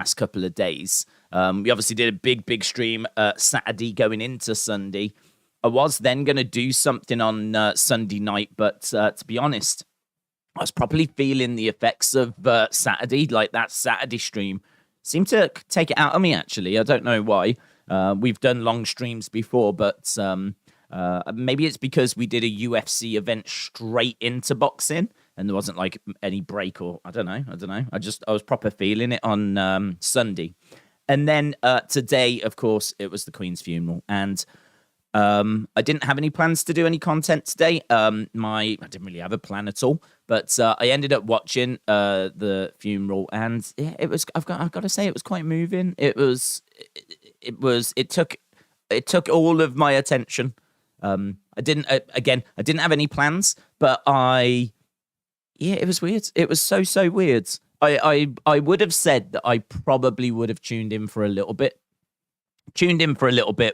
past couple of days. We obviously did a big stream Saturday going into Sunday. I was then going to do something on Sunday night, but to be honest, I was probably feeling the effects of Saturday, like that Saturday stream seemed to take it out of me, actually. I don't know why. We've done long streams before, but maybe it's because we did a UFC event straight into boxing and there wasn't like any break, or I don't know. I was proper feeling it on Sunday. And then today, of course, it was the Queen's funeral, and I didn't have any plans to do any content today. I didn't really have a plan at all, but I ended up watching the funeral, and yeah, it was. I've got to say, it was quite moving. It took all of my attention. I didn't have any plans, but it was weird. It was so weird. I would have said that I probably would have tuned in for a little bit,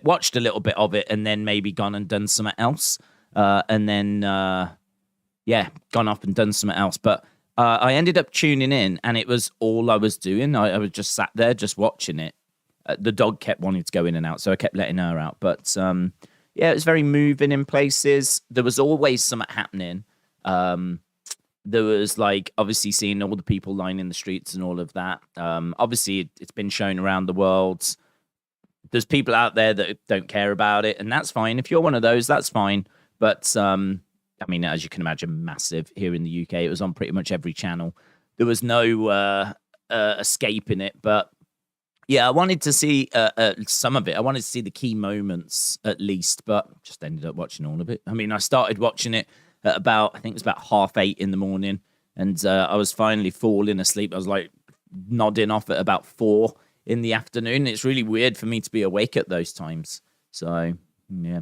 watched a little bit of it, and then maybe gone and done something else. And then, gone off and done something else. But I ended up tuning in, and it was all I was doing. I was just sat there, just watching it. The dog kept wanting to go in and out, so I kept letting her out. But, it was very moving in places. There was always something happening. There was, like, obviously seeing all the people lying in the streets and all of that. Obviously, it's been shown around the world. There's people out there that don't care about it, and that's fine. If you're one of those, that's fine. But, as you can imagine, massive here in the UK. It was on pretty much every channel. There was no escaping it. But, yeah, I wanted to see some of it. I wanted to see the key moments, at least, but just ended up watching all of it. I started watching it at about 8:30 in the morning, and I was finally falling asleep. I was, like, nodding off at about 4 in the afternoon. It's really weird for me to be awake at those times. So, yeah.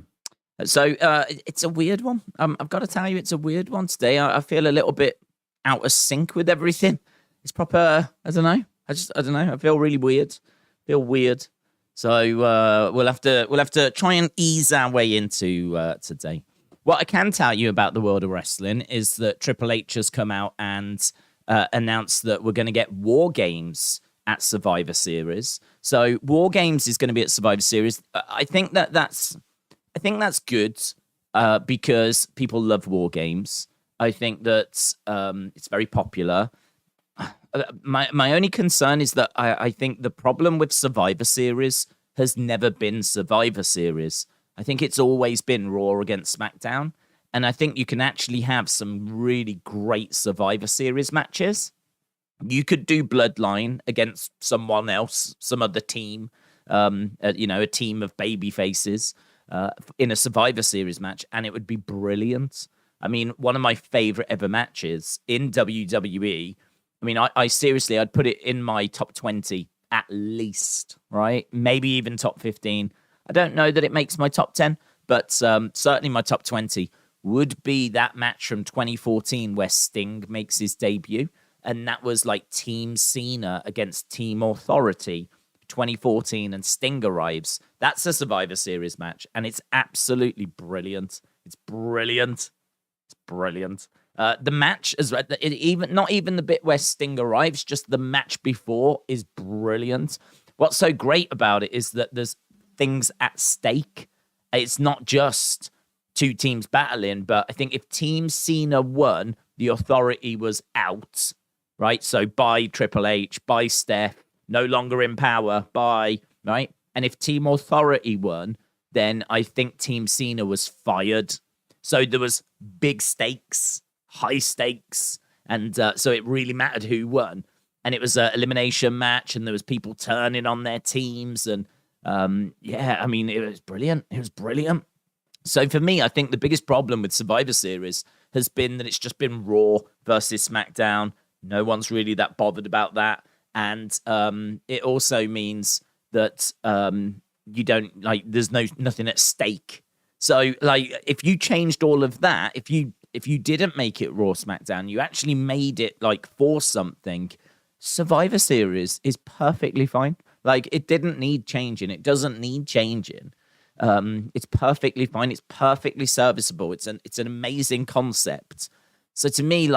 So, it's a weird one. I've got to tell you, it's a weird one today. I feel a little bit out of sync with everything. It's proper, I don't know. I don't know. I feel really weird. So, we'll have to try and ease our way into today. What I can tell you about the world of wrestling is that Triple H has come out and announced that we're going to get War Games at Survivor Series. So War Games is going to be at Survivor Series. I think that's good because people love War Games. I think that it's very popular. My only concern is that I think the problem with Survivor Series has never been Survivor Series. I think it's always been Raw against SmackDown. And I think you can actually have some really great Survivor Series matches. You could do Bloodline against someone else, some other team, a team of baby faces in a Survivor Series match, and it would be brilliant. One of my favorite ever matches in WWE. I seriously, I'd put it in my top 20 at least, right? Maybe even top 15. I don't know that it makes my top 10, but certainly my top 20 would be that match from 2014 where Sting makes his debut. And that was like Team Cena against Team Authority, 2014, and Sting arrives. That's a Survivor Series match, and it's absolutely brilliant. It's brilliant. The match is not even the bit where Sting arrives, just the match before is brilliant. What's so great about it is that there's things at stake. It's not just two teams battling, but I think if Team Cena won, the Authority was out, right? So by Triple H, by Seth, no longer in power, by, right? And if Team Authority won, then I think Team Cena was fired. So there was big stakes, high stakes, and so it really mattered who won. And it was an elimination match, and there was people turning on their teams, and it was brilliant. It was brilliant. So for me, I think the biggest problem with Survivor Series has been that it's just been Raw versus SmackDown. No one's really that bothered about that. And it also means that you don't, there's nothing at stake. So, if you changed all of that, if you didn't make it Raw SmackDown, you actually made it, for something, Survivor Series is perfectly fine. It didn't need changing. It doesn't need changing. It's perfectly fine. It's perfectly serviceable. It's an amazing concept. So to me,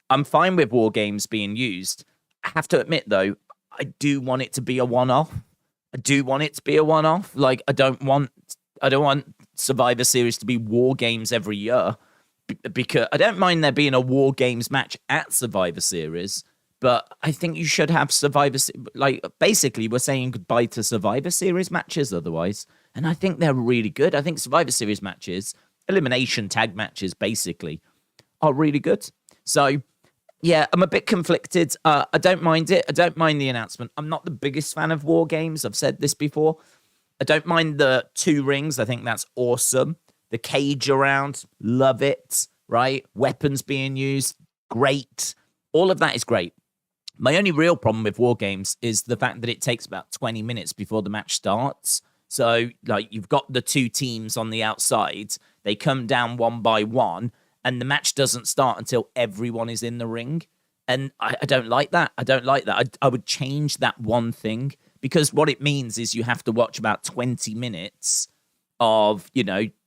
I'm fine with War Games being used. I have to admit, though, I do want it to be a one-off. Like, I don't want Survivor Series to be War Games every year, because I don't mind there being a War Games match at Survivor Series, but I think you should have like, basically we're saying goodbye to Survivor Series matches otherwise, and I think they're really good. I think Survivor Series matches, elimination tag matches basically, are really good. So yeah, I'm a bit conflicted. I don't mind it. I don't mind the announcement. I'm not the biggest fan of War Games. I've said this before. I don't mind the 2 rings. I think that's awesome. The cage around, love it, right? Weapons being used, great. All of that is great. My only real problem with War Games is the fact that it takes about 20 minutes before the match starts. So, like, you've got the 2 teams on the outside. They come down one by one, and the match doesn't start until everyone is in the ring. And I don't like that. I would change that one thing, because what it means is you have to watch about 20 minutes of,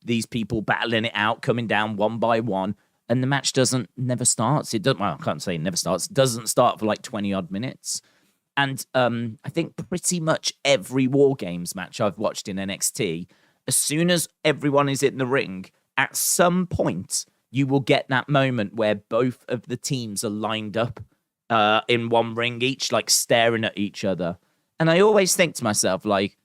these people battling it out, coming down one by one, and the match never starts. I can't say it never starts. It doesn't start for like 20 odd minutes. And I think pretty much every War Games match I've watched in NXT, as soon as everyone is in the ring, at some point, you will get that moment where both of the teams are lined up in one ring each, like staring at each other. And I always think to myself, like,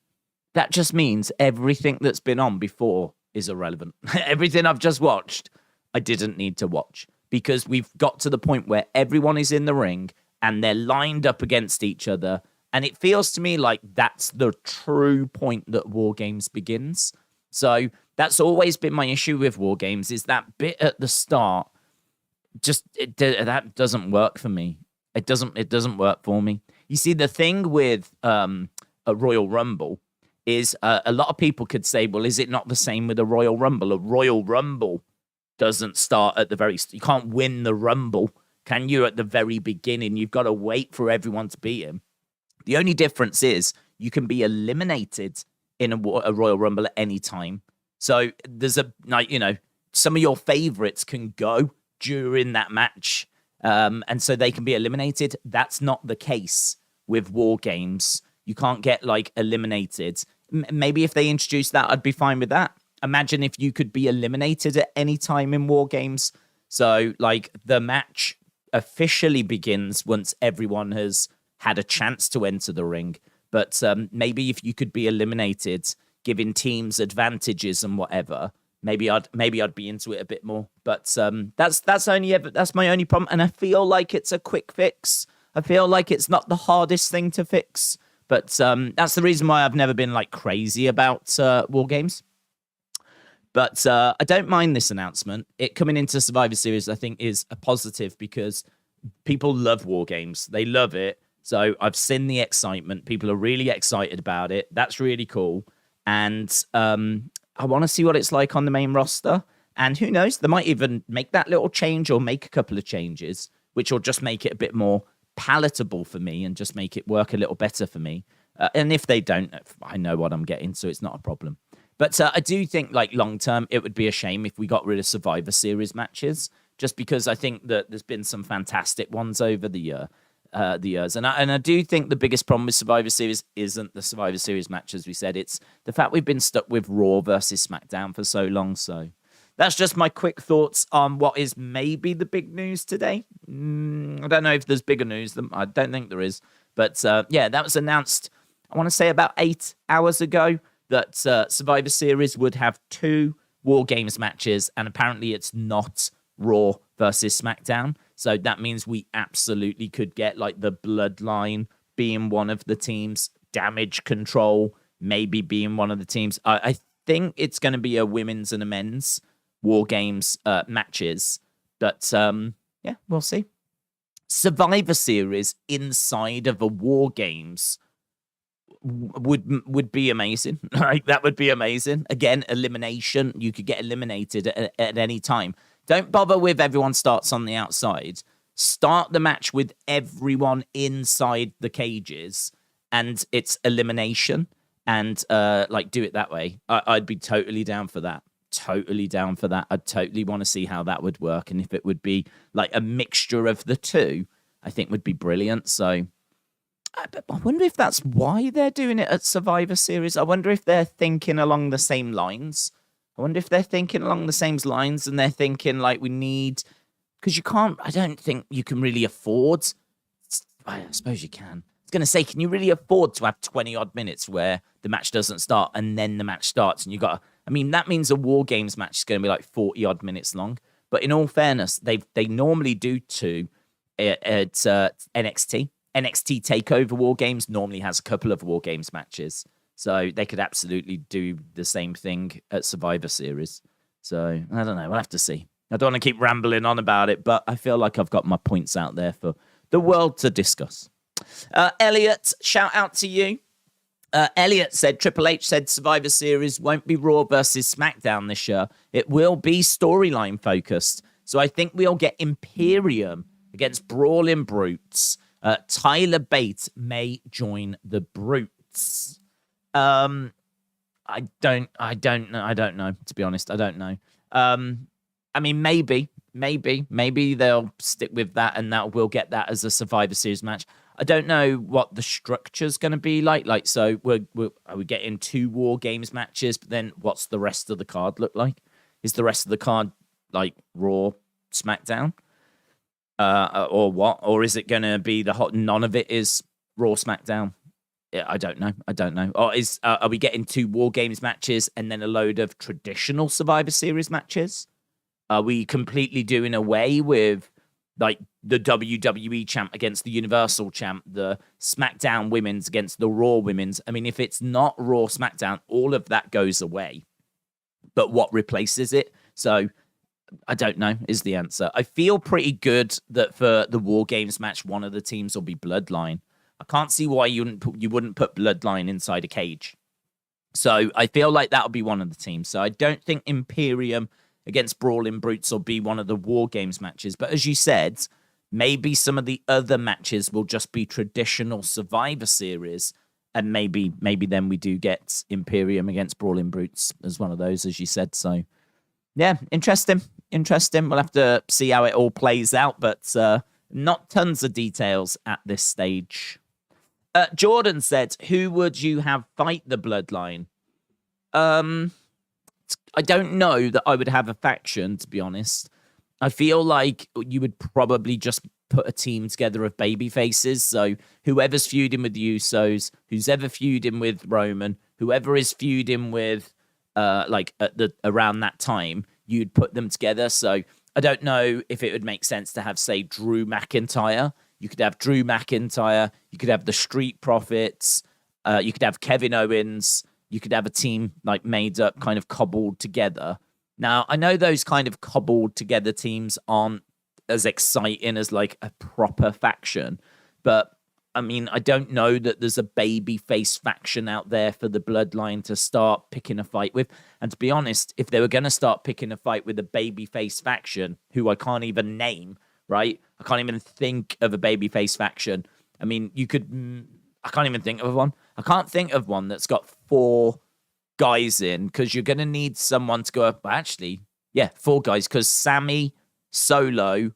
that just means everything that's been on before is irrelevant. Everything I've just watched, I didn't need to watch, because we've got to the point where everyone is in the ring and they're lined up against each other. And it feels to me like that's the true point that War Games begins. So that's always been my issue with War Games, is that bit at the start. That doesn't work for me. It doesn't work for me. You see, the thing with a Royal Rumble is a lot of people could say, well, is it not the same with a Royal Rumble? A Royal Rumble doesn't start at the you can't win the Rumble, can you, at the very beginning? You've got to wait for everyone to beat him. The only difference is you can be eliminated in a Royal Rumble at any time. So there's some of your favorites can go during that match, and so they can be eliminated. That's not the case with War Games. You can't get, like, eliminated. Maybe if they introduced that, I'd be fine with that. Imagine if you could be eliminated at any time in War Games. So, like, the match officially begins once everyone has had a chance to enter the ring. But maybe if you could be eliminated, giving teams advantages and whatever, maybe I'd be into it a bit more. But that's my only problem. And I feel like it's a quick fix. I feel like it's not the hardest thing to fix. But that's the reason why I've never been, like, crazy about War Games. But I don't mind this announcement. It coming into Survivor Series, I think, is a positive, because people love War Games. They love it. So I've seen the excitement. People are really excited about it. That's really cool. And I want to see what it's like on the main roster. And who knows, they might even make that little change or make a couple of changes, which will just make it a bit more palatable for me and just make it work a little better for me. And if they don't, I know what I'm getting, so it's not a problem. But I do think, like, long term, it would be a shame if we got rid of Survivor Series matches, just because I think that there's been some fantastic ones over the years. And I do think the biggest problem with Survivor Series isn't the Survivor Series match, as we said. It's the fact we've been stuck with Raw versus SmackDown for so long. So that's just my quick thoughts on what is maybe the big news today. I don't know if there's bigger news. I don't think there is. But yeah, that was announced, I want to say, about 8 hours ago, that Survivor Series would have 2 War Games matches, and apparently it's not Raw versus SmackDown. So that means we absolutely could get, like, the Bloodline being one of the teams, Damage Control maybe being one of the teams. I think it's going to be a women's and a men's War Games matches. But yeah, we'll see. Survivor Series inside of a War Games would be amazing. Right? That would be amazing. Again, elimination. You could get eliminated at any time. Don't bother with everyone starts on the outside. Start the match with everyone inside the cages, and it's elimination. And like, do it that way. I'd be totally down for that. Totally down for that. I'd totally want to see how that would work, and if it would be like a mixture of the two, I think would be brilliant. So I wonder if that's why they're doing it at Survivor Series. I wonder if they're thinking along the same lines. And they're thinking like we need, because you can't, I don't think you can really afford, I suppose you can. I was going to say, can you really afford to have 20 odd minutes where the match doesn't start and then the match starts and you got to, I mean, that means a War Games match is going to be like 40 odd minutes long. But in all fairness, they normally do two at NXT. NXT TakeOver War Games normally has a couple of War Games matches. So they could absolutely do the same thing at Survivor Series. So I don't know. We'll have to see. I don't want to keep rambling on about it, but I feel like I've got my points out there for the world to discuss. Elliot, shout out to you. Elliot said, Triple H said Survivor Series won't be Raw versus SmackDown this year. It will be storyline focused. So I think we'll get Imperium against Brawling Brutes. Tyler Bate may join the Brutes. I don't know, to be honest. I don't know. I mean, maybe they'll stick with that and that we'll get that as a Survivor Series match. I don't know what the structure's going to be like. Like, so are we getting 2 War Games matches, but then what's the rest of the card look like? Is the rest of the card like Raw, SmackDown? Or what? Or is it going to be none of it is Raw, SmackDown? Yeah, I don't know. Or are we getting 2 War Games matches and then a load of traditional Survivor Series matches? Are we completely doing away with like the WWE champ against the Universal champ, the SmackDown women's against the Raw women's? I mean, if it's not Raw, SmackDown, all of that goes away. But what replaces it? So I don't know is the answer. I feel pretty good that for the War Games match, one of the teams will be Bloodline. I can't see why you wouldn't put Bloodline inside a cage. So I feel like that'll be one of the teams. So I don't think Imperium against Brawling Brutes will be one of the War Games matches. But as you said, maybe some of the other matches will just be traditional Survivor Series. And maybe then we do get Imperium against Brawling Brutes as one of those, as you said. So, yeah, interesting. We'll have to see how it all plays out. But not tons of details at this stage. Jordan said, who would you have fight the Bloodline? I don't know that I would have a faction, to be honest. I feel like you would probably just put a team together of baby faces. So whoever's feuding with the Usos, who's ever feuding with Roman, whoever is feuding with around that time, you'd put them together. So I don't know if it would make sense to have, say, Drew McIntyre. You could have Drew McIntyre. You could have the Street Profits. You could have Kevin Owens. You could have a team like made up, kind of cobbled together. Now, I know those kind of cobbled together teams aren't as exciting as like a proper faction, but I mean, I don't know that there's a baby face faction out there for the Bloodline to start picking a fight with. And to be honest, if they were going to start picking a fight with a baby face faction, who I can't even name, right? I can't even think of a baby face faction. I mean, I can't even think of one. I can't think of one that's got 4 guys in, because you're going to need someone to go up. Actually, yeah, 4 guys, because Sammy, Solo,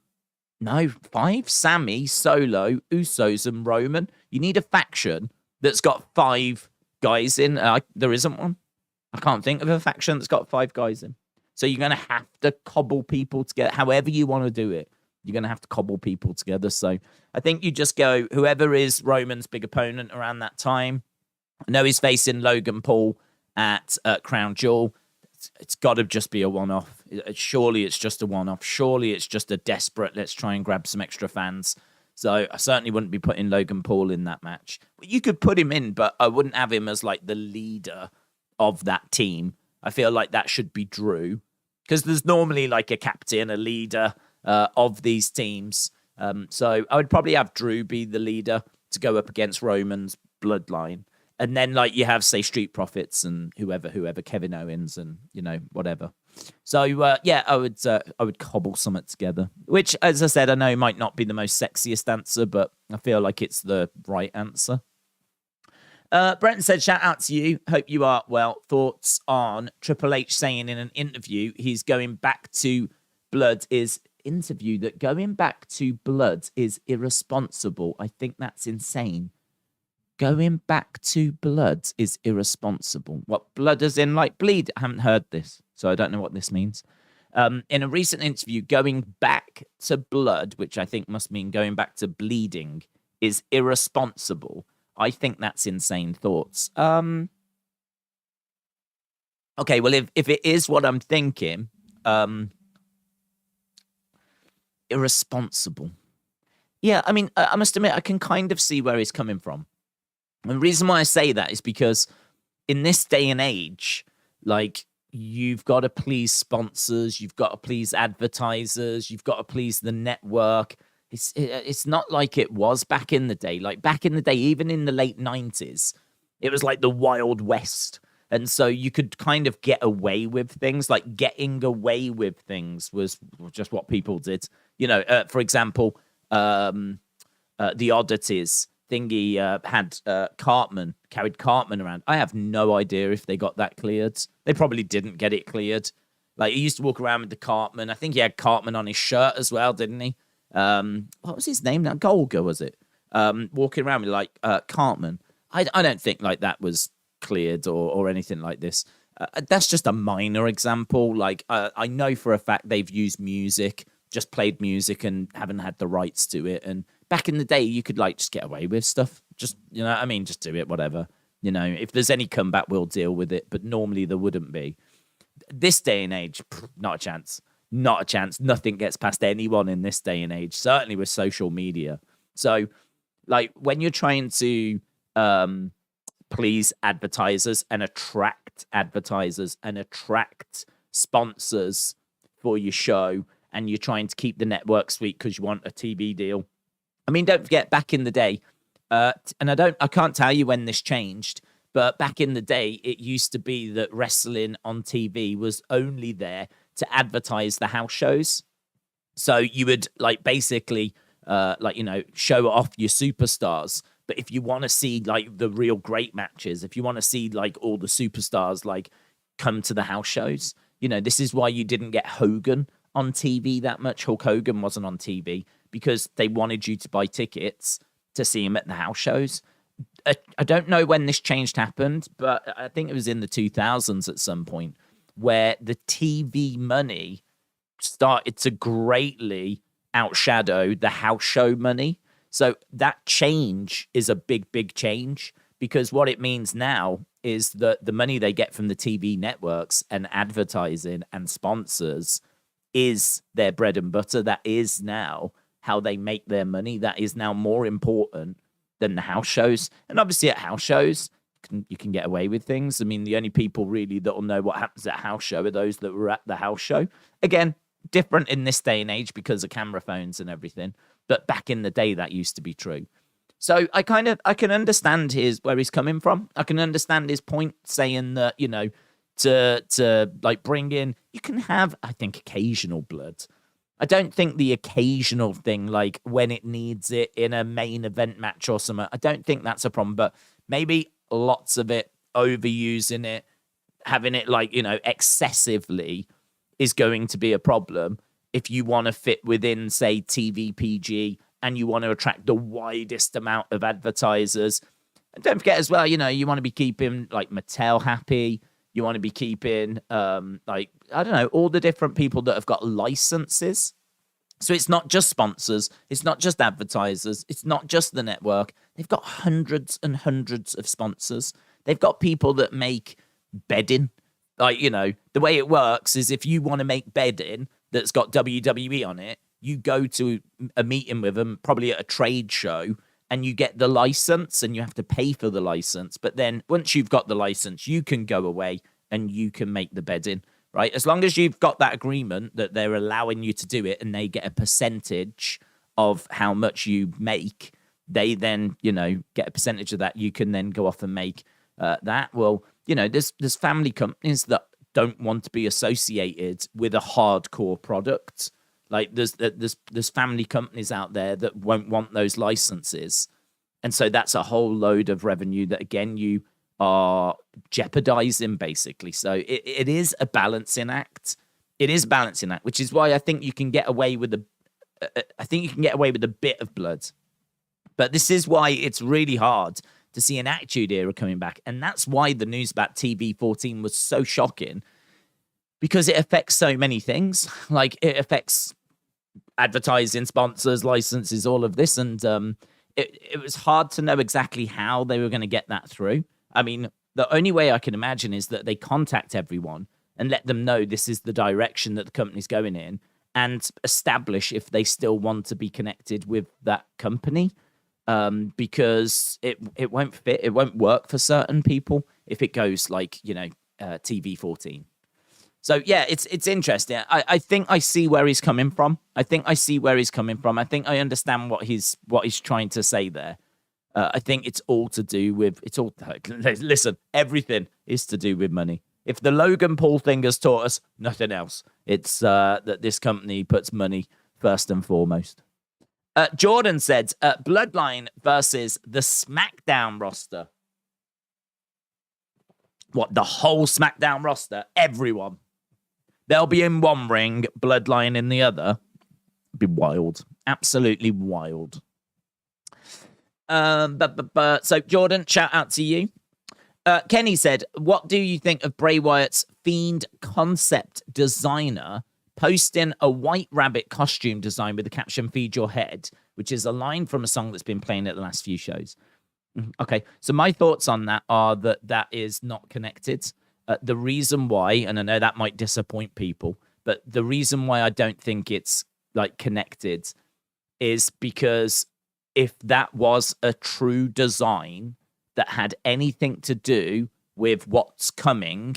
5, Sammy, Solo, Usos, and Roman. You need a faction that's got 5 guys in. There isn't one. I can't think of a faction that's got 5 guys in. So you're going to have to cobble people together, however you want to do it. You're going to have to cobble people together. So I think you just go, whoever is Roman's big opponent around that time. I know he's facing Logan Paul at Crown Jewel. It's got to just be a one-off. Surely it's just a one-off. Surely it's just a desperate, let's try and grab some extra fans. So I certainly wouldn't be putting Logan Paul in that match. You could put him in, but I wouldn't have him as like the leader of that team. I feel like that should be Drew, because there's normally like a captain, a leader of these teams. So I would probably have Drew be the leader to go up against Roman's Bloodline. And then, like, you have, say, Street Profits and whoever, Kevin Owens and, whatever. So, yeah, I would cobble something together. Which, as I said, I know might not be the most sexiest answer, but I feel like it's the right answer. Brenton said, shout out to you. Hope you are well. Thoughts on Triple H saying in an interview he's going back to Blood is irresponsible. I think that's insane. Going back to blood is irresponsible. What, blood as in like bleed? I haven't heard this, so I don't know what this means. In a recent interview, going back to blood, which I think must mean going back to bleeding, is irresponsible. I think that's insane thoughts. Okay, well, if it is what I'm thinking, irresponsible. Yeah, I mean, I must admit, I can kind of see where he's coming from. And the reason why I say that is because in this day and age, like, you've got to please sponsors, you've got to please advertisers, you've got to please the network. It's not like it was back in the day. Like, back in the day, even in the late 90s, it was like the Wild West. And so you could kind of get away with things. Like, getting away with things was just what people did. You know, for example, the Oddities thingy had carried Cartman around. I have no idea if they got that cleared. They probably didn't get it cleared. Like, he used to walk around with the Cartman. I think he had Cartman on his shirt as well, didn't he? What was his name now? Golga, was it? Walking around with like Cartman. I don't think like that was cleared or anything like this. That's just a minor example. Like, I know for a fact they've used music, just played music and haven't had the rights to it. And back in the day, you could like just get away with stuff. Just, you know what I mean? Just do it, whatever. You know, if there's any comeback, we'll deal with it. But normally there wouldn't be. This day and age, not a chance. Not a chance. Nothing gets past anyone in this day and age, certainly with social media. So, like, when you're trying to please advertisers and attract sponsors for your show, and you're trying to keep the network sweet because you want a TV deal. I mean, don't forget, back in the day, and I can't tell you when this changed, but back in the day, it used to be that wrestling on TV was only there to advertise the house shows. So you would like basically show off your superstars. But if you want to see like the real great matches, if you want to see like all the superstars like come to the house shows, you know, this is why you didn't get Hogan on TV that much. Hulk Hogan wasn't on TV because they wanted you to buy tickets to see him at the house shows. I don't know when this change happened, but I think it was in the 2000s at some point, where the TV money started to greatly outshadow the house show money. So that change is a big, big change, because what it means now is that the money they get from the TV networks and advertising and sponsors is their bread and butter. That is now how they make their money. That is now more important than the house shows. And obviously at house shows, you can get away with things. I mean, the only people really that will know what happens at a house show are those that were at the house show. Again, different in this day and age because of camera phones and everything. But back in the day, that used to be true. So I can understand where he's coming from. I can understand his point saying that, you know, to like bring in, you can have, I think, occasional blood. I don't think the occasional thing, like when it needs it in a main event match or something, I don't think that's a problem. But maybe lots of it, overusing it, having it like, you know, excessively is going to be a problem if you want to fit within, say, TVPG and you want to attract the widest amount of advertisers. And don't forget as well, you know, you want to be keeping like Mattel happy. You want to be keeping, like, I don't know, all the different people that have got licenses. So it's not just sponsors. It's not just advertisers. It's not just the network. They've got hundreds and hundreds of sponsors. They've got people that make bedding. Like, you know, the way it works is if you want to make bedding that's got WWE on it, you go to a meeting with them, probably at a trade show, and you get the license and you have to pay for the license. But then once you've got the license, you can go away and you can make the bedding, right? As long as you've got that agreement that they're allowing you to do it and they get a percentage of how much you make, they then, you know, get a percentage of that. You can then go off and make that. Well, you know, there's family companies that don't want to be associated with a hardcore product. Like there's family companies out there that won't want those licenses. And so that's a whole load of revenue that, again, you are jeopardizing, basically. So it is a balancing act. It is a balancing act, which is why I think you can get away with a bit of blood. But this is why it's really hard to see an Attitude Era coming back. And that's why the news about TV14 was so shocking, because it affects so many things. Like, it affects advertising, sponsors, licenses, all of this. And it was hard to know exactly how they were going to get that through. I mean, the only way I can imagine is that they contact everyone and let them know this is the direction that the company's going in, and establish if they still want to be connected with that company, because it won't fit. It won't work for certain people if it goes like, TV14. So, yeah, it's interesting. I think I see where he's coming from. I think I understand what he's trying to say there. I think it's all to do with... Listen, everything is to do with money. If the Logan Paul thing has taught us nothing else, it's that this company puts money first and foremost. Jordan said, Bloodline versus the SmackDown roster. What, the whole SmackDown roster? Everyone. They'll be in one ring, Bloodline in the other. Be wild. Absolutely wild. So, Jordan, shout out to you. Kenny said, what do you think of Bray Wyatt's Fiend concept designer posting a white rabbit costume design with the caption "Feed Your Head," which is a line from a song that's been playing at the last few shows? Okay, so my thoughts on that are that is not connected. The reason why, and I know that might disappoint people, but the reason why I don't think it's like connected is because if that was a true design that had anything to do with what's coming,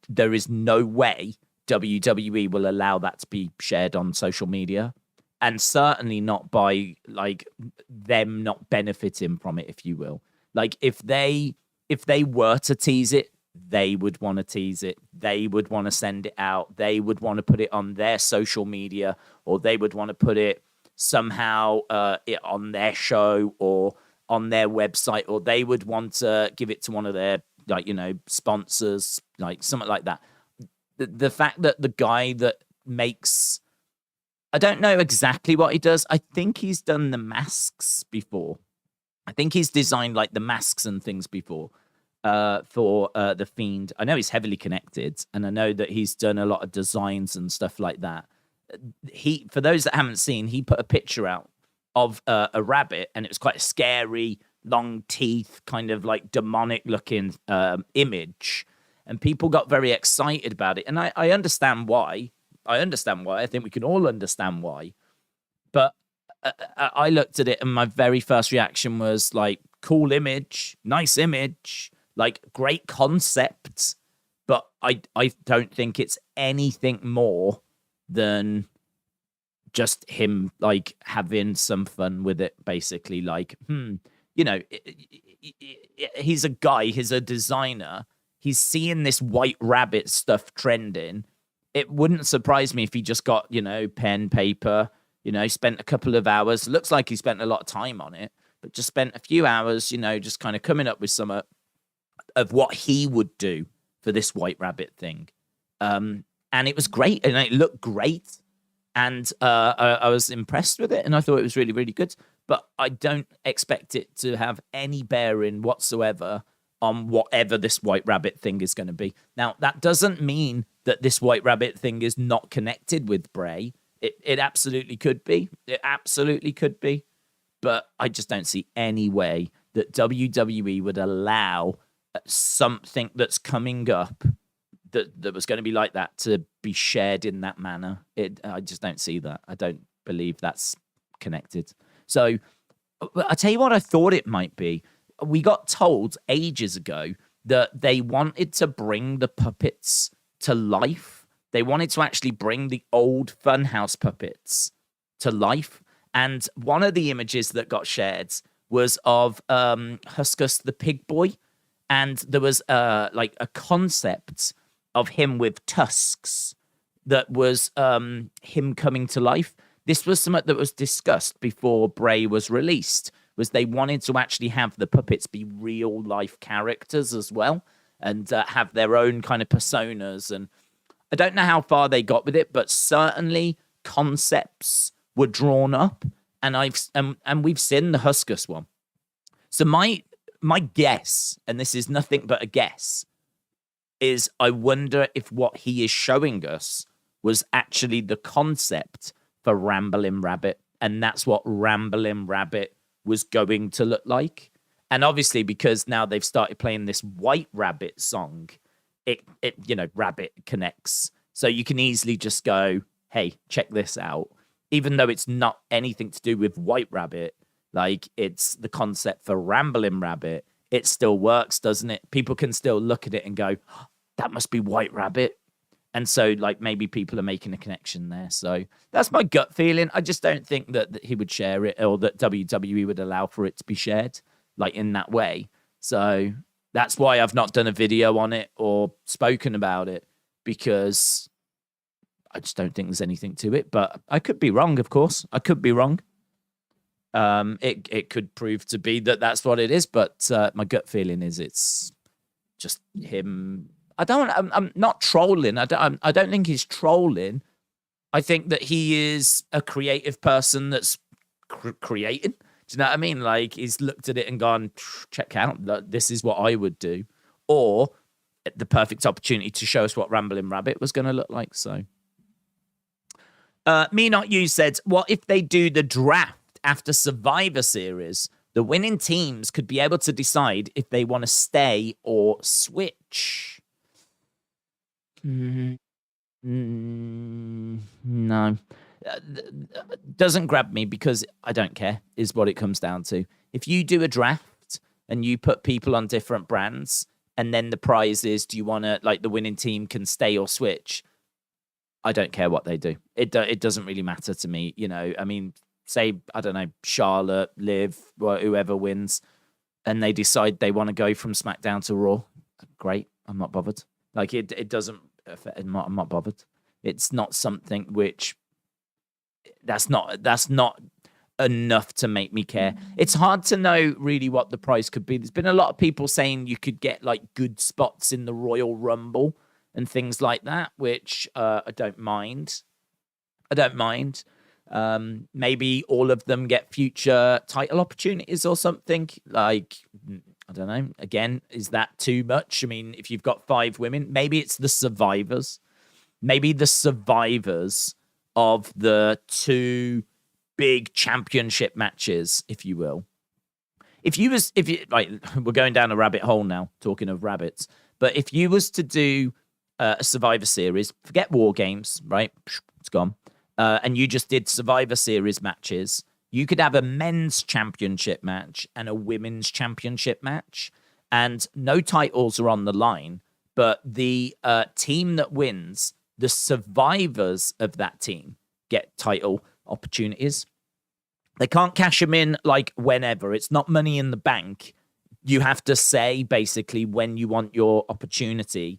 there is no way WWE will allow that to be shared on social media, and certainly not by like them not benefiting from it, if you will. Like, if they were to tease it, they would want to tease it. They would want to send it out. They would want to put it on their social media, or they would want to put it somehow on their show or on their website, or they would want to give it to one of their, sponsors, like something like that. The fact that the guy that makes, I don't know exactly what he does. I think he's done the masks before. I think he's designed like the masks and things before for the Fiend. I know he's heavily connected, and I know that he's done a lot of designs and stuff like that. For those that haven't seen, he put a picture out of a rabbit, and it was quite a scary, long teeth, kind of like demonic looking image, and people got very excited about it. And I understand why. I think we can all understand why. But I looked at it, and my very first reaction was like, cool image, nice image, like great concept. But I don't think it's anything more than just him like having some fun with it, basically. Like, he's a guy, he's a designer, he's seeing this white rabbit stuff trending. It wouldn't surprise me if he just got, pen, paper, spent a couple of hours. Looks like he spent a lot of time on it, but just spent a few hours, just kind of coming up with some of what he would do for this white rabbit thing. And it was great, and it looked great. And I was impressed with it, and I thought it was really, really good. But I don't expect it to have any bearing whatsoever on whatever this white rabbit thing is going to be. Now, that doesn't mean that this white rabbit thing is not connected with Bray. It absolutely could be. It absolutely could be. But I just don't see any way that WWE would allow something that's coming up that was going to be like that to be shared in that manner. I just don't see that. I don't believe that's connected. So I'll tell you what I thought it might be. We got told ages ago that they wanted to bring the puppets to life. They wanted to actually bring the old Funhouse puppets to life. And one of the images that got shared was of Huskus the Pig Boy. And there was like a concept of him with tusks that was him coming to life. This was something that was discussed before Bray was released, was they wanted to actually have the puppets be real life characters as well, and have their own kind of personas. And I don't know how far they got with it, but certainly concepts were drawn up, and we've seen the Huskus one. So my my guess, and this is nothing but a guess, is I wonder if what he is showing us was actually the concept for Ramblin' Rabbit, and that's what Ramblin' Rabbit was going to look like. And obviously, because now they've started playing this White Rabbit song, it Rabbit connects. So you can easily just go, hey, check this out. Even though it's not anything to do with White Rabbit, like it's the concept for Ramblin' Rabbit, it still works, doesn't it? People can still look at it and go, oh, that must be White Rabbit. And so, like, maybe people are making a connection there. So that's my gut feeling. I just don't think that he would share it, or that WWE would allow for it to be shared, like, in that way. So that's why I've not done a video on it or spoken about it, because I just don't think there's anything to it. But I could be wrong, of course. I could be wrong. It could prove to be that that's what it is. But my gut feeling is it's just him. I'm not trolling. I don't think he's trolling. I think that he is a creative person that's creating. Do you know what I mean? Like, he's looked at it and gone, check out, this is what I would do. Or the perfect opportunity to show us what Ramblin' Rabbit was going to look like. So, Me Not You said, what if they do the draft after Survivor Series? The winning teams could be able to decide if they want to stay or switch. No. Doesn't grab me, because I don't care, is what it comes down to. If you do a draft and you put people on different brands, and then the prize is, do you want to, like, the winning team can stay or switch? I don't care what they do. It doesn't really matter to me. You know, I mean, say, I don't know, Charlotte, Liv, whoever wins, and they decide they want to go from SmackDown to Raw. Great. I'm not bothered. Like, it doesn't affect, I'm not bothered. It's not something which, that's not enough to make me care. It's hard to know really what the price could be. There's been a lot of people saying you could get, like, good spots in the Royal Rumble and things like that, which I don't mind. Maybe all of them get future title opportunities or something. Like, I don't know. Again, is that too much? I mean, if you've got 5 women, maybe it's the survivors. Maybe the survivors of the 2 big championship matches, if you will. If you like, we're going down a rabbit hole now, talking of rabbits. But if you was to do a Survivor Series, forget War Games, right? It's gone. And you just did Survivor Series matches, you could have a men's championship match and a women's championship match, and no titles are on the line, but the team that wins, the survivors of that team, get title opportunities. They can't cash them in, like, whenever. It's not Money in the Bank. You have to say, basically, when you want your opportunity,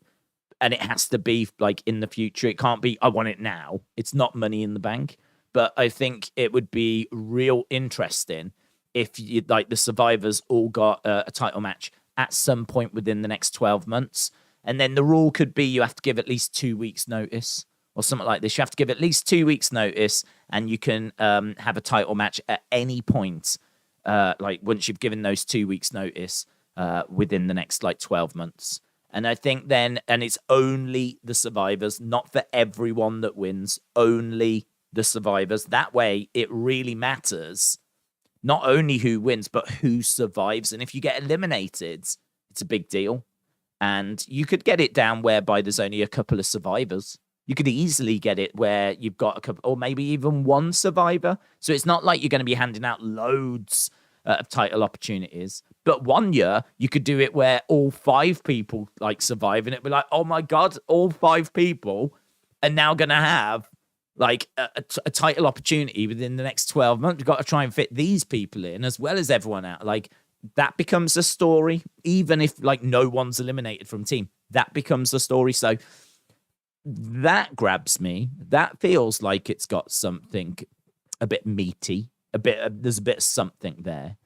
and it has to be, like, in the future. It can't be, I want it now. It's not Money in the Bank. But I think it would be real interesting if, you, like, the survivors all got a title match at some point within the next 12 months. And then the rule could be you have to give at least 2 weeks' notice or something like this. You have to give at least 2 weeks' notice, and you can have a title match at any point, like, once you've given those 2 weeks' notice within the next, like, 12 months. And I think then, and it's only the survivors, not for everyone that wins, only the survivors. That way, it really matters not only who wins, but who survives. And if you get eliminated, it's a big deal. And you could get it down whereby there's only a couple of survivors. You could easily get it where you've got a couple, or maybe even one survivor. So it's not like you're going to be handing out loads of title opportunities. But 1 year, you could do it where all 5 people, like, survive, and it'd be like, oh my God, all 5 people are now going to have, like, a title opportunity within the next 12 months. We've got to try and fit these people in as well as everyone out. Like, that becomes a story, even if, like, no one's eliminated from team. That becomes a story. So that grabs me. That feels like it's got something a bit meaty. There's a bit of something there.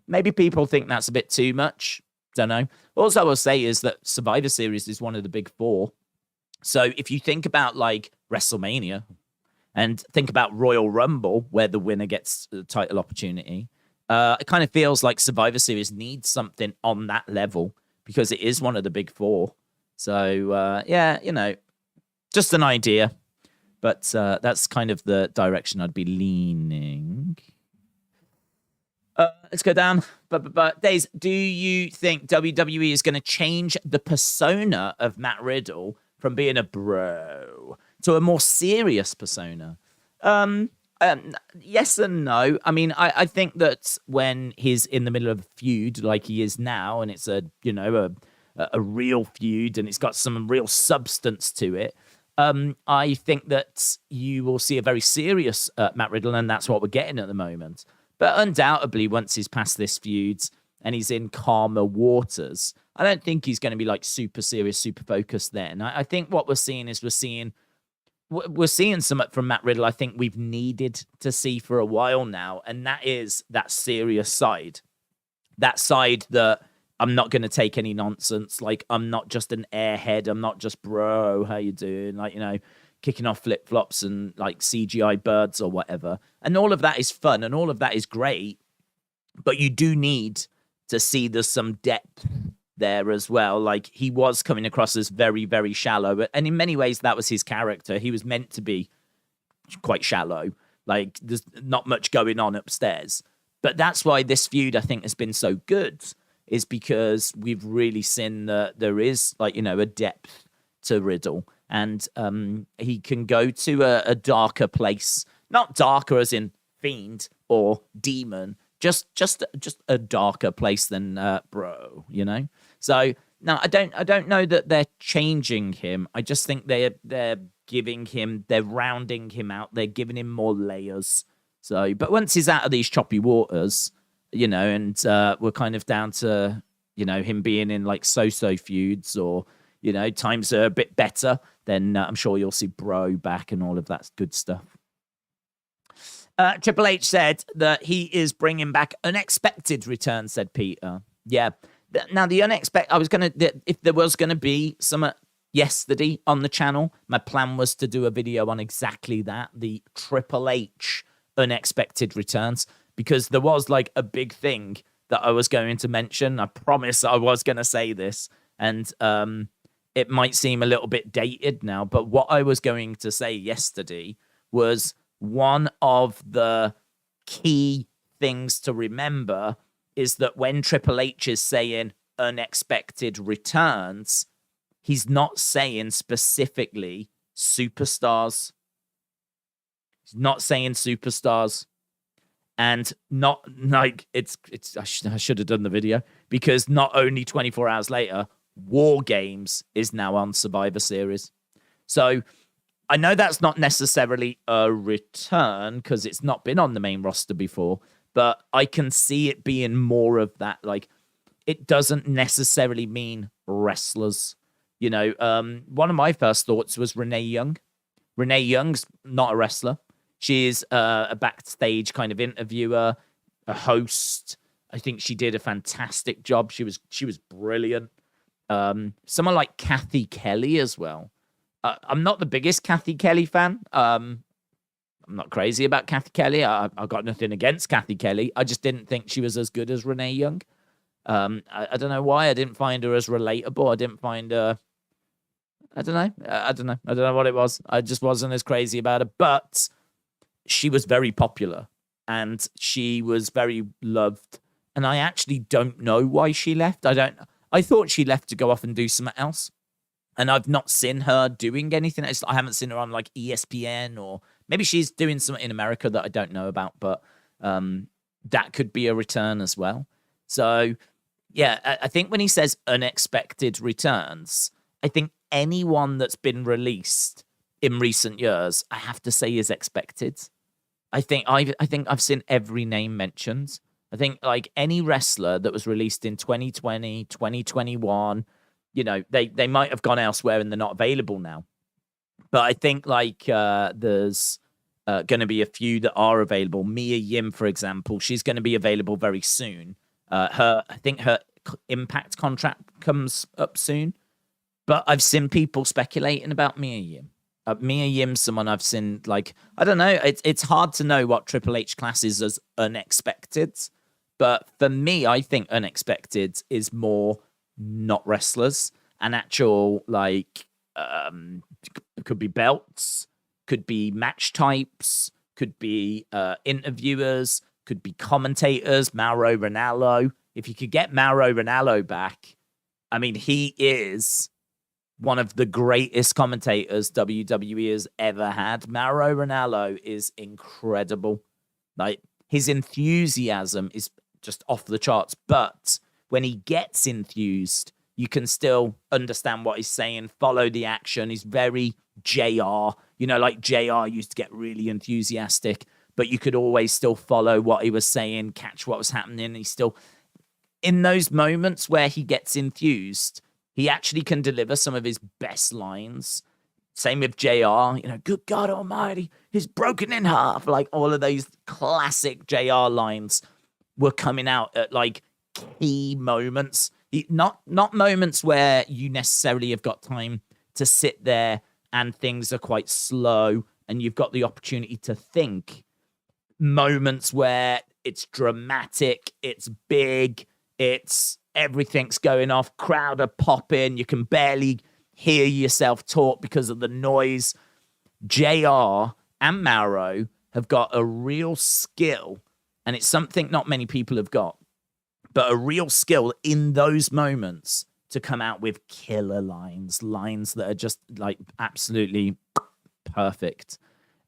Maybe people think that's a bit too much. Don't know. Also, I will say is that Survivor Series is one of the big 4. So if you think about, like, WrestleMania and think about Royal Rumble, where the winner gets the title opportunity, It kind of feels like Survivor Series needs something on that level because it is one of the big four. So, yeah, just an idea. But that's kind of the direction I'd be leaning. Let's go down. But Days, do you think WWE is going to change the persona of Matt Riddle from being a bro to a more serious persona? Yes and no. I mean, I think that when he's in the middle of a feud like he is now, and it's a real feud and it's got some real substance to it, I think that you will see a very serious Matt Riddle, and that's what we're getting at the moment. But undoubtedly, once he's past this feud and he's in calmer waters, I don't think he's going to be like super serious, super focused then. I think what we're seeing is we're seeing something from Matt Riddle I think we've needed to see for a while now, and that is that serious side. That side that I'm not going to take any nonsense. Like, I'm not just an airhead. I'm not just, bro, how you doing? Like, kicking off flip-flops and like CGI birds or whatever. And all of that is fun and all of that is great. But you do need to see there's some depth there as well. Like, he was coming across as very, very shallow. And in many ways, that was his character. He was meant to be quite shallow. Like, there's not much going on upstairs. But that's why this feud, I think, has been so good, is because we've really seen that there is, like, a depth to Riddle. And he can go to a darker place. Not darker as in fiend or demon, just a darker place than bro, So now I don't know that they're changing him. I just think they're rounding him out. They're giving him more layers. So, but once he's out of these choppy waters, and we're kind of down to him being in like so-so feuds, or times are a bit better, then I'm sure you'll see bro back and all of that good stuff. Triple H said that he is bringing back unexpected returns, said Peter. Yeah. Now, the unexpected, if there was going to be some yesterday on the channel, my plan was to do a video on exactly that, the Triple H unexpected returns, because there was like a big thing that I was going to mention. I promise I was going to say this, and it might seem a little bit dated now, but what I was going to say yesterday was one of the key things to remember is that when Triple H is saying unexpected returns, he's not saying specifically superstars. He's not saying superstars. And not like I should have done the video, because not only 24 hours later, War Games is now on Survivor Series. So I know that's not necessarily a return because it's not been on the main roster before, but I can see it being more of that. Like, it doesn't necessarily mean wrestlers. One of my first thoughts was Renee Young. Renee Young's not a wrestler. She's a backstage kind of interviewer, a host. I think she did a fantastic job. She was brilliant. Someone like Kathy Kelly as well. I'm not the biggest Kathy Kelly fan. I'm not crazy about Kathy Kelly. I've got nothing against Kathy Kelly. I just didn't think she was as good as Renee Young. I don't know why. I didn't find her as relatable. I didn't find her... I don't know. I don't know what it was. I just wasn't as crazy about her. But she was very popular and she was very loved. And I actually don't know why she left. I thought she left to go off and do something else. And I've not seen her doing anything else. I haven't seen her on like ESPN, or maybe she's doing something in America that I don't know about, but that could be a return as well. So yeah, I think when he says unexpected returns, I think anyone that's been released in recent years, I have to say, is expected. I think I've seen every name mentioned. I think like any wrestler that was released in 2020, 2021, they might have gone elsewhere and they're not available now. But I think like there's going to be a few that are available. Mia Yim, for example, she's going to be available very soon. I think her Impact contract comes up soon. But I've seen people speculating about Mia Yim. Mia Yim's someone I've seen, like, I don't know. It's hard to know what Triple H classes as unexpected. But for me, I think unexpected is more not wrestlers and actual, like, could be belts, could be match types, could be interviewers, could be commentators, Mauro Ranallo. If you could get Mauro Ranallo back, I mean, he is one of the greatest commentators WWE has ever had. Mauro Ranallo is incredible. Like, his enthusiasm is just off the charts. But when he gets enthused, you can still understand what he's saying, follow the action. He's very JR. You know, like JR used to get really enthusiastic, but you could always still follow what he was saying, catch what was happening. He's still, in those moments where he gets enthused, he actually can deliver some of his best lines. Same with JR, you know, good God almighty, he's broken in half. Like, all of those classic JR lines were coming out at, like, key moments. Not moments where you necessarily have got time to sit there and things are quite slow and you've got the opportunity to think. Moments where it's dramatic, it's big, it's everything's going off, crowd are popping, you can barely hear yourself talk because of the noise. JR and Mauro have got a real skill, and it's something not many people have got, but a real skill in those moments to come out with killer lines that are just, like, absolutely perfect.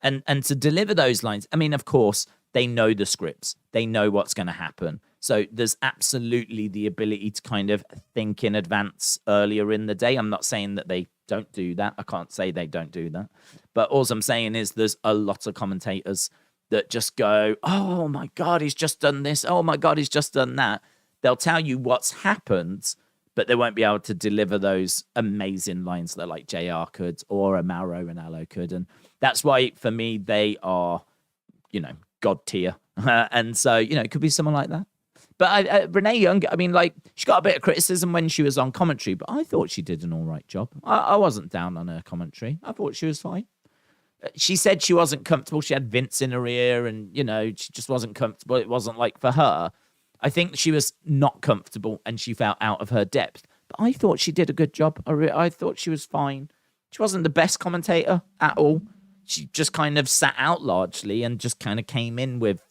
And to deliver those lines, I mean, of course, they know the scripts. They know what's going to happen. So there's absolutely the ability to kind of think in advance earlier in the day. I'm not saying that they don't do that. I can't say they don't do that. But all I'm saying is there's a lot of commentators that just go, oh, my God, he's just done this. Oh, my God, he's just done that. They'll tell you what's happened, but they won't be able to deliver those amazing lines that, like, JR could or a Mauro Ranallo could. And that's why, for me, they are, you know, God tier. And so, you know, it could be someone like that. But Renee Young, I mean, like, she got a bit of criticism when she was on commentary, but I thought she did an all right job. I wasn't down on her commentary. I thought she was fine. She said she wasn't comfortable. She had Vince in her ear and, you know, she just wasn't comfortable. It wasn't, like, for her. I think she was not comfortable and she felt out of her depth. But I thought she did a good job. I thought she was fine. She wasn't the best commentator at all. She just kind of sat out largely and just kind of came in with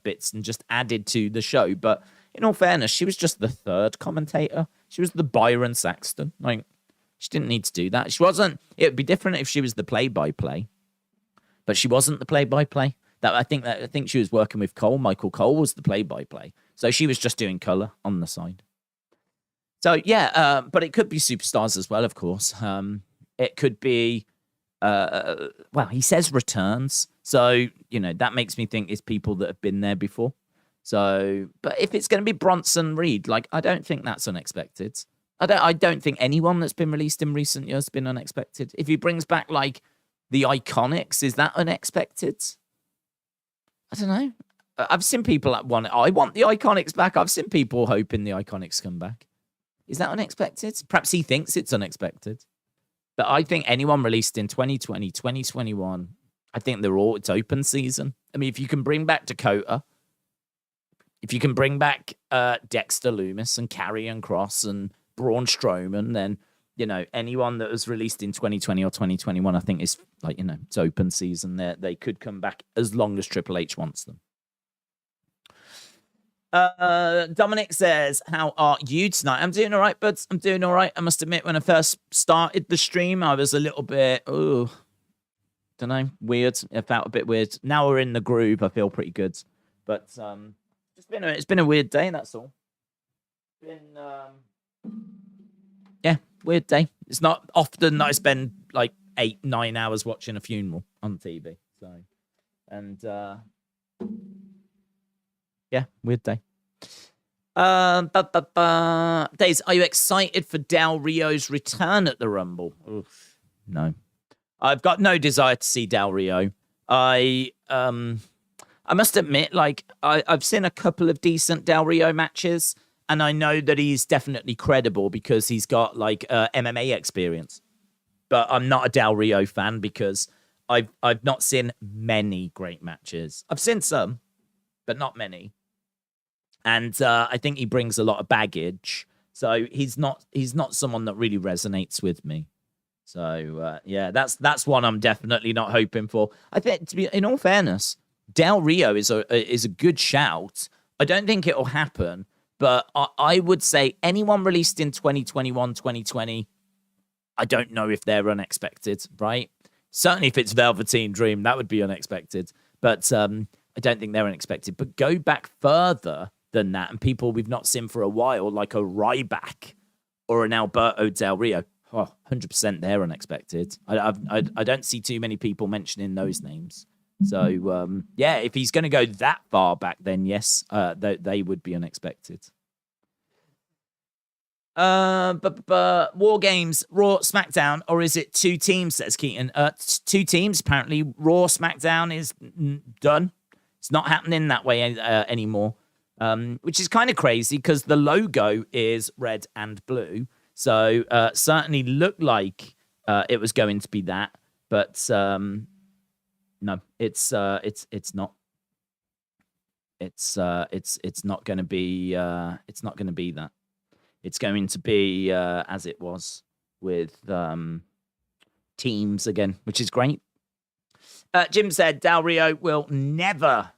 bits and just added to the show. But in all fairness, she was just the third commentator. She was the Byron Saxton. Like, she didn't need to do that. She wasn't. It would be different if she was the play-by-play. But she wasn't the play-by-play. I think she was working with Cole. Michael Cole was the play-by-play. So she was just doing color on the side. So, yeah, but it could be superstars as well, of course. It could be, well, he says returns. So, you know, that makes me think it's people that have been there before. So, but if it's going to be Bronson Reed, like, I don't think that's unexpected. I don't think anyone that's been released in recent years has been unexpected. If he brings back, like, the Iconics, is that unexpected? I don't know. I've seen people that want it. I want the Iconics back. I've seen people hoping the Iconics come back. Is that unexpected? Perhaps he thinks it's unexpected. But I think anyone released in 2020, 2021, I think it's open season. I mean, if you can bring back Dakota, if you can bring back Dexter Lumis and Karrion Kross and Braun Strowman, then, you know, anyone that was released in 2020 or 2021, I think is, like, you know, it's open season. They could come back as long as Triple H wants them. Dominic says, how are you tonight? I'm doing all right, buds. I'm doing all right. I must admit, when I first started the stream, I was a little bit, don't know, weird. It felt a bit weird. Now we're in the groove. I feel pretty good. But it's been a weird day, that's all. Yeah, weird day. It's not often that I spend like 8-9 hours watching a funeral on TV. So, and yeah, weird day. Days, are you excited for Del Rio's return at the Rumble? Oof, no, I've got no desire to see Del Rio. I must admit, like, I've seen a couple of decent Del Rio matches, and I know that he's definitely credible because he's got, like, MMA experience. But I'm not a Del Rio fan because I've not seen many great matches. I've seen some, but not many. And I think he brings a lot of baggage. So he's not someone that really resonates with me. So yeah, that's one I'm definitely not hoping for. I think, to be in all fairness, Del Rio is a good shout. I don't think it'll happen, but I would say anyone released in 2021, 2020, I don't know if they're unexpected, right? Certainly if it's Velveteen Dream, that would be unexpected. But I don't think they're unexpected. But go back further than that, and people we've not seen for a while, like a Ryback or an Alberto Del Rio, 100% they're unexpected. I don't see too many people mentioning those names. So, yeah, if he's going to go that far back, then yes, they would be unexpected. But War Games, Raw, SmackDown, or is it two teams, says Keaton? Two teams, apparently. Raw, SmackDown is done. It's not happening that way anymore, which is kind of crazy because the logo is red and blue. So certainly looked like it was going to be that, but no, it's not. It's not going to be. It's not going to be that. It's going to be as it was with teams again, which is great. Jim said Del Rio will never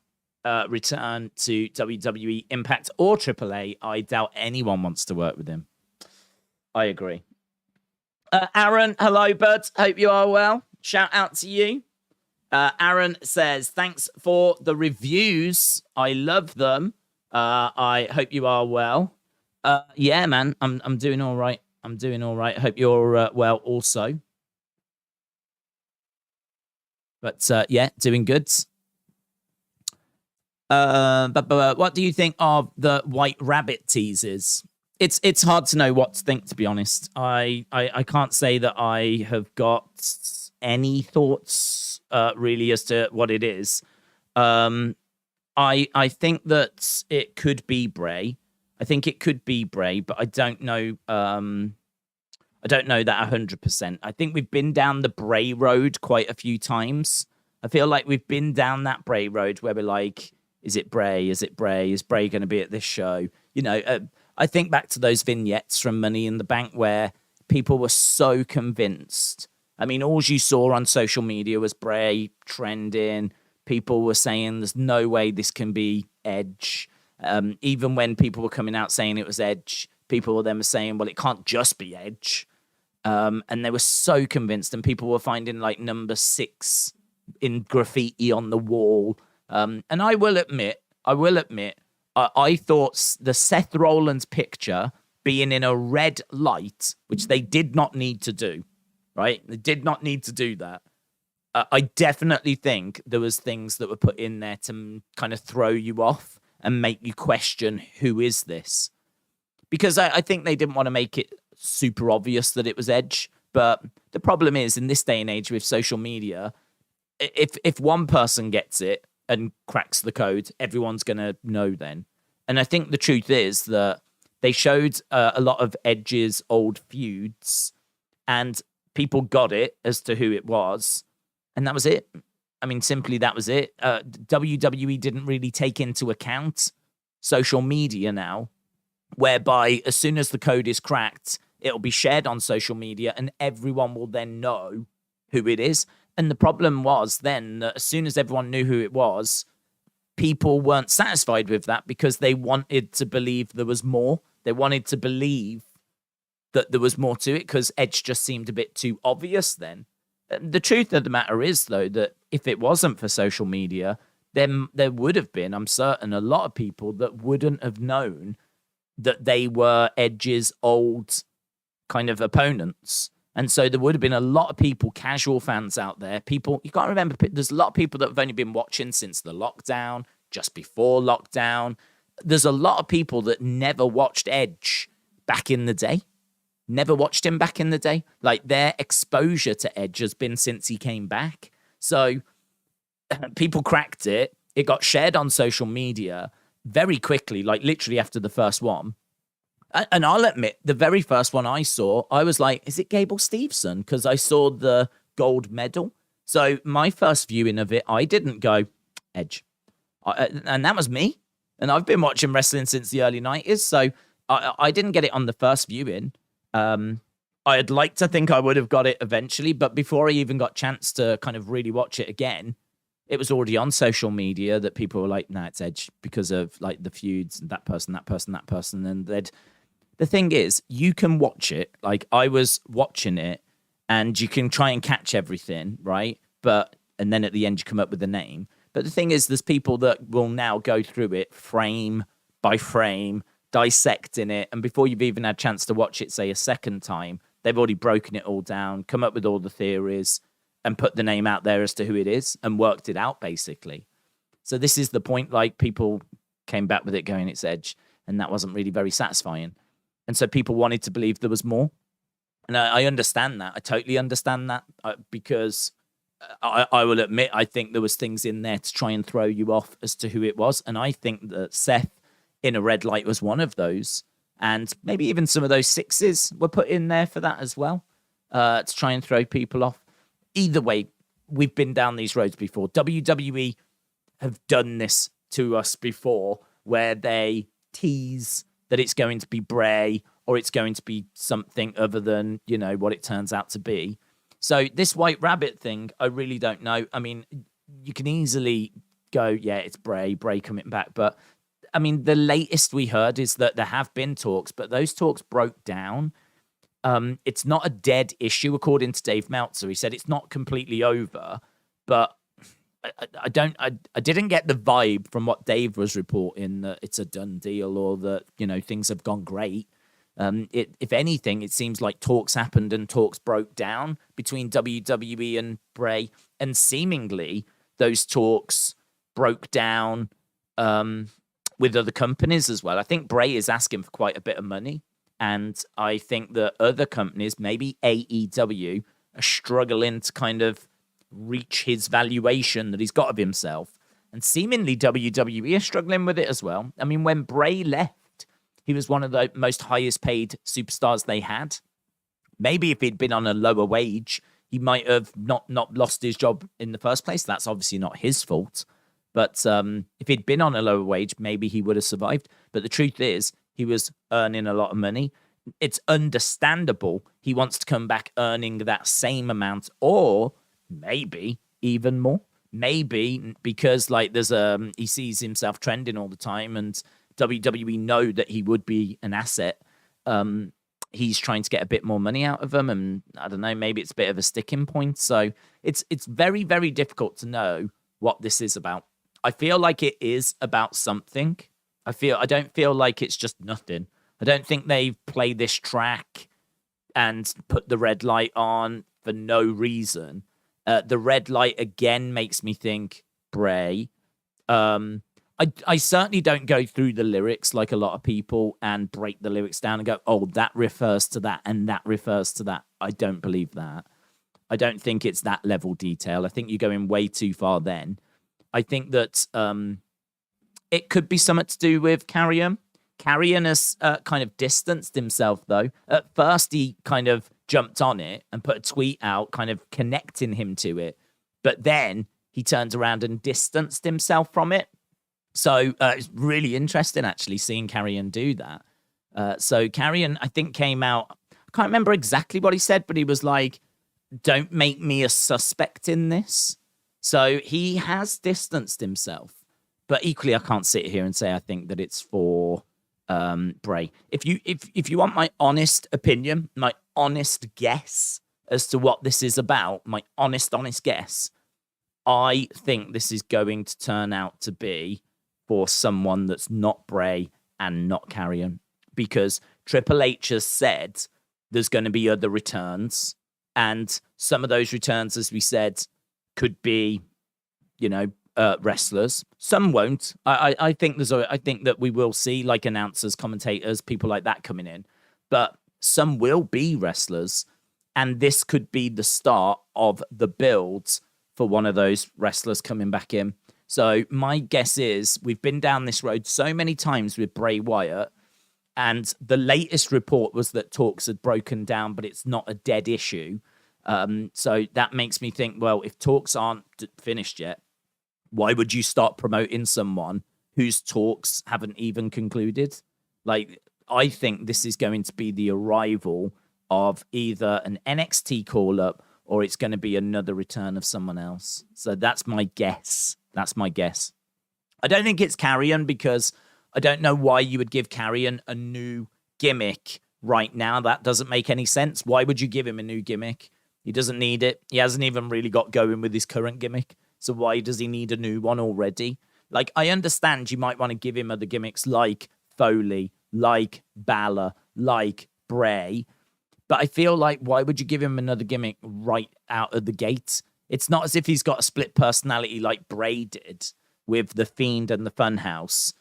return to WWE, Impact, or AAA. I doubt anyone wants to work with him. I agree. Aaron, hello, bud. Hope you are well. Shout out to you. Aaron says, thanks for the reviews. I love them. I hope you are well. Yeah, man, I'm doing all right. I'm doing all right. Hope you're well also. But yeah, doing good. But what do you think of the White Rabbit teases? It's hard to know what to think, to be honest. I can't say that I have got any thoughts really as to what it is. I think that it could be Bray. I think it could be Bray, but I don't know. I don't know that 100%. I think we've been down the Bray road quite a few times. I feel like we've been down that Bray road where we're like, is it Bray? Is it Bray? Is Bray going to be at this show? You know, I think back to those vignettes from Money in the Bank where people were so convinced. I mean, all you saw on social media was Bray trending. People were saying there's no way this can be Edge. Even when people were coming out saying it was Edge, people were then saying, well, it can't just be Edge. And they were so convinced, and people were finding like number 6 in graffiti on the wall. And I will admit, I thought the Seth Rollins picture being in a red light, which they did not need to do, right? They did not need to do that. I definitely think there was things that were put in there to kind of throw you off and make you question, who is this? Because I think they didn't want to make it super obvious that it was Edge. But the problem is, in this day and age with social media, if one person gets it and cracks the code, everyone's going to know then. And I think the truth is that they showed a lot of Edge's old feuds, and people got it as to who it was, and that was it. I mean, simply that was it. WWE didn't really take into account social media now, whereby as soon as the code is cracked, it'll be shared on social media and everyone will then know who it is. And the problem was then that as soon as everyone knew who it was, people weren't satisfied with that because they wanted to believe there was more. They wanted to believe that there was more to it because Edge just seemed a bit too obvious then. The truth of the matter is, though, that if it wasn't for social media, then there would have been, I'm certain, a lot of people that wouldn't have known that they were Edge's old kind of opponents. And so there would have been a lot of people, casual fans out there, people, you got to remember, there's a lot of people that have only been watching since the lockdown, just before lockdown. There's a lot of people that never watched Edge back in the day. Never watched him back in the day. Like, their exposure to Edge has been since he came back. So people cracked it. It got shared on social media very quickly, like literally after the first one. And I'll admit, the very first one I saw, I was like, is it Gable Steveson? Because I saw the gold medal. So my first viewing of it, I didn't go, Edge. And that was me. And I've been watching wrestling since the early 90s, so I didn't get it on the first viewing. I'd like to think I would have got it eventually, but before I even got a chance to kind of really watch it again, it was already on social media that people were like, nah, it's Edge because of like the feuds and that person. And the thing is, you can watch it. Like I was watching it and you can try and catch everything, right? And then at the end you come up with the name. But the thing is, there's people that will now go through it frame by frame, dissecting it. And before you've even had a chance to watch it, say a second time, they've already broken it all down, come up with all the theories, and put the name out there as to who it is and worked it out, basically. So this is the point, like, people came back with it going, it's Edge, and that wasn't really very satisfying. And so people wanted to believe there was more. And I understand that. I totally understand that because I will admit, I think there was things in there to try and throw you off as to who it was. And I think that Seth in a red light was one of those. And maybe even some of those sixes were put in there for that as well, to try and throw people off. Either way, we've been down these roads before. WWE have done this to us before, where they tease that it's going to be Bray or it's going to be something other than, you know, what it turns out to be. So this White Rabbit thing, I really don't know. I mean, you can easily go, yeah, it's Bray coming back. But, I mean, the latest we heard is that there have been talks, but those talks broke down. It's not a dead issue, according to Dave Meltzer. He said it's not completely over, but I didn't get the vibe from what Dave was reporting that it's a done deal or that, you know, things have gone great. If anything, it seems like talks happened and talks broke down between WWE and Bray, and seemingly those talks broke down with other companies as well. I think Bray is asking for quite a bit of money. And I think that other companies, maybe AEW, are struggling to kind of reach his valuation that he's got of himself. And seemingly WWE are struggling with it as well. I mean, when Bray left, he was one of the most highest paid superstars they had. Maybe if he'd been on a lower wage, he might have not lost his job in the first place. That's obviously not his fault. But if he'd been on a lower wage, maybe he would have survived. But the truth is, he was earning a lot of money. It's understandable he wants to come back earning that same amount, or maybe even more. Maybe because like he sees himself trending all the time, and WWE know that he would be an asset. He's trying to get a bit more money out of him, and I don't know, maybe it's a bit of a sticking point. So it's very, very difficult to know what this is about. I feel like it is about something. I don't feel like it's just nothing. I don't think they play this track and put the red light on for no reason. The red light again makes me think Bray. I certainly don't go through the lyrics like a lot of people and break the lyrics down and go, oh, that refers to that and that refers to that. I don't believe that. I don't think it's that level detail. I think you're going way too far then. I think that it could be something to do with Karrion. Karrion has kind of distanced himself, though. At first, he kind of jumped on it and put a tweet out, kind of connecting him to it. But then he turned around and distanced himself from it. So it's really interesting, actually, seeing Karrion do that. So Karrion, I think, came out. I can't remember exactly what he said, but he was like, don't make me a suspect in this. So he has distanced himself. But equally, I can't sit here and say I think that it's for Bray. If you want my honest opinion, my honest guess as to what this is about, my honest guess, I think this is going to turn out to be for someone that's not Bray and not Karrion, because Triple H has said there's going to be other returns, and some of those returns, as we said, could be, you know, wrestlers. Some won't. I think that we will see like announcers, commentators, people like that coming in, but some will be wrestlers, and this could be the start of the builds for one of those wrestlers coming back in. So my guess is we've been down this road so many times with Bray Wyatt, and the latest report was that talks had broken down, but it's not a dead issue. So that makes me think, well, if talks aren't finished yet, why would you start promoting someone whose talks haven't even concluded. Like, I think this is going to be the arrival of either an NXT call-up or it's going to be another return of someone else. So that's my guess. That's my guess. I don't think it's Karrion because I don't know why you would give Karrion a new gimmick right now. That doesn't make any sense. Why would you give him a new gimmick? He doesn't need it. He hasn't even really got going with his current gimmick. So why does he need a new one already? Like, I understand you might want to give him other gimmicks like Foley, like Balor, like Bray. But I feel like, why would you give him another gimmick right out of the gate? It's not as if he's got a split personality like Bray did with The Fiend and the Funhouse.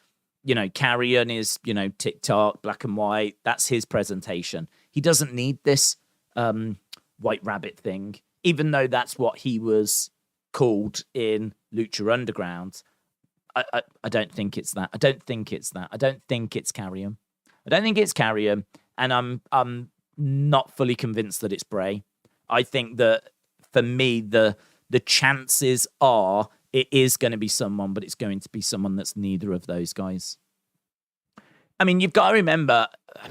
You know, Karrion is, you know, TikTok, black and white. That's his presentation. He doesn't need this White Rabbit thing, even though that's what he was called in Lucha Underground. I don't think it's that. I don't think it's that. I don't think it's Karrion. I don't think it's Karrion, and I'm not fully convinced that it's Bray. I think that for me, the chances are it is going to be someone, but it's going to be someone that's neither of those guys. I mean, you've got to remember,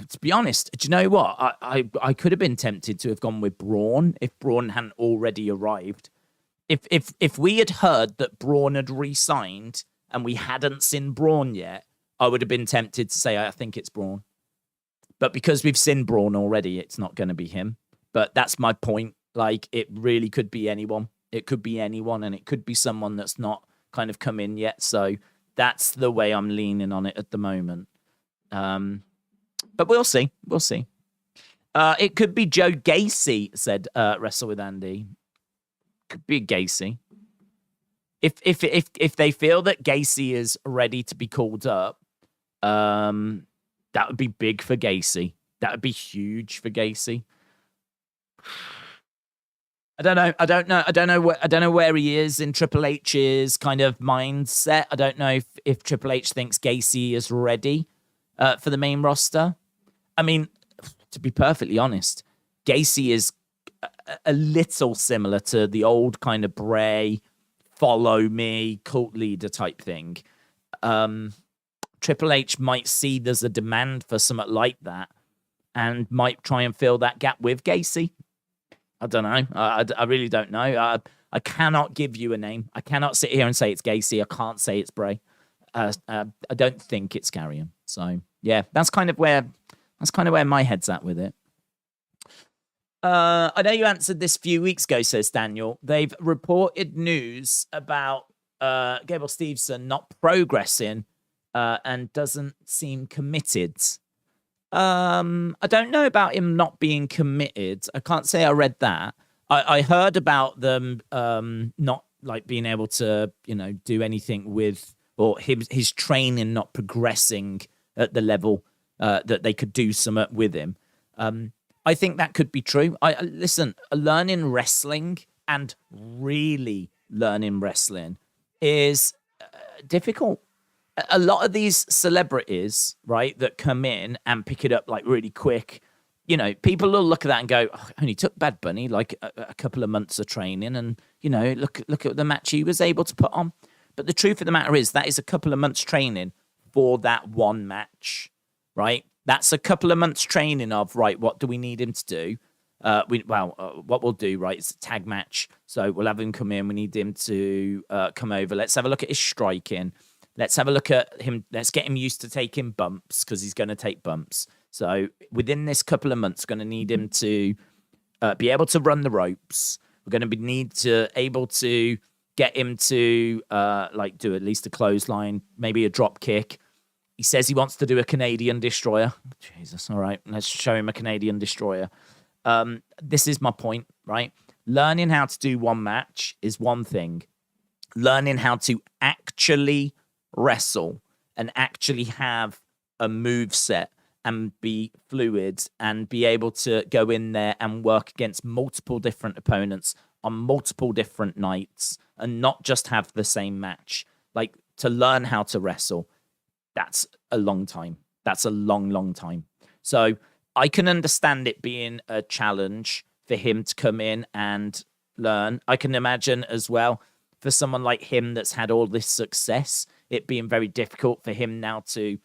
to be honest, do you know what? I could have been tempted to have gone with Braun if Braun hadn't already arrived. If we had heard that Braun had re-signed and we hadn't seen Braun yet, I would have been tempted to say, I think it's Braun. But because we've seen Braun already, it's not going to be him. But that's my point. Like, it really could be anyone. It could be anyone, and it could be someone that's not kind of come in yet. So that's the way I'm leaning on it at the moment. But we'll see. We'll see. It could be Joe Gacy, said Wrestle with Andy. Could be Gacy. If they feel that Gacy is ready to be called up, that would be big for Gacy. That would be huge for Gacy. I don't know where he is in Triple H's kind of mindset. I don't know if Triple H thinks Gacy is ready for the main roster. I mean, to be perfectly honest, Gacy is a little similar to the old kind of Bray, follow me, cult leader type thing. Triple H might see there's a demand for something like that and might try and fill that gap with Gacy. I don't know. I really don't know. I cannot give you a name. I cannot sit here and say it's Gacy. I can't say it's Bray. I don't think it's Karrion. So yeah, that's kind of where my head's at with it. I know you answered this a few weeks ago, says Daniel. They've reported news about Gable Steveson not progressing and doesn't seem committed. I don't know about him not being committed. I can't say I read that. I heard about them not like being able to, you know, do anything with, or his training not progressing at the level that they could do something with him. I think that could be true. Listen, learning wrestling and really learning wrestling is difficult. A lot of these celebrities, right, that come in and pick it up like really quick, you know, people will look at that and go, oh, only took Bad Bunny like a couple of months of training, and you know, look at the match he was able to put on. But the truth of the matter is that is a couple of months training for that one match, right? That's a couple of months training of, right, what do we need him to do? What we'll do, right, is a tag match. So we'll have him come in. We need him to come over. Let's have a look at his striking. Let's have a look at him. Let's get him used to taking bumps because he's going to take bumps. So within this couple of months, going to need him to be able to run the ropes. We're going to need to able to get him to like do at least a clothesline, maybe a drop kick. He says he wants to do a Canadian destroyer. Jesus, all right, let's show him a Canadian destroyer. This is my point, right? Learning how to do one match is one thing. Learning how to actually wrestle and actually have a move set and be fluid and be able to go in there and work against multiple different opponents on multiple different nights and not just have the same match. Like, to learn how to wrestle, that's a long time. That's a long, long time. So I can understand it being a challenge for him to come in and learn. I can imagine as well, for someone like him that's had all this success, it being very difficult for him now to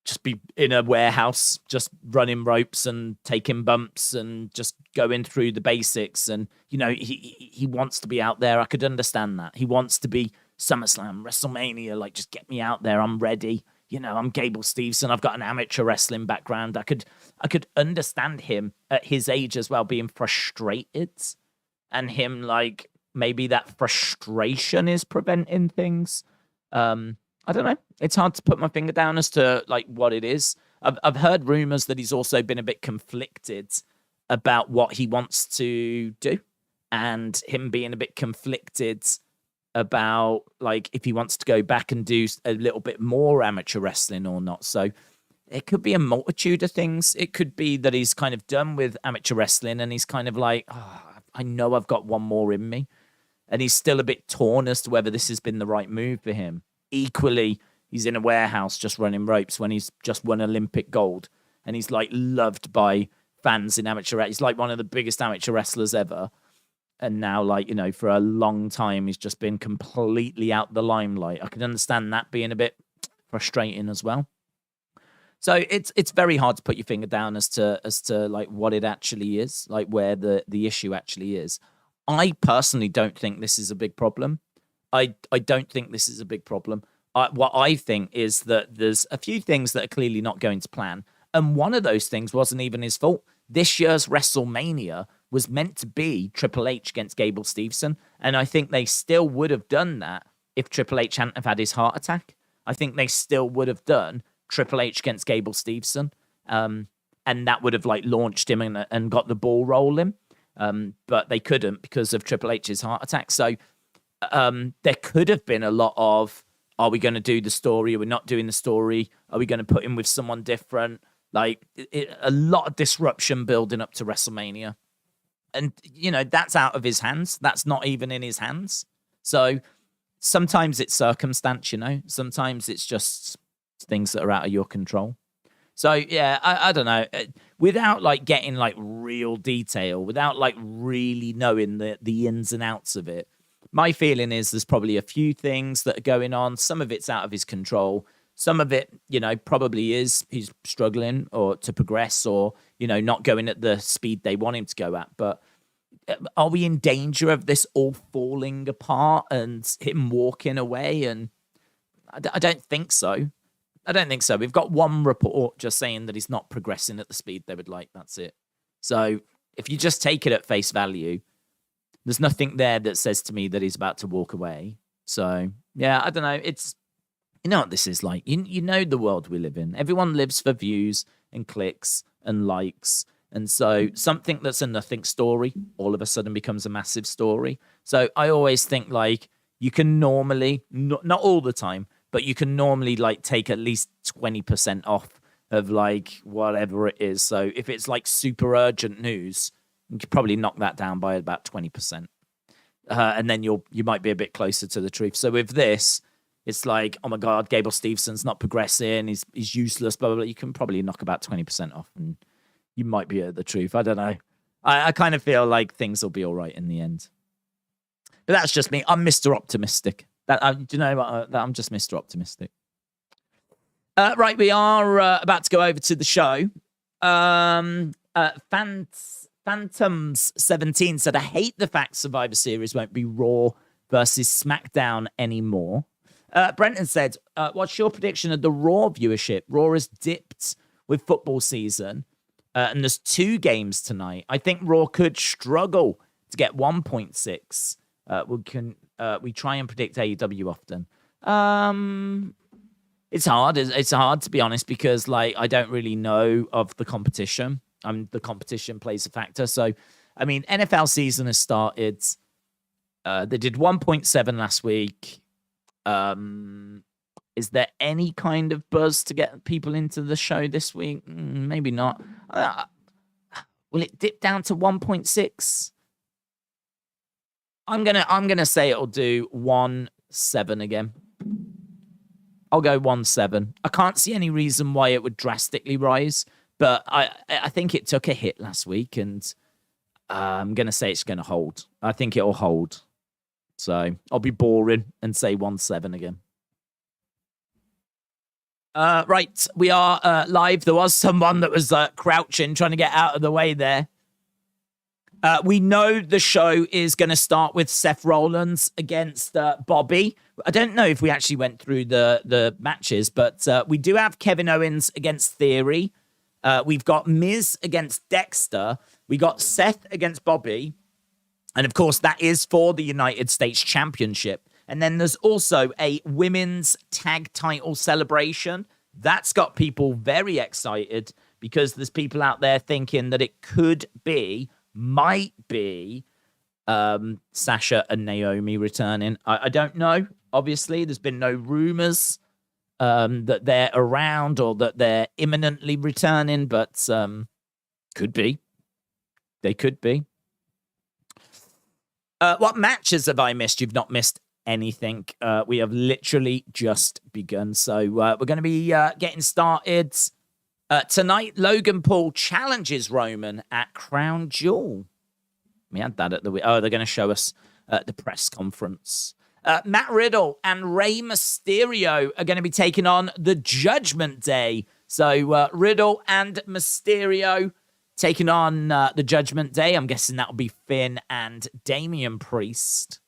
just be in a warehouse, just running ropes and taking bumps and just going through the basics. And, he wants to be out there. I could understand that. He wants to be SummerSlam, WrestleMania, like, just get me out there. I'm ready. I'm Gable Steveson. I've got an amateur wrestling background. I could understand him at his age as well being frustrated, and him, like, maybe that frustration is preventing things. I don't know. It's hard to put my finger down as to, like, what it is. I've heard rumors that he's also been a bit conflicted about what he wants to do, and him being a bit conflicted about, like, if he wants to go back and do a little bit more amateur wrestling or not. So it could be a multitude of things. It could be that he's kind of done with amateur wrestling and he's kind of like, I know I've got one more in me. And he's still a bit torn as to whether this has been the right move for him. Equally, he's in a warehouse just running ropes when he's just won Olympic gold. And he's, like, loved by fans in amateur. He's like one of the biggest amateur wrestlers ever. And now, like, for a long time, he's just been completely out the limelight. I can understand that being a bit frustrating as well. So it's very hard to put your finger down as to like what it actually is, like where the issue actually is. I personally don't think this is a big problem. I don't think this is a big problem. What I think is that there's a few things that are clearly not going to plan. And one of those things wasn't even his fault. This year's WrestleMania was meant to be Triple H against Gable Steveson. And I think they still would have done that if Triple H hadn't have had his heart attack. I think they still would have done Triple H against Gable Steveson. And that would have, like, launched him and got the ball rolling. But they couldn't because of Triple H's heart attack. So there could have been a lot of, are we going to do the story? Are we not doing the story? Are we going to put him with someone different? Like, a lot of disruption building up to WrestleMania. And, that's out of his hands. That's not even in his hands. So sometimes it's circumstance, Sometimes it's just things that are out of your control. So, yeah, I don't know. Without, like, getting, like, real detail, without, like, really knowing the ins and outs of it, my feeling is there's probably a few things that are going on. Some of it's out of his control. Some of it, probably is he's struggling or to progress or, not going at the speed they want him to go at. But are we in danger of this all falling apart and him walking away? And I don't think so. I don't think so. We've got one report just saying that he's not progressing at the speed they would like. That's it. So if you just take it at face value, there's nothing there that says to me that he's about to walk away. So, yeah, I don't know. It's, what this is like. You know the world we live in. Everyone lives for views and clicks and likes. And so something that's a nothing story all of a sudden becomes a massive story. So I always think, like, you can normally, not all the time, but you can normally, like, take at least 20% off of, like, whatever it is. So if it's, like, super urgent news, you could probably knock that down by about 20%. And then you might be a bit closer to the truth. So with this, it's like, oh my God, Gable Stevenson's not progressing. He's useless, blah, blah, blah. You can probably knock about 20% off and you might be at the truth. I don't know. I kind of feel like things will be all right in the end. But that's just me. I'm Mr. Optimistic. Do you know what? I'm just Mr. Optimistic. Right, we are about to go over to the show. Phantoms17 said, I hate the fact Survivor Series won't be Raw versus SmackDown anymore. Brenton said, what's your prediction of the Raw viewership? Raw has dipped with football season, and there's 2 games tonight. I think Raw could struggle to get 1.6. We try and predict AEW often. It's hard. It's hard, to be honest, because, like, I don't really know of the competition. The competition plays a factor. So, I mean, NFL season has started. They did 1.7 last week. Is there any kind of buzz to get people into the show this week? Maybe not. Will it dip down to 1.6? I'm gonna say it'll do 1.7 again. I'll go 1.7. I can't see any reason why it would drastically rise, but I think it took a hit last week, and I'm gonna say it's gonna hold. I think it'll hold. So I'll be boring and say 1.7 again. Right, we are live. There was someone that was crouching, trying to get out of the way there. We know the show is going to start with Seth Rollins against Bobby. I don't know if we actually went through the matches, but we do have Kevin Owens against Theory. We've got Miz against Dexter. We got Seth against Bobby. And of course, that is for the United States Championship. And then there's also a women's tag title celebration. That's got people very excited because there's people out there thinking that it might be Sasha and Naomi returning. I don't know. Obviously, there's been no rumors that they're around or that they're imminently returning, but could be. They could be. What matches have I missed? You've not missed anything. We have literally just begun. So we're going to be getting started. Tonight, Logan Paul challenges Roman at Crown Jewel. We had that at the... Oh, they're going to show us at the press conference. Matt Riddle and Rey Mysterio are going to be taking on the Judgment Day. So Riddle and Mysterio taking on the Judgment Day. I'm guessing that'll be Finn and Damian Priest.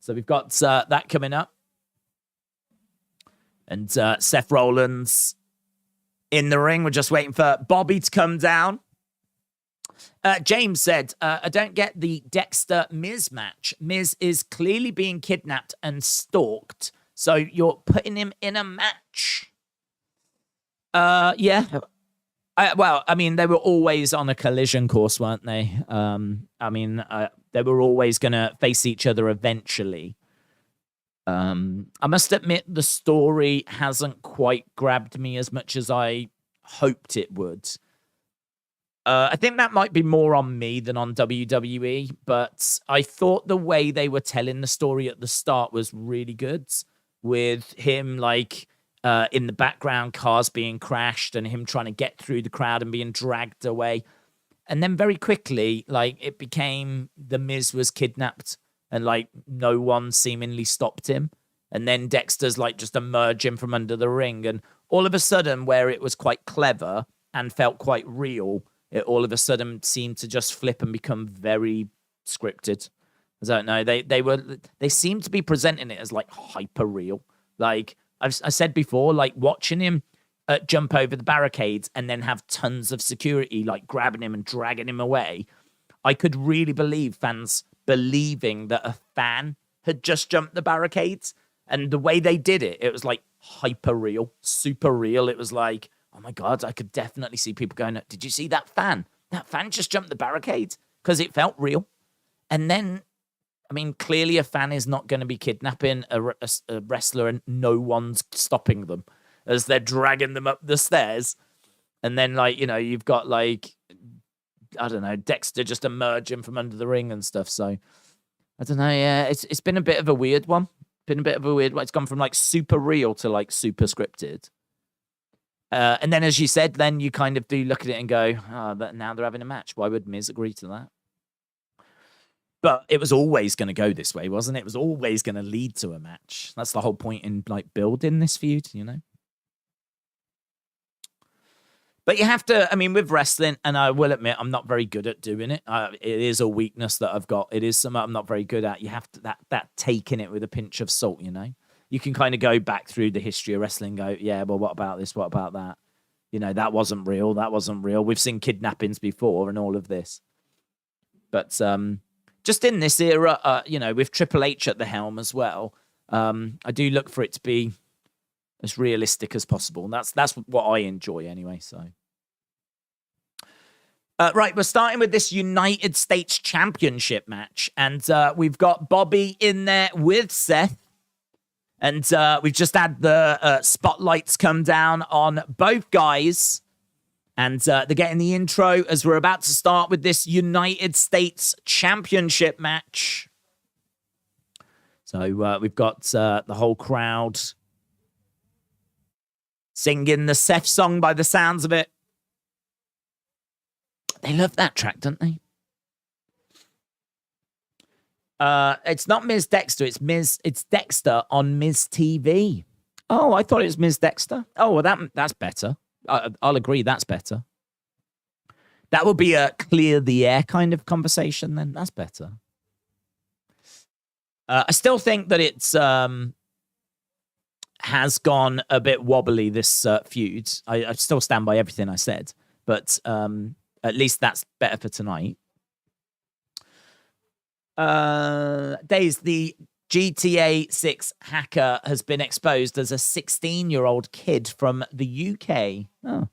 So we've got that coming up. And Seth Rollins in the ring. We're just waiting for Bobby to come down. James said, I don't get the Dexter-Miz match. Miz is clearly being kidnapped and stalked. So you're putting him in a match. Yeah. Well, I mean, they were always on a collision course, weren't they? They were always going to face each other eventually. I must admit, the story hasn't quite grabbed me as much as I hoped it would. I think that might be more on me than on WWE, but I thought the way they were telling the story at the start was really good, with him, in the background, cars being crashed and him trying to get through the crowd and being dragged away. And then very quickly, it became the Miz was kidnapped and, no one seemingly stopped him. And then Dexter's, just emerging from under the ring. And all of a sudden, where it was quite clever and felt quite real, it all of a sudden seemed to just flip and become very scripted. I don't know. They seemed to be presenting it as, hyper real. I said before, watching him jump over the barricades and then have tons of security, grabbing him and dragging him away. I could really believe fans believing that a fan had just jumped the barricades. And the way they did it, it was hyper real, super real. It was oh my God, I could definitely see people going, did you see that fan? That fan just jumped the barricades because it felt real. And then, clearly a fan is not going to be kidnapping a wrestler and no one's stopping them as they're dragging them up the stairs. And then, you've got, I don't know, Dexter just emerging from under the ring and stuff. So, I don't know, yeah, it's been a bit of a weird one. It's gone from, super real to, super scripted. And then, as you said, then you kind of do look at it and go, but now they're having a match. Why would Miz agree to that? But it was always going to go this way, wasn't it? It was always going to lead to a match. That's the whole point in building this feud, But you have to, with wrestling, and I will admit I'm not very good at doing it. It is a weakness that I've got. It is something I'm not very good at. You have to that taking it with a pinch of salt, You can kind of go back through the history of wrestling and go, yeah, well, what about this? What about that? That wasn't real. That wasn't real. We've seen kidnappings before and all of this. But just in this era, with Triple H at the helm as well, I do look for it to be as realistic as possible. And that's what I enjoy anyway. So, right, we're starting with this United States Championship match. And we've got Bobby in there with Seth. And we've just had the spotlights come down on both guys. And they're getting the intro as we're about to start with this United States Championship match. So we've got the whole crowd singing the Seth song by the sounds of it. They love that track, don't they? It's not Miz Dexter. It's Dexter on Miz TV. Oh, I thought it was Ms. Dexter. Oh, well, that's better. I'll agree, that's better. That would be a clear the air kind of conversation then. That's better. I still think that it's has gone a bit wobbly, this feud. I still stand by everything I said, but at least that's better for tonight. Days, the GTA 6 hacker has been exposed as a 16-year-old kid from the UK. Oh.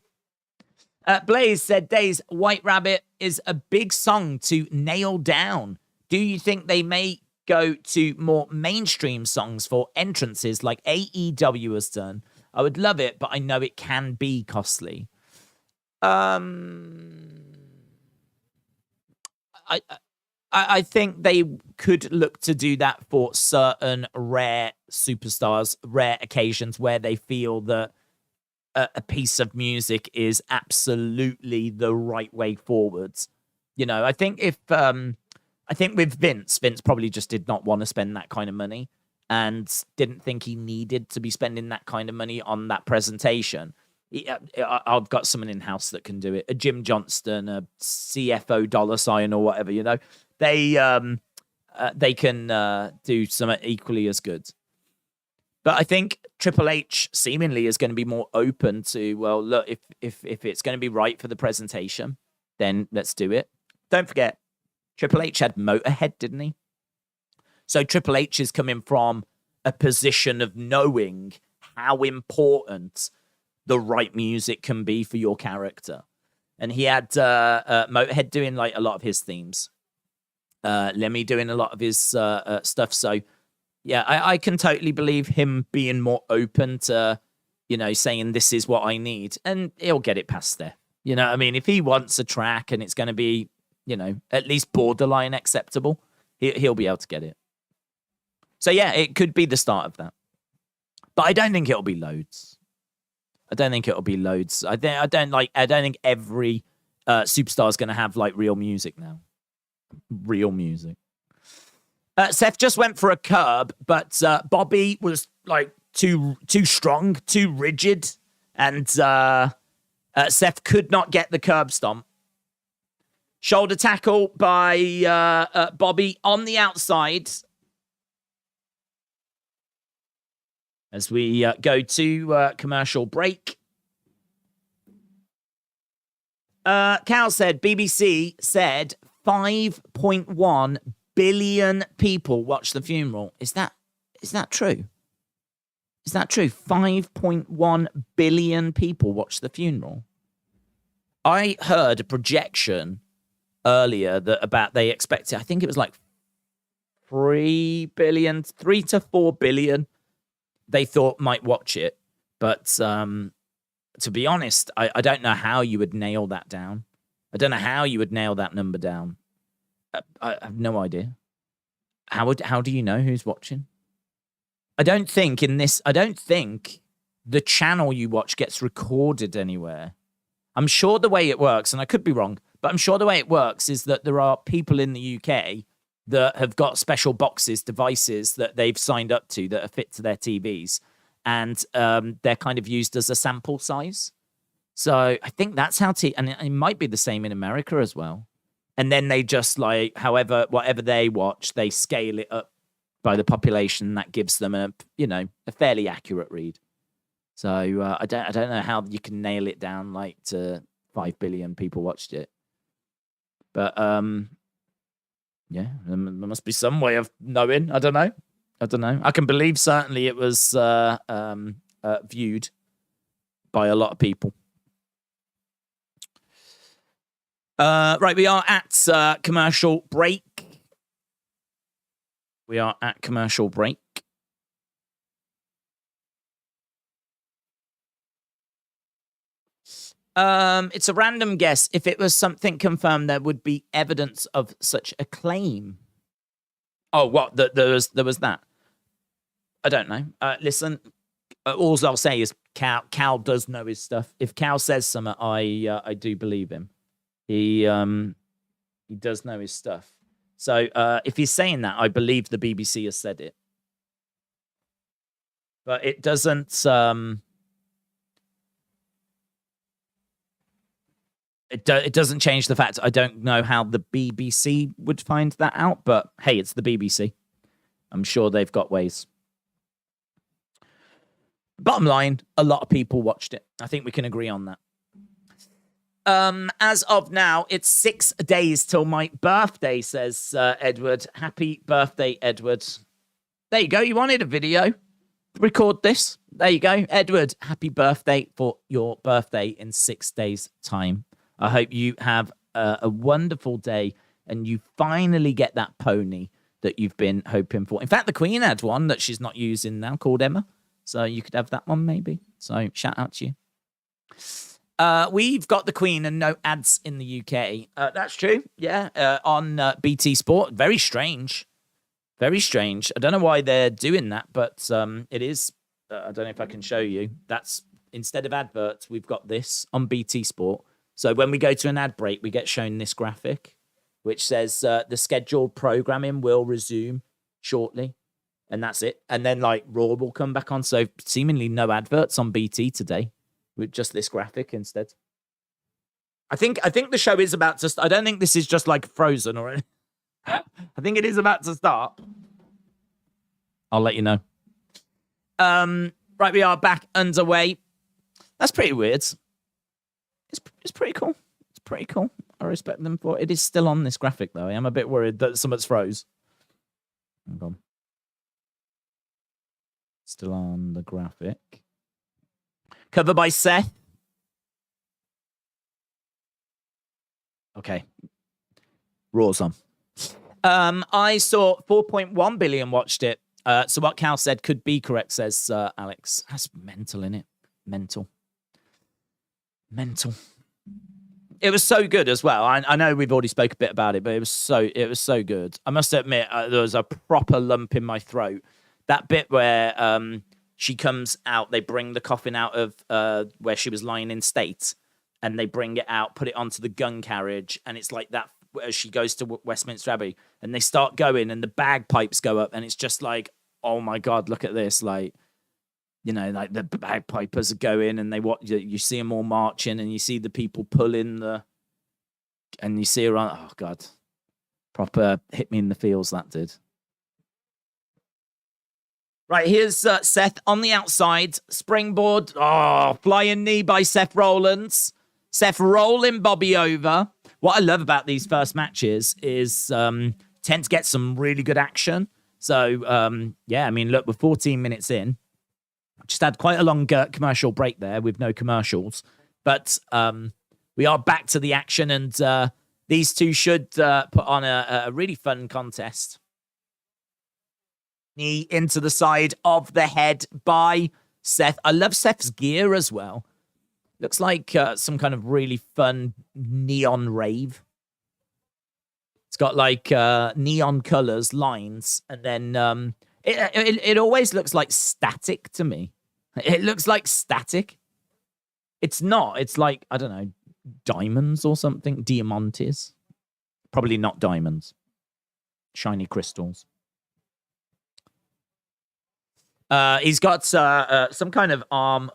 Blaze said, Days, White Rabbit is a big song to nail down. Do you think they may go to more mainstream songs for entrances like AEW has done? I would love it, but I know it can be costly. I think they could look to do that for certain rare superstars, rare occasions where they feel that a piece of music is absolutely the right way forwards. You know, I think I think with Vince probably just did not want to spend that kind of money and didn't think he needed to be spending that kind of money on that presentation. I've got someone in house that can do it. A Jim Johnston, a CFO $sign or whatever, you know, they can do some equally as good. But I think Triple H seemingly is going to be more open to, well, look, if it's going to be right for the presentation, then let's do it. Don't forget, Triple H had Motorhead, didn't he? So Triple H is coming from a position of knowing how important the right music can be for your character. And he had Motorhead doing like a lot of his themes. Lemmy doing a lot of his stuff. So, yeah, I can totally believe him being more open to, you know, saying this is what I need. And he'll get it past there. You know what I mean? If he wants a track and it's going to be, you know, at least borderline acceptable, he'll be able to get it. So, yeah, it could be the start of that. But I don't think it'll be loads. I don't think every superstar is going to have like real music now. Real music. Seth just went for a curb, but Bobby was like too strong, too rigid, and Seth could not get the curb stomp. Shoulder tackle by Bobby on the outside. As we go to commercial break. Cal said, BBC said 5.1 billion people watched the funeral. Is that true? Is that true? 5.1 billion people watched the funeral. I heard a projection earlier that about they expected, I think it was like 3 to 4 billion they thought might watch it. But to be honest, I don't know how you would nail that down. I don't know how you would nail that number down. I have no idea. How do you know who's watching? I don't think the channel you watch gets recorded anywhere. I'm sure the way it works, and I could be wrong, but I'm sure the way it works is that there are people in the UK that have got special boxes, devices that they've signed up to that are fit to their TVs, and they're kind of used as a sample size. So I think that's how and it might be the same in America as well. And then they just like, whatever they watch, they scale it up by the population. That gives them a fairly accurate read. So I don't know how you can nail it down like to 5 billion people watched it. But yeah, there must be some way of knowing. I don't know. I can believe certainly it was viewed by a lot of people. Right, we are at commercial break. It's a random guess. If it was something confirmed, there would be evidence of such a claim. Oh, what? There was that? I don't know. Listen, all I'll say is Cal does know his stuff. If Cal says something, I do believe him. He does know his stuff. So if he's saying that, I believe the BBC has said it. But it doesn't. It doesn't change the fact I don't know how the BBC would find that out. But hey, it's the BBC. I'm sure they've got ways. Bottom line, a lot of people watched it. I think we can agree on that. As of now, it's 6 days till my birthday, says Edward. Happy birthday, Edward. There you go. You wanted a video. Record this. There you go. Edward, happy birthday for your birthday in 6 days' time. I hope you have a wonderful day and you finally get that pony that you've been hoping for. In fact, the Queen had one that she's not using now called Emma. So you could have that one maybe. So shout out to you. We've got the Queen and no ads in the UK. That's true. Yeah. On BT Sport. Very strange. Very strange. I don't know why they're doing that, but it is. I don't know if I can show you. That's instead of adverts, we've got this on BT Sport. So when we go to an ad break, we get shown this graphic, which says the scheduled programming will resume shortly. And that's it. And then like Raw will come back on. So seemingly no adverts on BT today with just this graphic instead. I think the show is about to. I don't think this is just like Frozen or anything. I think it is about to start. I'll let you know. Right, we are back underway. That's pretty weird. It's pretty cool. It's pretty cool. I respect them for it. It is still on this graphic though. I am a bit worried that something's froze. Hang on. Still on the graphic. Cover by Seth. Okay. Raw's on. I saw 4.1 billion watched it. So what Cal said could be correct, says Alex. That's mental, innit? Mental. It was so good as well. I know we've already spoke a bit about it, but it was so good. I must admit, there was a proper lump in my throat. That bit where she comes out, they bring the coffin out of where she was lying in state, and they bring it out, put it onto the gun carriage, and it's like that as she goes to Westminster Abbey, and they start going, and the bagpipes go up, and it's just like, oh my God, look at this, like, you know, like the bagpipers are going, and you see them all marching, and you see the people pulling and you see her on. Oh God, proper hit me in the feels that did. Right, here's Seth on the outside, springboard, flying knee by Seth Rollins. Seth rolling Bobby over. What I love about these first matches is tend to get some really good action. So, yeah, I mean, look, we're 14 minutes in. Just had quite a long commercial break there with no commercials. But we are back to the action, and these two should put on a really fun contest. Knee into the side of the head by Seth. I love Seth's gear as well. Looks like some kind of really fun neon rave. It's got like neon colors, lines, and then it always looks like static to me. It looks like static. It's not. It's like, I don't know, diamonds or something. Diamantes. Probably not diamonds. Shiny crystals. He's got some kind of arm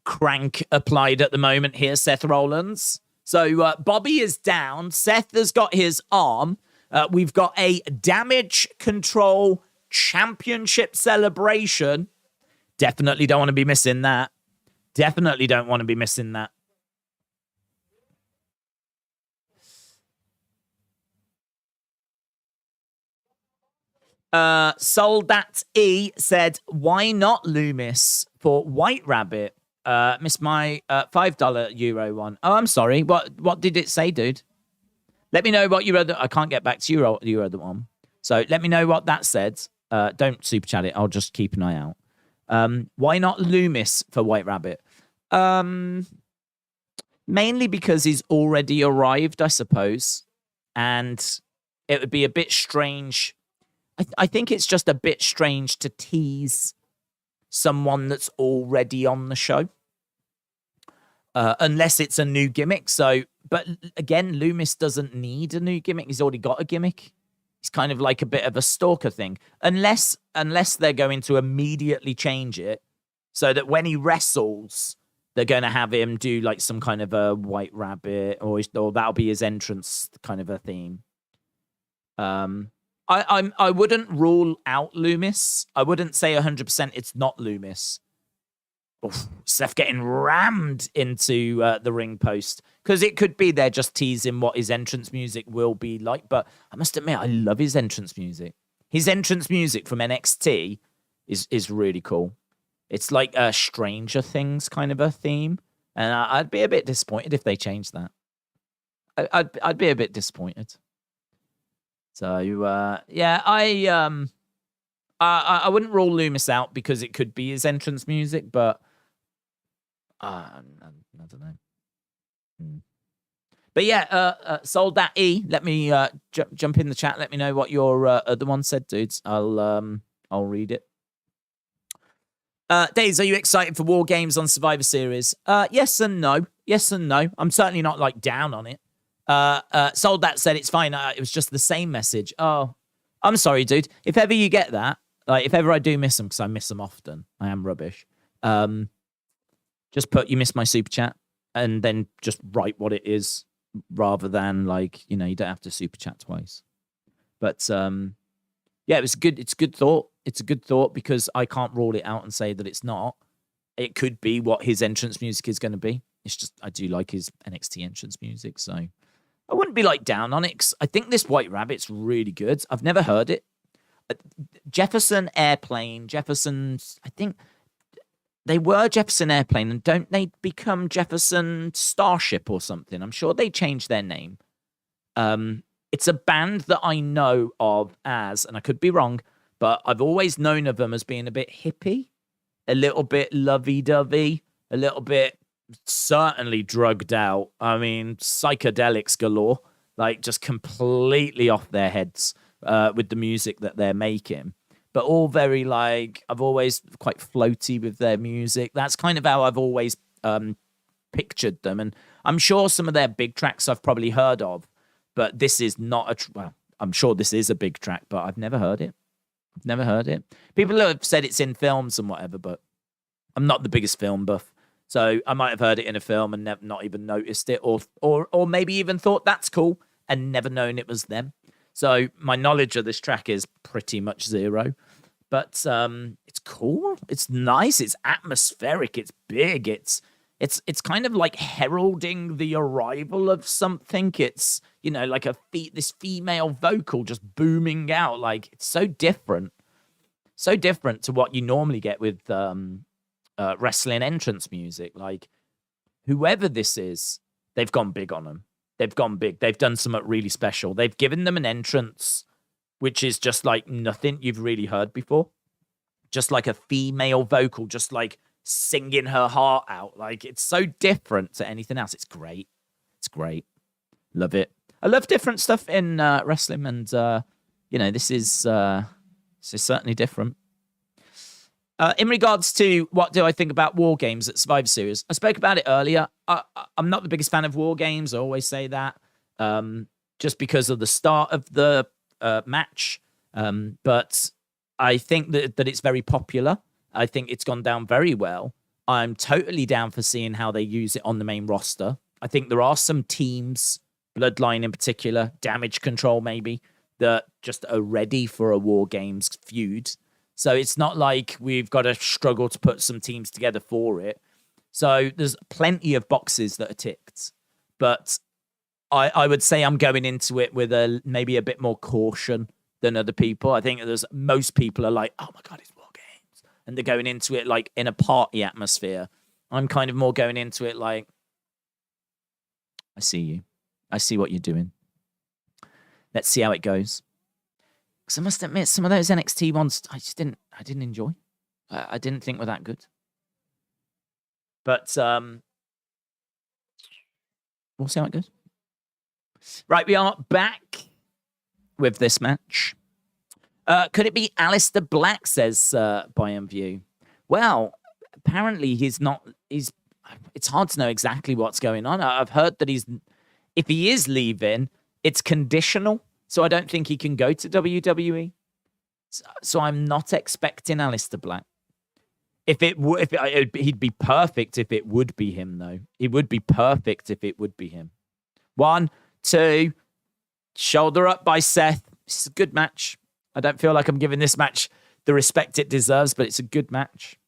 crank applied at the moment here, Seth Rollins. So Bobby is down. Seth has got his arm. We've got a damage control championship celebration. Definitely don't want to be missing that. Definitely don't want to be missing that. Soldat E said, why not Lumis for White Rabbit? Missed my $5 Euro one. Oh, I'm sorry. What did it say, dude? Let me know what you read. I can't get back to you read the one. So let me know what that said. Don't super chat it. I'll just keep an eye out. Why not Lumis for White Rabbit? Mainly because he's already arrived, I suppose. And it would be a bit strange. I think it's just a bit strange to tease someone that's already on the show. Unless it's a new gimmick. So, but again, Lumis doesn't need a new gimmick. He's already got a gimmick. It's kind of like a bit of a stalker thing. Unless they're going to immediately change it so that when he wrestles, they're going to have him do like some kind of a white rabbit, or that'll be his entrance kind of a theme. I wouldn't rule out Lumis. I wouldn't say 100% it's not Lumis. Oof, Seth getting rammed into the ring post, because it could be they're just teasing what his entrance music will be like. But I must admit, I love his entrance music. His entrance music from NXT is really cool. It's like a Stranger Things kind of a theme, and I'd be a bit disappointed if they changed that. I'd be a bit disappointed. So yeah, I wouldn't rule Lumis out because it could be his entrance music, but I don't know. But yeah, sold that E. Let me jump in the chat. Let me know what your other one said, dudes. I'll read it. Days, are you excited for War Games on Survivor Series? Yes and no. Yes and no. I'm certainly not like down on it. Sold that said it's fine. It was just the same message. Oh, I'm sorry, dude. If ever you get that, like if ever I do miss them, because I miss them often, I am rubbish. Just put you missed my super chat, and then just write what it is, rather than like, you don't have to super chat twice. But yeah, it was good. It's a good thought. It's a good thought because I can't rule it out and say that it's not. It could be what his entrance music is going to be. It's just I do like his NXT entrance music, so I wouldn't be like down on it. 'Cause I think this White Rabbit's really good. I've never heard it. Jefferson Airplane, Jefferson's, I think they were Jefferson Airplane, and don't they become Jefferson Starship or something? I'm sure they changed their name. It's a band that I know of as, and I could be wrong, but I've always known of them as being a bit hippie, a little bit lovey-dovey, a little bit certainly drugged out. I mean, psychedelics galore, like just completely off their heads with the music that they're making. But all very like, I've always quite floaty with their music. That's kind of how I've always pictured them. And I'm sure some of their big tracks I've probably heard of, but this is not well, I'm sure this is a big track, but I've never heard it. I've never heard it. People have said it's in films and whatever, but I'm not the biggest film buff. So I might have heard it in a film and not even noticed it, or maybe even thought that's cool and never known it was them. So my knowledge of this track is pretty much zero. But it's cool. It's nice. It's atmospheric. It's big. It's kind of like heralding the arrival of something. It's, like this female vocal just booming out. Like, it's so different. So different to what you normally get with wrestling entrance music. Like, whoever this is, they've gone big on them. They've gone big. They've done something really special. They've given them an entrance which is just like nothing you've really heard before. Just like a female vocal, just like singing her heart out. Like, it's so different to anything else. It's great. It's great. Love it. I love different stuff in wrestling, and this is certainly different. In regards to what do I think about War Games at Survivor Series, I spoke about it earlier. I'm not the biggest fan of War Games. I always say that, just because of the start of the match. But I think that it's very popular. I think it's gone down very well. I'm totally down for seeing how they use it on the main roster. I think there are some teams, Bloodline in particular, Damage Control maybe, that just are ready for a War Games feud. So it's not like we've got to struggle to put some teams together for it. So there's plenty of boxes that are ticked. But I would say I'm going into it with maybe a bit more caution than other people. I think most people are like, oh my God, it's War Games. And they're going into it like in a party atmosphere. I'm kind of more going into it like, I see you. I see what you're doing. Let's see how it goes. Because I must admit, some of those NXT ones, I didn't enjoy. I didn't think were that good. But we'll see how it goes. Right, we are back with this match. Could it be Aleister Black, says Bayern View. Well, apparently he's not. It's hard to know exactly what's going on. I've heard that if he is leaving, it's conditional. So I don't think he can go to WWE. So I'm not expecting Aleister Black. he'd be perfect if it would be him, though. He would be perfect if it would be him. 1, 2, shoulder up by Seth. It's a good match. I don't feel like I'm giving this match the respect it deserves, but it's a good match.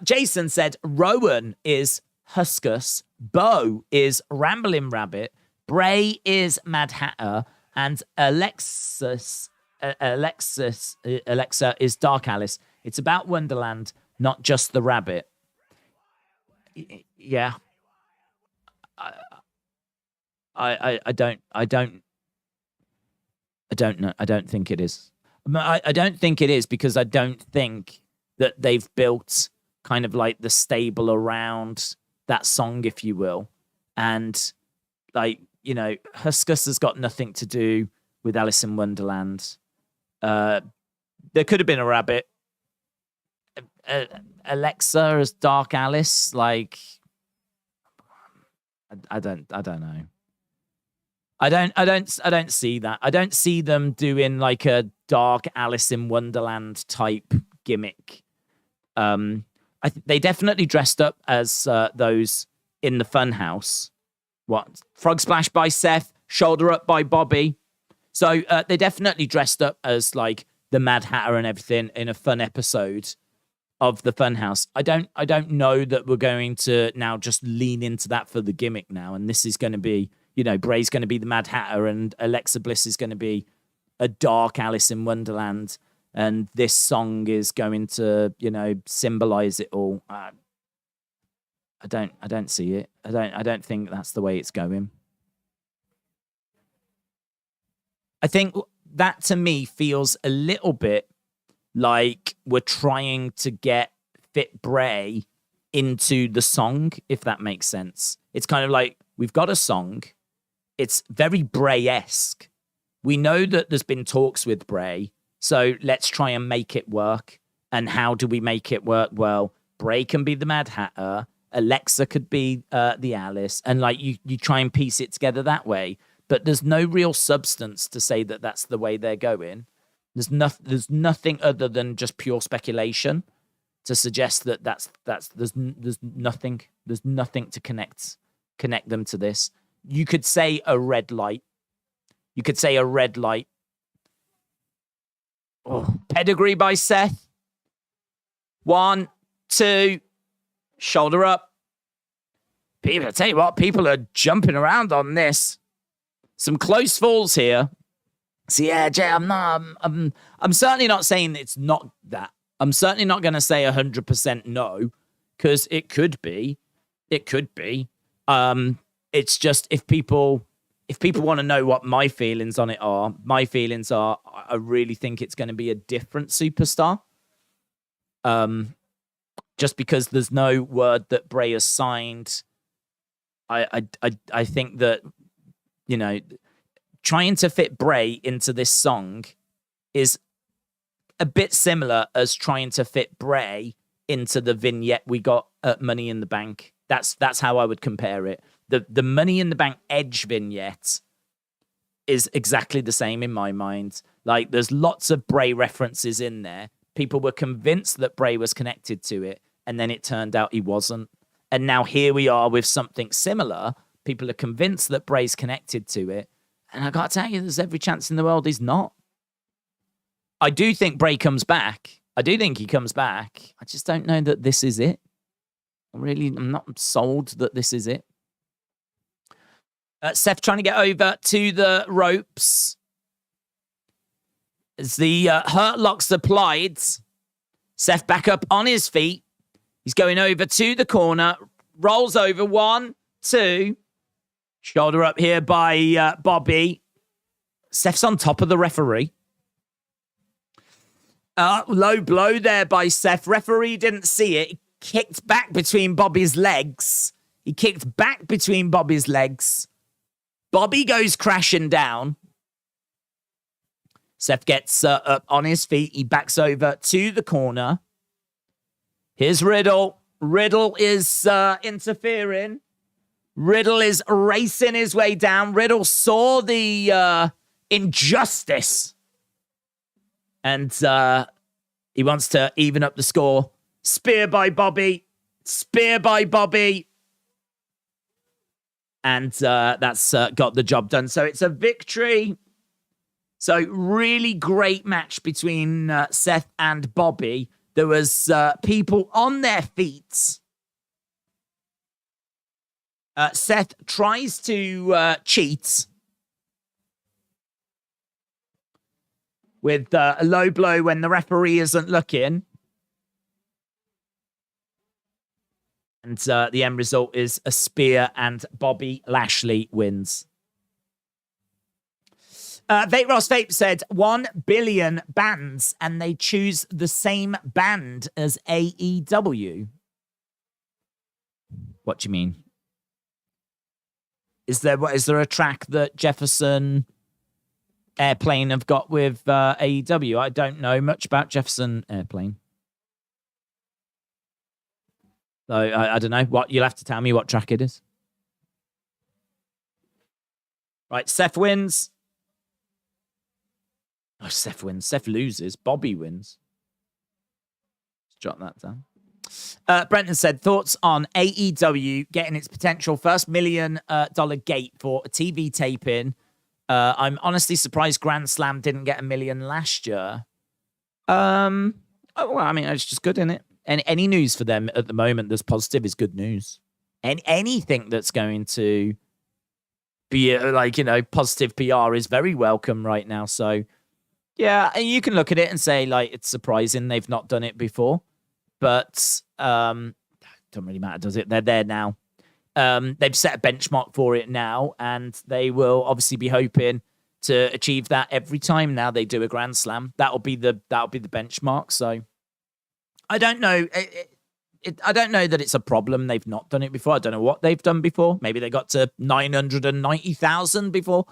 Jason said Rowan is Huskus, Bo is Rambling Rabbit, Bray is Mad Hatter, and Alexa is Dark Alice. It's about Wonderland, not just the rabbit. Yeah. I don't know. I don't think it is. I don't think it is because I don't think that they've built kind of like the stable around that song, if you will. And like, you know, Huskus has got nothing to do with Alice in Wonderland. There could have been a rabbit. Alexa as Dark Alice, like, I don't know. I don't see that. I don't see them doing like a Dark Alice in Wonderland type gimmick. They definitely dressed up as those in the Funhouse. What? Frog Splash by Seth, shoulder up by Bobby. So they definitely dressed up as like the Mad Hatter and everything in a fun episode of the Funhouse. I don't know that we're going to now just lean into that for the gimmick now, and this is going to be, you know, Bray's going to be the Mad Hatter and Alexa Bliss is going to be a Dark Alice in Wonderland, and this song is going to, you know, symbolize it all. I don't see it. I don't think that's the way it's going. I think that to me feels a little bit like we're trying to fit Bray into the song, if that makes sense. It's kind of like we've got a song. It's very Bray-esque. We know that there's been talks with Bray, so let's try and make it work. And how do we make it work? Well, Bray can be the Mad Hatter. Alexa could be the Alice. And like you try and piece it together that way. But there's no real substance to say that that's the way they're going. There's nothing other than just pure speculation to suggest that there's nothing to connect them to this. You could say a red light. Oh, pedigree by Seth. 1, 2, shoulder up. People, I tell you what, people are jumping around on this. Some close falls here. So yeah, Jay, I'm certainly not saying it's not that. I'm certainly not going to say 100% no, because it could be. It could be. It's just if people want to know what my feelings on it are, my feelings are I really think it's going to be a different superstar. Just because there's no word that Bray has signed, I think that, you know, trying to fit Bray into this song is a bit similar as trying to fit Bray into the vignette we got at Money in the Bank. That's how I would compare it. The Money in the Bank Edge vignette is exactly the same in my mind. Like, there's lots of Bray references in there. People were convinced that Bray was connected to it, and then it turned out he wasn't. And now here we are with something similar. People are convinced that Bray's connected to it. And I got to tell you, there's every chance in the world he's not. I do think Bray comes back. I do think he comes back. I just don't know that this is it. I'm not sold that this is it. Seth trying to get over to the ropes. As the hurt lock's applied, Seth back up on his feet. He's going over to the corner. Rolls over. 1, 2. Shoulder up here by Bobby. Seth's on top of the referee. Low blow there by Seth. Referee didn't see it. He kicked back between Bobby's legs. Bobby goes crashing down. Seth gets up on his feet. He backs over to the corner. Here's Riddle. Riddle is interfering. Riddle is racing his way down. Riddle saw the injustice. And he wants to even up the score. Spear by Bobby. Spear by Bobby. And that's got the job done. So it's a victory. So really great match between Seth and Bobby. There was people on their feet. Seth tries to cheat with a low blow when the referee isn't looking. And the end result is a spear, and Bobby Lashley wins. Vape Ross Vape said 1 billion bands, and they choose the same band as AEW. What do you mean? Is there a track that Jefferson Airplane have got with AEW? I don't know much about Jefferson Airplane. So I don't know. What you'll have to tell me what track it is. Right, Seth wins. Oh, Seth wins. Seth loses. Bobby wins. Let's jot that down. Brenton said, thoughts on AEW getting its potential first $1 million gate for a TV taping. I'm honestly surprised Grand Slam didn't get $1 million last year. Oh, well, I mean, it's just good, isn't it? Any news for them at the moment that's positive is good news. And anything that's going to be positive PR is very welcome right now. So, yeah, and you can look at it and say, like, it's surprising they've not done it before. But don't really matter, does it? They're there now. They've set a benchmark for it now, and they will obviously be hoping to achieve that every time now they do a Grand Slam. That'll be the benchmark. So I don't know. I don't know that it's a problem. They've not done it before. I don't know what they've done before. Maybe they got to 990,000 before,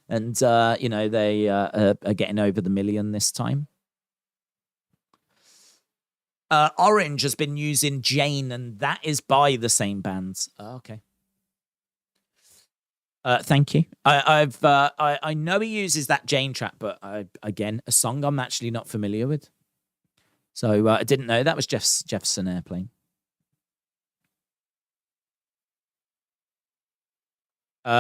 and they are getting over the million this time. Orange has been using Jane, and that is by the same bands. Oh, okay. Thank you. I know he uses that Jane track, but again, a song I'm actually not familiar with. So I didn't know that was Jefferson Airplane.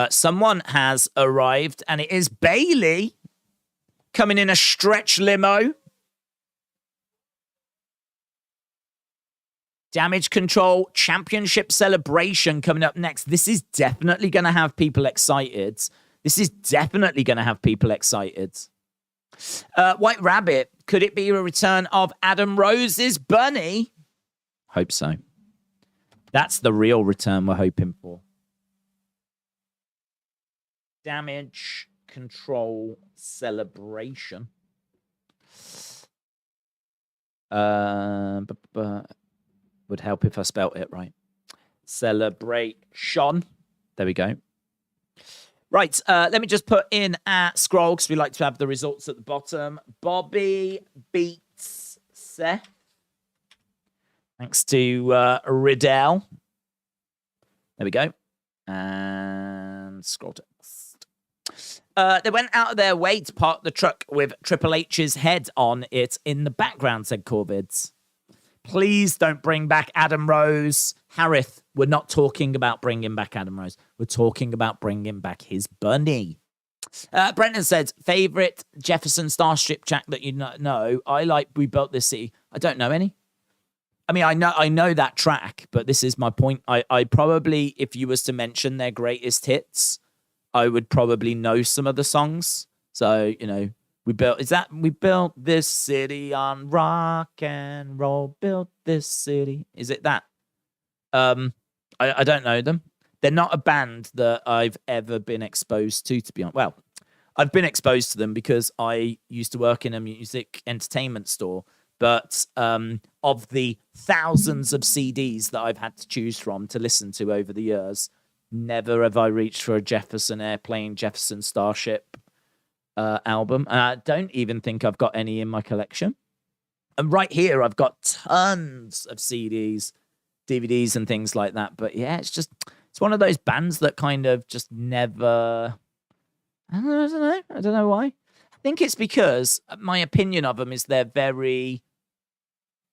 Someone has arrived, and it is Bailey coming in a stretch limo. Damage Control Championship Celebration coming up next. This is definitely going to have people excited. White Rabbit, could it be a return of Adam Rose's Bunny? Hope so. That's the real return we're hoping for. Damage Control Celebration. Would help if I spelt it right. Celebration. There we go. Right, let me just put in a scroll because we like to have the results at the bottom. Bobby beats Seth. Thanks to Riddle. There we go. And scroll text. They went out of their way to park the truck with Triple H's head on it in the background, said Corvids. Please don't bring back Adam Rose. Harith, we're not talking about bringing back Adam Rose. We're talking about bringing back his bunny. Brenton said, favorite Jefferson Starship track that you know? I like We Built This City. I don't know any. I mean, I know that track, but this is my point. I probably, if you was to mention their greatest hits, I would probably know some of the songs. So, We built this city on rock and roll, built this city. Is it that? I don't know them. They're not a band that I've ever been exposed to be honest. Well, I've been exposed to them because I used to work in a music entertainment store. But of the thousands of CDs that I've had to choose from to listen to over the years, never have I reached for a Jefferson Airplane, Jefferson Starship album. And I don't even think I've got any in my collection. And right here, I've got tons of CDs, DVDs, and things like that. But yeah, it's one of those bands that kind of just never. I don't know why. I think it's because my opinion of them is they're very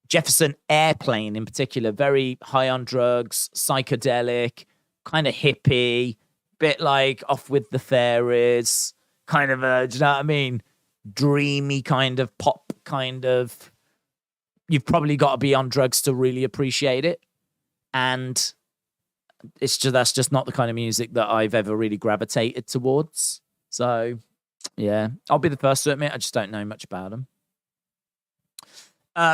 Jefferson Airplane in particular, very high on drugs, psychedelic, kind of hippie, bit like Off with the Fairies, kind of a, do you know what I mean? Dreamy kind of pop, kind of. You've probably got to be on drugs to really appreciate it. And that's just not the kind of music that I've ever really gravitated towards. So, yeah, I'll be the first to admit I just don't know much about them.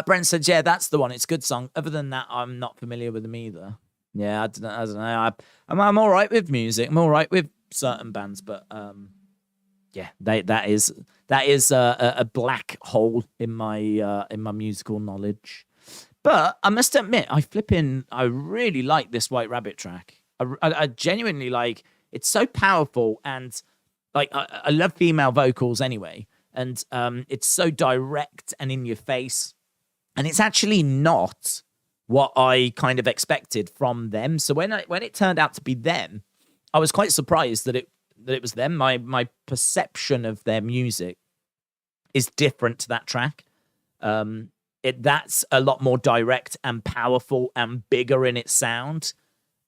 Brent said, yeah, that's the one. It's a good song. Other than that, I'm not familiar with them either. Yeah, I don't know. I'm all right with music. I'm all right with certain bands, but yeah, that is a black hole in my musical knowledge. But I must admit, I really like this White Rabbit track. I genuinely like. It's so powerful, and like I love female vocals anyway, and it's so direct and in your face, and it's actually not what I kind of expected from them. So when it turned out to be them, I was quite surprised that it was them. My perception of their music is different to that track. That's a lot more direct and powerful and bigger in its sound.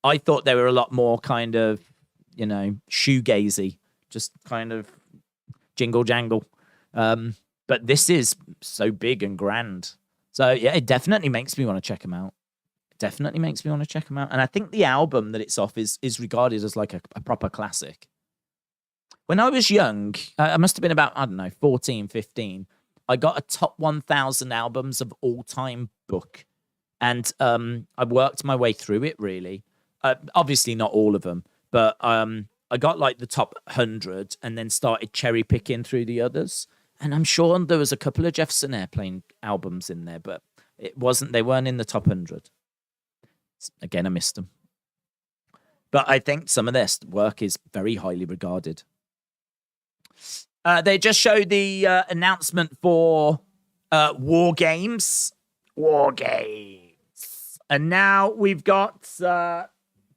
I thought they were a lot more kind of, shoegazy, just kind of jingle jangle. But this is so big and grand. So yeah, it definitely makes me want to check them out. And I think the album that it's off is regarded as like a proper classic. When I was young, I must have been about, 14, 15. I got a top 1,000 albums of all time book. And I worked my way through it, really. Obviously not all of them, but I got like the top 100 and then started cherry picking through the others. And I'm sure there was a couple of Jefferson Airplane albums in there, but they weren't in the top 100. Again, I missed them. But I think some of their work is very highly regarded. They just showed the announcement for War Games. And now we've got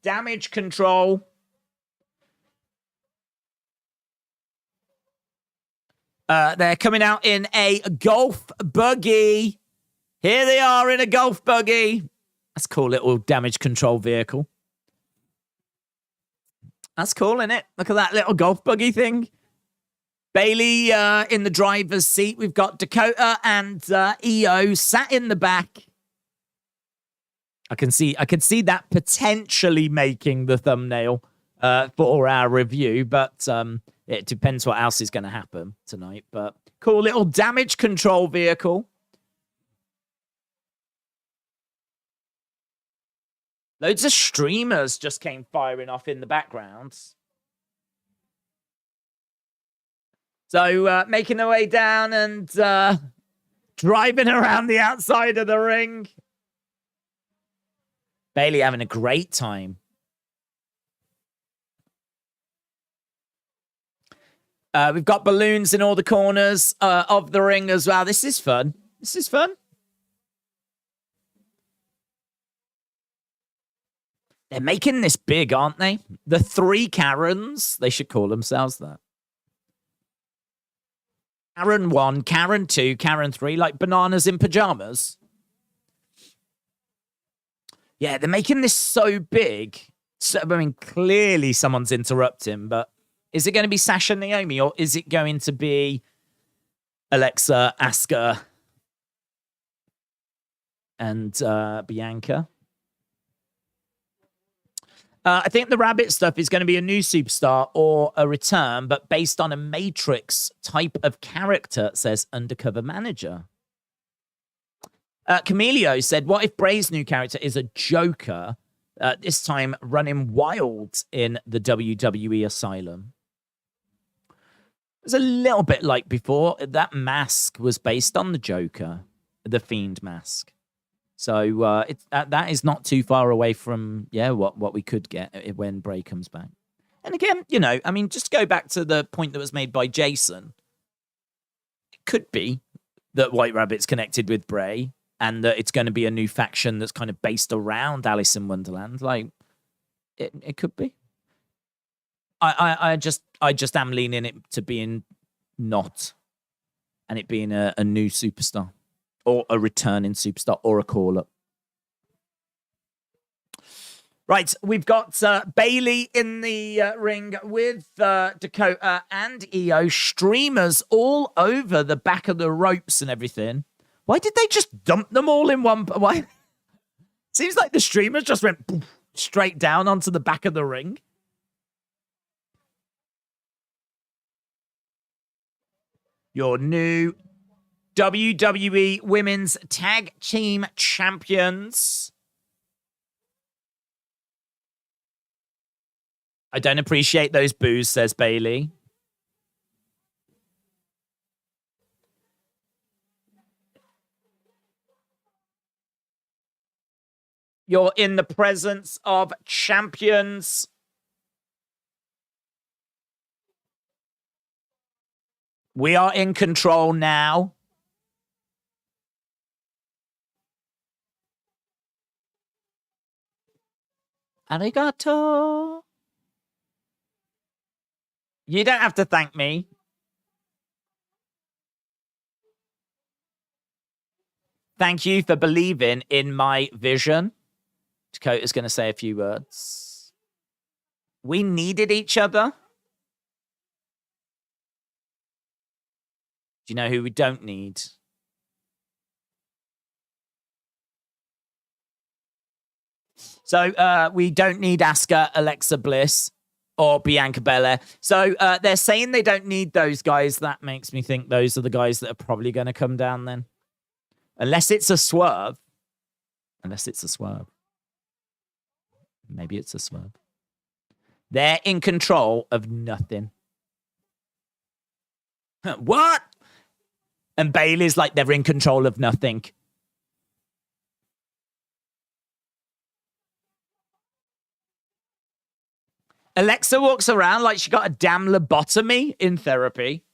Damage Control. They're coming out in a golf buggy. Here they are in a golf buggy. That's a cool little Damage Control vehicle. That's cool, isn't it? Look at that little golf buggy thing. Bailey in the driver's seat. We've got Dakota and EO sat in the back. I can see that potentially making the thumbnail for our review, but it depends what else is going to happen tonight. But cool little Damage Control vehicle. Loads of streamers just came firing off in the background. So making their way down and driving around the outside of the ring. Bailey having a great time. We've got balloons in all the corners of the ring as well. This is fun. They're making this big, aren't they? The 3 Karens. They should call themselves that. Karen 1, Karen 2, Karen 3, like bananas in pajamas. Yeah, they're making this so big. So, I mean, clearly someone's interrupting, but is it going to be Sasha Naomi or is it going to be Alexa, Asuka, and Bianca? I think the rabbit stuff is going to be a new superstar or a return, but based on a Matrix type of character, says Undercover Manager. Camelio said, what if Bray's new character is a Joker, this time running wild in the WWE Asylum? It was a little bit like before. That mask was based on the Joker, the Fiend mask. So that is not too far away from, what we could get when Bray comes back. And again, just go back to the point that was made by Jason. It could be that White Rabbit's connected with Bray and that it's going to be a new faction that's kind of based around Alice in Wonderland. Like, it could be. I just am leaning it to being not, and it being a new superstar. or a returning superstar or a call-up. Right, we've got Bayley in the ring with Dakota and Io. Streamers all over the back of the ropes and everything. Why did they just dump them all in one? Why? Seems like the streamers just went straight down onto the back of the ring. Your new WWE Women's Tag Team Champions. I don't appreciate those boos, says Bayley. You're in the presence of champions. We are in control now. Arigato. You don't have to thank me. Thank you for believing in my vision. Dakota's going to say a few words. We needed each other. Do you know who we don't need? So we don't need Asuka, Alexa Bliss, or Bianca Belair. So they're saying they don't need those guys. That makes me think those are the guys that are probably going to come down then. Unless it's a swerve. Unless it's a swerve. Maybe it's a swerve. They're in control of nothing. What? And Bayley's like they're in control of nothing. Alexa walks around like she got a damn lobotomy in therapy.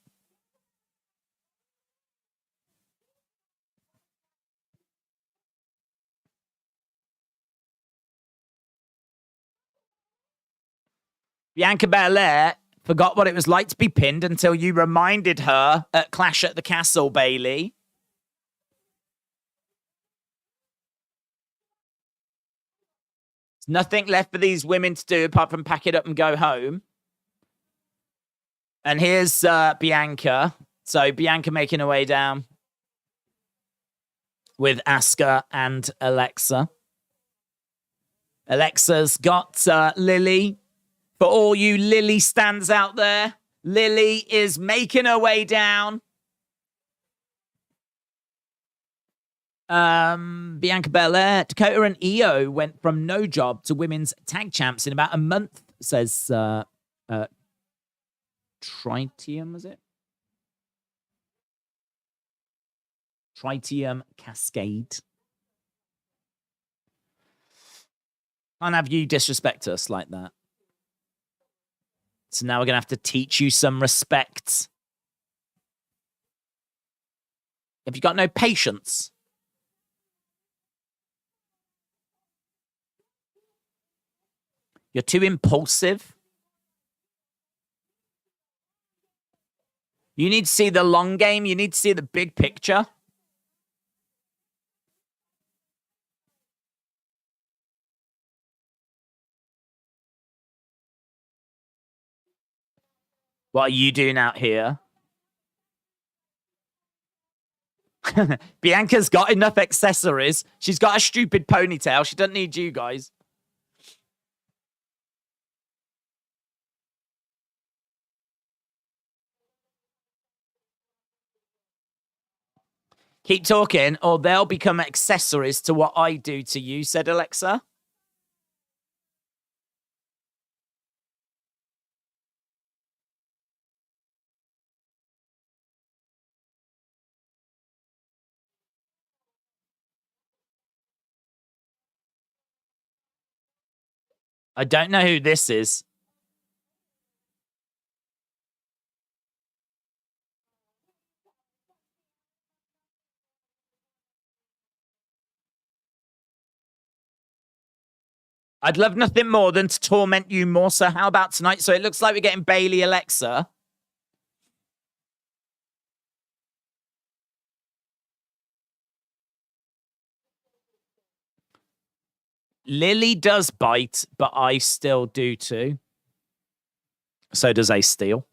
Bianca Belair forgot what it was like to be pinned until you reminded her at Clash at the Castle, Bayley. There's nothing left for these women to do apart from pack it up and go home. And here's Bianca. So Bianca making her way down with Asuka and Alexa. Alexa's got Lily. For all you Lily stands out there, Lily is making her way down. Bianca Belair, Dakota and Io went from no job to women's tag champs in about a month, says Tritium, was it? Tritium Cascade. Can't have you disrespect us like that. So now we're going to have to teach you some respect. Have you got no patience? You're too impulsive. You need to see the long game. You need to see the big picture. What are you doing out here? Bianca's got enough accessories. She's got a stupid ponytail. She doesn't need you guys. Keep talking or they'll become accessories to what I do to you, said Alexa. I don't know who this is. I'd love nothing more than to torment you more. So how about tonight? So it looks like we're getting Bayley, Alexa. Lily does bite, but I still do too. So does Ace Steel.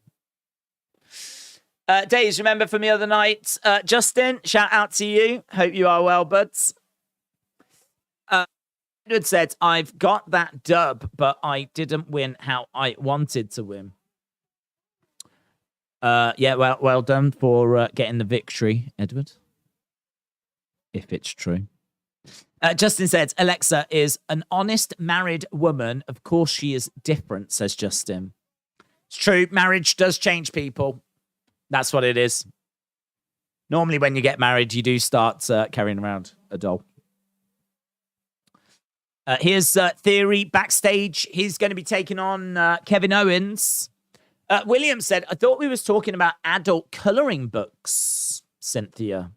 Days, remember from the other night. Justin, shout out to you. Hope you are well, buds. Edward said, I've got that dub, but I didn't win how I wanted to win. Yeah, well done for getting the victory, Edward. If it's true. Justin said, Alexa is an honest married woman. Of course she is different, says Justin. It's true. Marriage does change people. That's what it is. Normally when you get married, you do start carrying around a doll. Here's Theory backstage. He's going to be taking on Kevin Owens. William said, I thought we was talking about adult coloring books, Cynthia.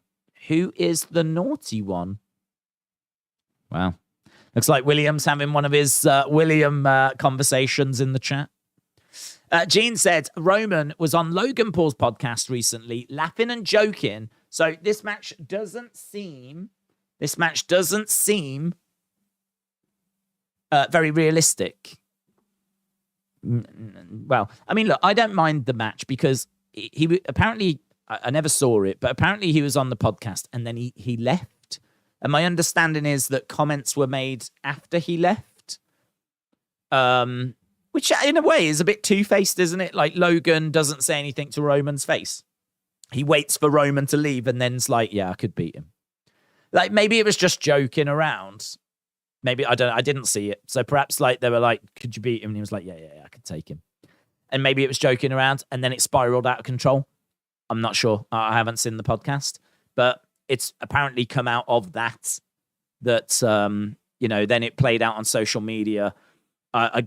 Who is the naughty one? Wow. Looks like William's having one of his William conversations in the chat. Gene said, Roman was on Logan Paul's podcast recently, laughing and joking. So this match doesn't seem very realistic. Well, I mean, look, I don't mind the match because he apparently, I never saw it, but apparently he was on the podcast and then he left. And my understanding is that comments were made after he left. Which in a way is a bit two-faced, isn't it? Like Logan doesn't say anything to Roman's face. He waits for Roman to leave and then's like, yeah, I could beat him. Like maybe it was just joking around. Maybe, I didn't see it. So perhaps like they were like, could you beat him? And he was like, yeah, I could take him. And maybe it was joking around and then it spiraled out of control. I'm not sure. I haven't seen the podcast. But it's apparently come out of that, then it played out on social media. I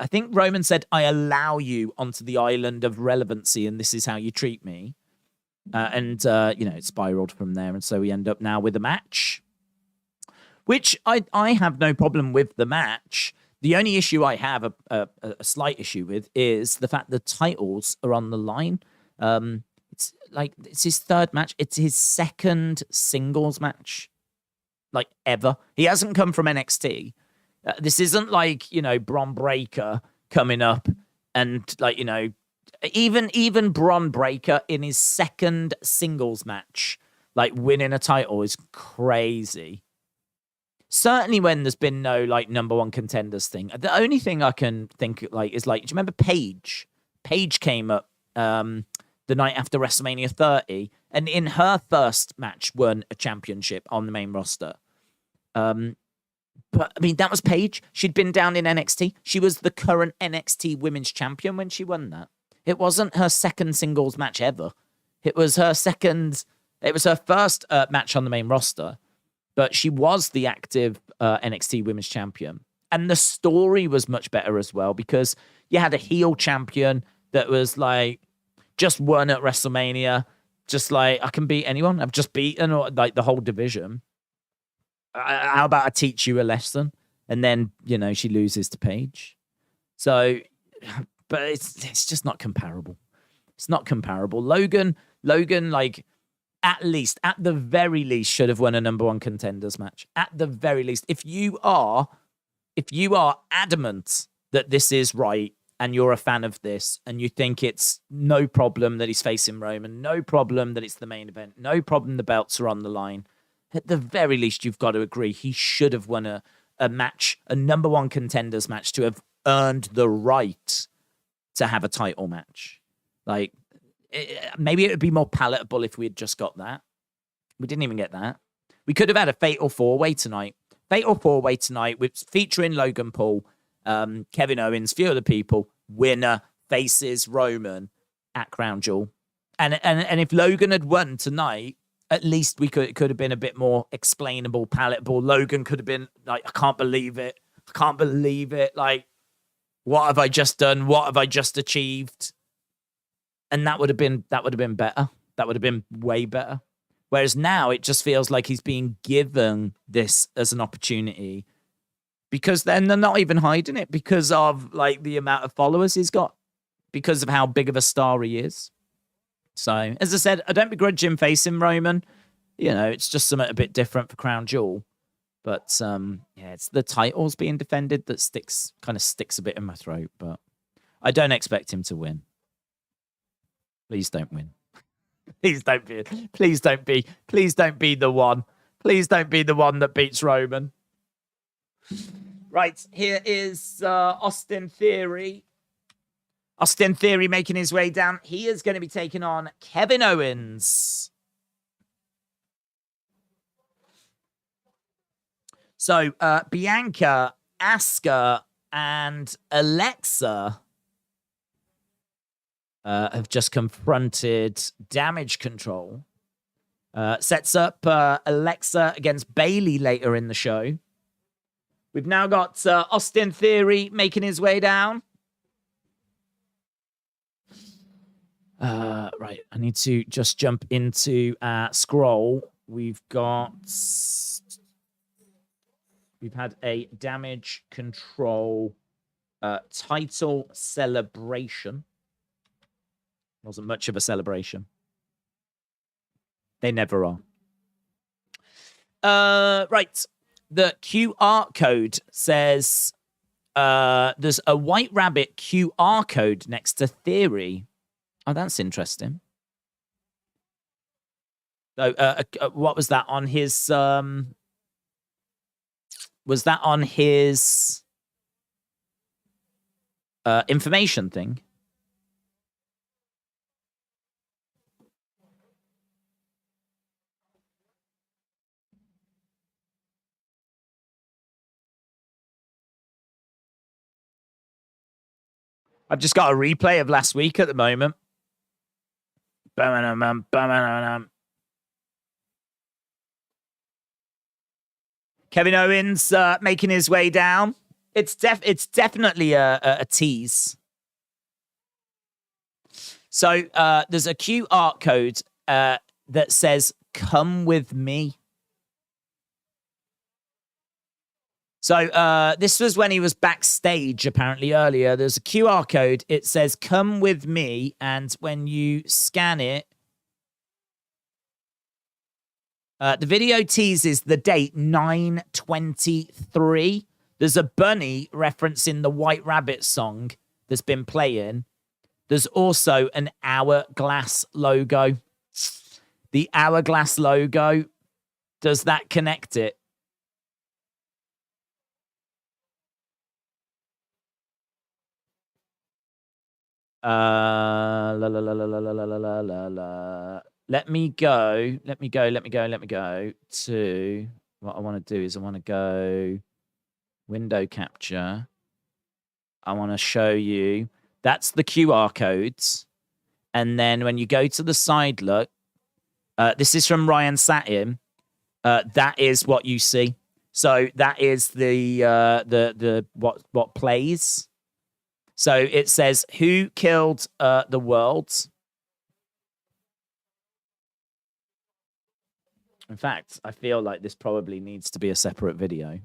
think Roman said, I allow you onto the island of relevancy and this is how you treat me. It spiraled from there. And so we end up now with a match, which I have no problem with the match. The only issue I have, a slight issue with, is the fact the titles are on the line. It's his third match. It's his second singles match, like, ever. He hasn't come from NXT. This isn't like, Bron Breakker coming up and, even Bron Breakker in his second singles match, winning a title is crazy. Certainly when there's been no, number one contenders thing. The only thing I can think, is, do you remember Paige? Paige came up the night after WrestleMania 30, and in her first match won a championship on the main roster. But, I mean, that was Paige. She'd been down in NXT. She was the current NXT Women's Champion when she won that. It wasn't her second singles match ever. It was her first match on the main roster. But she was the active NXT Women's Champion. And the story was much better as well because you had a heel champion that was just won at WrestleMania. Just I can beat anyone. I've just beaten the whole division. How about I teach you a lesson? And then, she loses to Paige. So, but it's just not comparable. It's not comparable. Logan, at the very least, should have won a number one contenders match. At the very least. If you are adamant that this is right and you're a fan of this and you think it's no problem that he's facing Roman, no problem that it's the main event, no problem the belts are on the line, at the very least, you've got to agree he should have won a match, a number one contenders match, to have earned the right to have a title match. Maybe it would be more palatable if we had just got that. We didn't even get that. We could have had a fatal four-way tonight. Fatal four-way tonight with featuring Logan Paul, Kevin Owens, few other people, winner faces Roman at Crown Jewel. And if Logan had won tonight, at least it could have been a bit more explainable, palatable. Logan could have been I can't believe it. I can't believe it. What have I just done? What have I just achieved? And that would have been better. That would have been way better. Whereas now it just feels like he's being given this as an opportunity because then they're not even hiding it because of the amount of followers he's got, because of how big of a star he is. So, as I said, I don't begrudge him facing Roman. It's just something a bit different for Crown Jewel. But yeah, it's the titles being defended that kind of sticks a bit in my throat. But I don't expect him to win. Please don't win. Please don't be. Please don't be. Please don't be the one. Please don't be the one that beats Roman. Right, here is Austin Theory. Austin Theory making his way down. He is going to be taking on Kevin Owens. So, Bianca, Asuka, and Alexa have just confronted Damage Control. Sets up Alexa against Bayley later in the show. We've now got Austin Theory making his way down. Right, I need to just jump into Scroll. We've had a Damage Control title celebration. Wasn't much of a celebration. They never are. Right. The QR code says there's a White Rabbit QR code next to Theory. Oh, that's interesting. So, what was that on his? Was that on his information thing? I've just got a replay of last week at the moment. Kevin Owens making his way down. It's definitely a tease. So there's a QR code that says "Come with me." So this was when he was backstage, apparently, earlier. There's a QR code. It says, "Come with me." And when you scan it, the video teases the date 9/23. There's a bunny referencing the White Rabbit song that's been playing. There's also an hourglass logo. The hourglass logo, does that connect it? Let me go to what I want to do is I want to go window capture. I want to show you. That's the QR codes. And then when you go to the side look, this is from Ryan Satin. That is what you see. So that is the what plays. So it says, "Who killed the world?" In fact, I feel like this probably needs to be a separate video.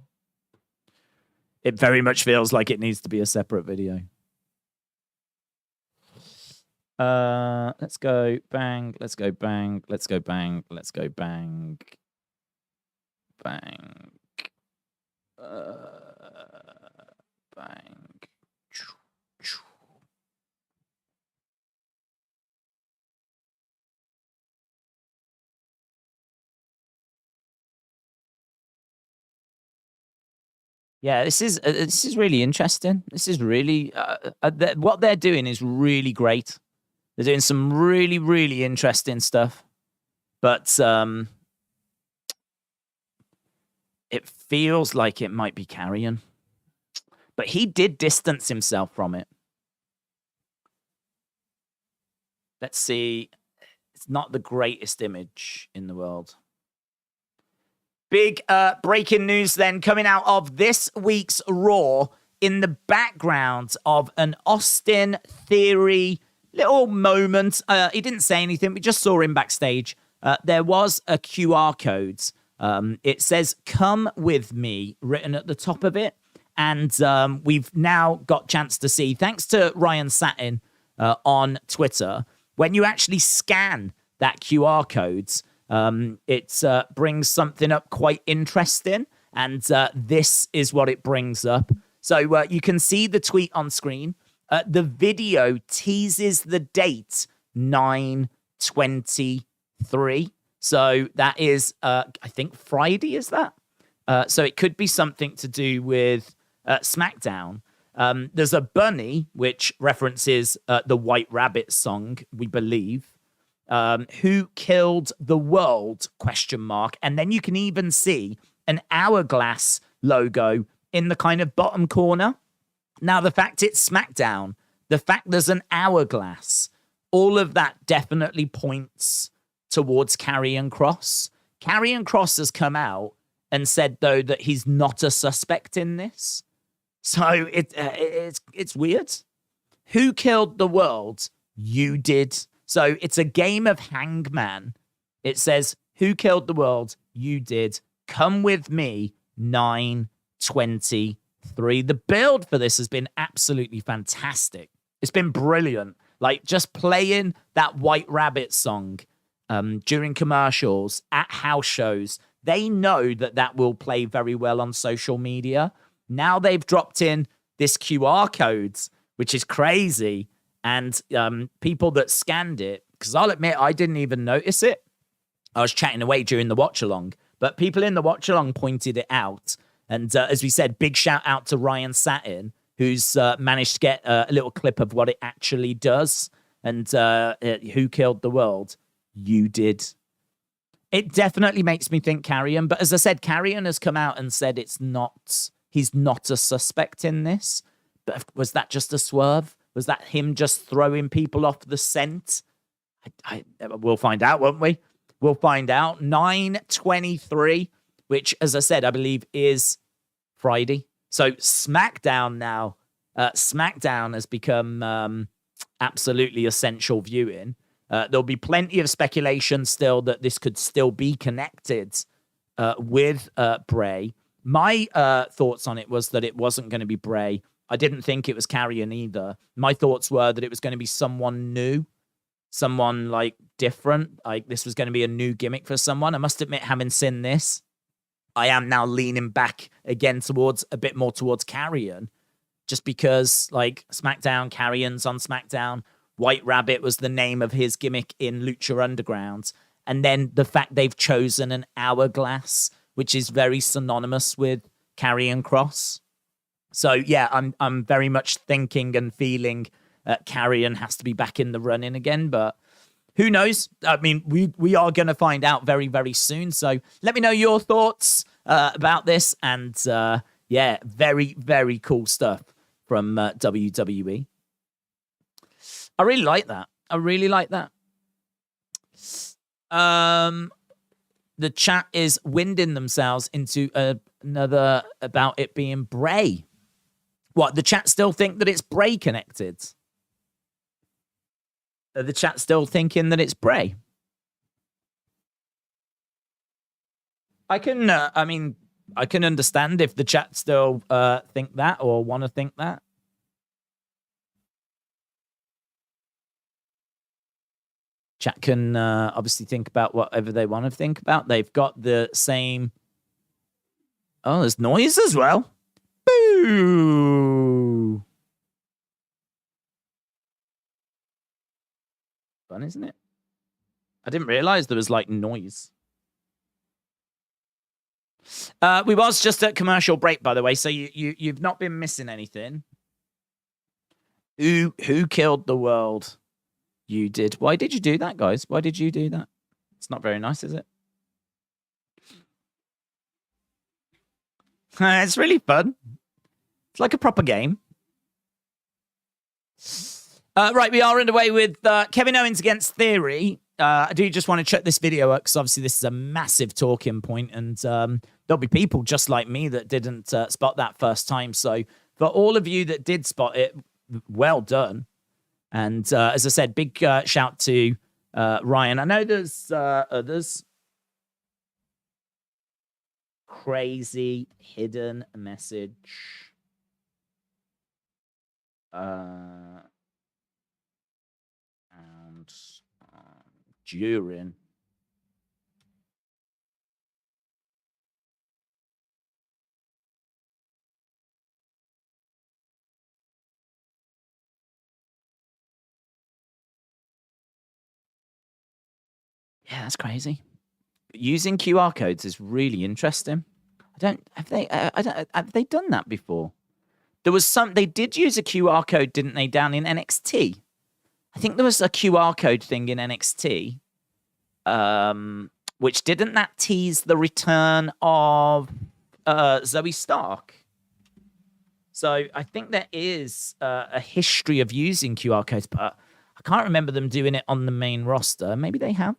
It very much feels like it needs to be a separate video. Let's go bang. Let's go bang. Let's go bang. Let's go bang. Bang. Bang. Yeah, this is really interesting. This is really what they're doing is really great. They're doing some really, really interesting stuff, but it feels like it might be Karrion. But he did distance himself from it. Let's see. It's not the greatest image in the world. Big breaking news then coming out of this week's Raw in the background of an Austin Theory little moment. He didn't say anything. We just saw him backstage. There was a QR code. It says, "Come with me," written at the top of it. And we've now got chance to see, thanks to Ryan Satin on Twitter, when you actually scan that QR code, it brings something up quite interesting. And this is what it brings up. So you can see the tweet on screen. The video teases the date 9/23. So that is, I think, Friday, is that? So it could be something to do with SmackDown. There's a bunny, which references the White Rabbit song, we believe. Who killed the world? ? And then you can even see an hourglass logo in the kind of bottom corner. Now, the fact it's SmackDown, the fact there's an hourglass, all of that definitely points towards Karrion Kross. Karrion Kross has come out and said, though, that he's not a suspect in this. So it's weird. Who killed the world? You did. So it's a game of hangman. It says, who killed the world? You did. Come with me, 9/23. The build for this has been absolutely fantastic. It's been brilliant. Like, just playing that White Rabbit song during commercials, at house shows, they know that that will play very well on social media. Now they've dropped in this QR codes, which is crazy. And people that scanned it, because I'll admit, I didn't even notice it. I was chatting away during the watch-along, but people in the watch-along pointed it out. And as we said, big shout out to Ryan Satin, who's managed to get a little clip of what it actually does. And who killed the world? You did. It definitely makes me think Karrion. But as I said, Karrion has come out and said he's not a suspect in this. But was that just a swerve? Was that him just throwing people off the scent? We'll find out, won't we? We'll find out. 9/23, which, as I said, I believe is Friday. So SmackDown now. SmackDown has become absolutely essential viewing. There'll be plenty of speculation still that this could still be connected with Bray. My thoughts on it was that it wasn't going to be Bray. I didn't think it was Karrion either. My thoughts were that it was going to be someone new, someone like different. Like this was going to be a new gimmick for someone. I must admit, having seen this, I am now leaning back again towards a bit more towards Karrion, just because like SmackDown, Karrion's on SmackDown. White Rabbit was the name of his gimmick in Lucha Underground. And then the fact they've chosen an hourglass, which is very synonymous with Karrion Kross. So, yeah, I'm very much thinking and feeling Karrion has to be back in the running again. But who knows? I mean, we are going to find out very, very soon. So let me know your thoughts about this. And, yeah, very, very cool stuff from WWE. I really like that. I really like that. The chat is winding themselves into another about it being Bray. What, the chat still think that it's Bray connected? The chat still thinking that it's Bray? I can, I can understand if the chat still think that or want to think that. Chat can obviously think about whatever they want to think about. They've got the same... Oh, there's noise as well. Boo! Fun, isn't it? I didn't realize there was, like, noise. We was just at commercial break, by the way, so you've not been missing anything. Who killed the world? You did. Why did you do that, guys? Why did you do that? It's not very nice, is it? It's really fun. It's like a proper game. Right, we are underway with Kevin Owens against Theory. I do just want to check this video out because obviously this is a massive talking point, and there'll be people just like me that didn't spot that first time. So for all of you that did spot it, well done. And as I said, big shout to Ryan. I know there's others. Crazy hidden message. And during Yeah, that's crazy. Using QR codes is really interesting. Have they done that before? They did use a QR code, didn't they, down in NXT? I think there was a QR code thing in NXT. Which didn't that tease the return of Zoe Stark? So I think there is a history of using QR codes, but I can't remember them doing it on the main roster. Maybe they have.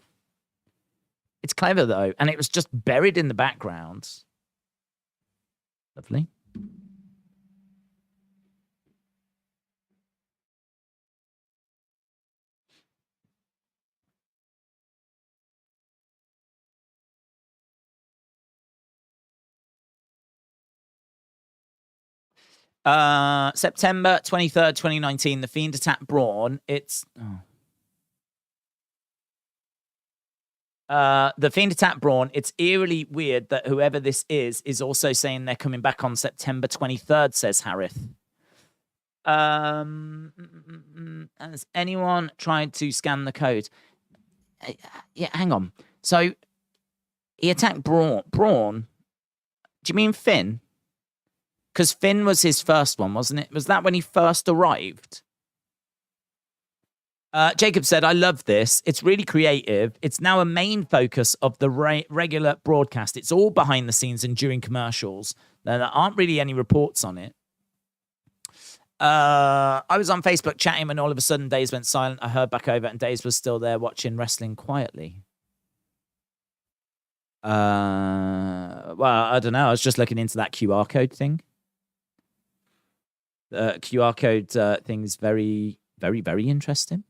It's clever, though, and it was just buried in the background. Lovely. September 23rd, 2019, The Fiend attack Braun. The Fiend attack Braun. It's eerily weird that whoever this is also saying they're coming back on September 23rd, says Harith. Has anyone tried to scan the code? Yeah, hang on. So he attacked Braun. Do you mean Finn? Because Finn was his first one, wasn't it? Was that when he first arrived? Jacob said, I love this. It's really creative. It's now a main focus of the regular broadcast. It's all behind the scenes and during commercials. There aren't really any reports on it. I was on Facebook chatting when all of a sudden Days went silent. I heard back over and Days was still there watching wrestling quietly. Well, I don't know. I was just looking into that QR code thing. The QR code thing is very, very, very interesting.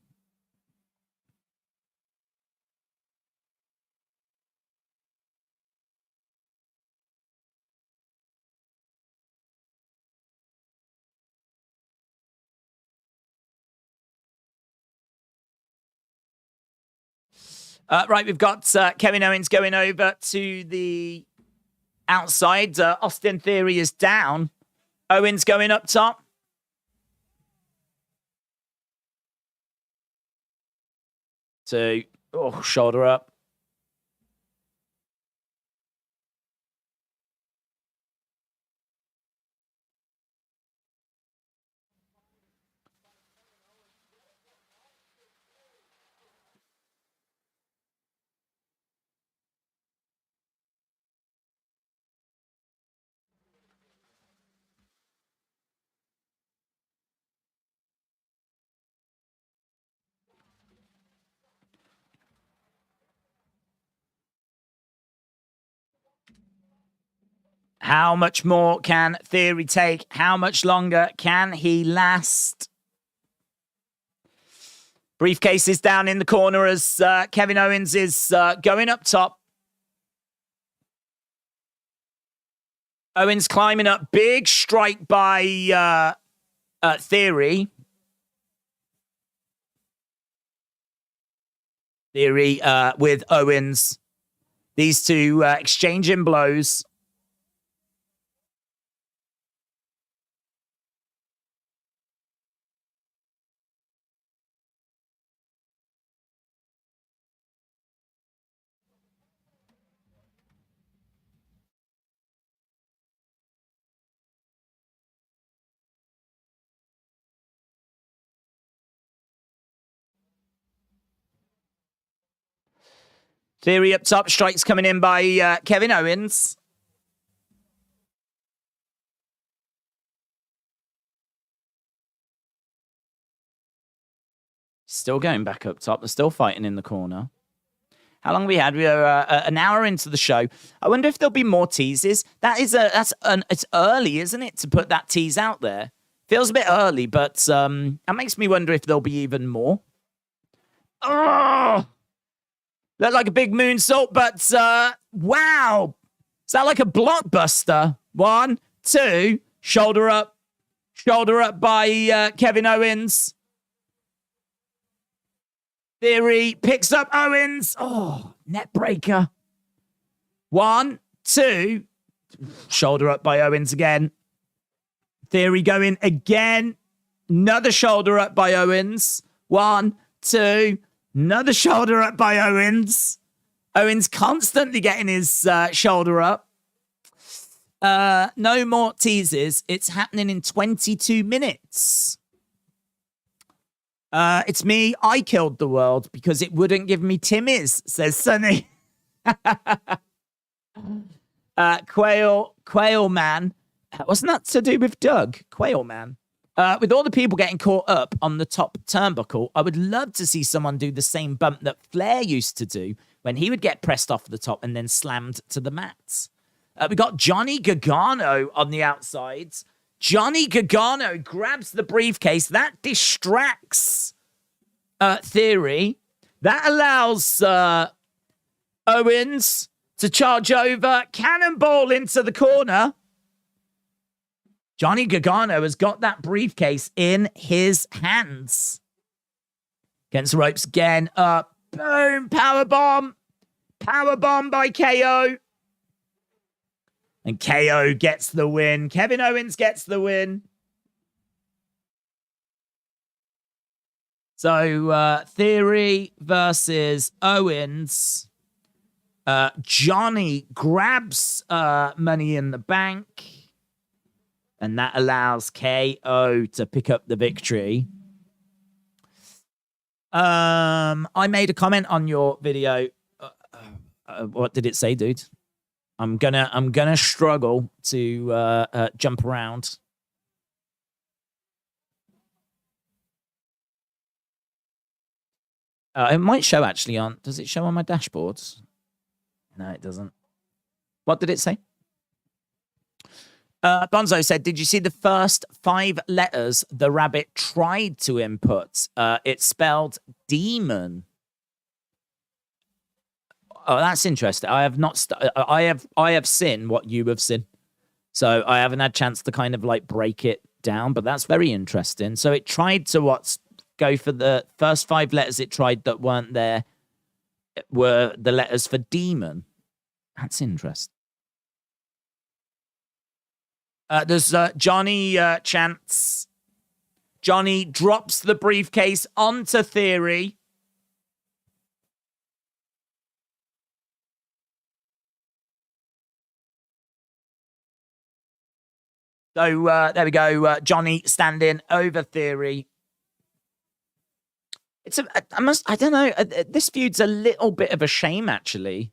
Right, we've got Kevin Owens going over to the outside. Austin Theory is down. Owens going up top. So, shoulder up. How much more can Theory take? How much longer can he last? Briefcase is down in the corner as Kevin Owens is going up top. Owens climbing up. Big strike by Theory. Theory with Owens. These two exchanging blows. Theory up top. Strikes coming in by Kevin Owens. Still going back up top. They're still fighting in the corner. How long have we had? We are an hour into the show. I wonder if there'll be more teases. It's early, isn't it, to put that tease out there? Feels a bit early, but that makes me wonder if there'll be even more. Oh! Looked like a big moonsault, but wow. Is that like a blockbuster? 1, 2, shoulder up by Kevin Owens. Theory picks up Owens. Oh, net breaker. 1, 2, shoulder up by Owens again. Theory going again. Another shoulder up by Owens. 1, 2, another shoulder up by Owens. Owens constantly getting his shoulder up. No more teases. It's happening in 22 minutes. It's me. I killed the world because it wouldn't give me Timmies, says Sonny. Quail Man. Wasn't that to do with Doug? Quail Man. With all the people getting caught up on the top turnbuckle, I would love to see someone do the same bump that Flair used to do when he would get pressed off the top and then slammed to the mats. We got Johnny Gargano on the outsides. Johnny Gargano grabs the briefcase. That distracts Theory. That allows Owens to charge over. Cannonball into the corner. Johnny Gargano has got that briefcase in his hands. Against the ropes again. Boom. Powerbomb. Powerbomb by KO. And KO gets the win. Kevin Owens gets the win. So, Theory versus Owens. Johnny grabs Money in the Bank. And that allows KO to pick up the victory. I made a comment on your video. What did it say, dude? I'm gonna struggle to jump around. It might show actually on. Does it show on my dashboards? No, it doesn't. What did it say? Bonzo said, "Did you see the first 5 letters the rabbit tried to input? It spelled demon." Oh, that's interesting. I have not. I have seen what you have seen, so I haven't had a chance to kind of like break it down. But that's very interesting. So it tried to go for the first 5 letters it tried that weren't there were the letters for demon. That's interesting. There's Johnny chants. Johnny drops the briefcase onto Theory. So there we go. Johnny standing over Theory. I don't know. This feud's a little bit of a shame, actually.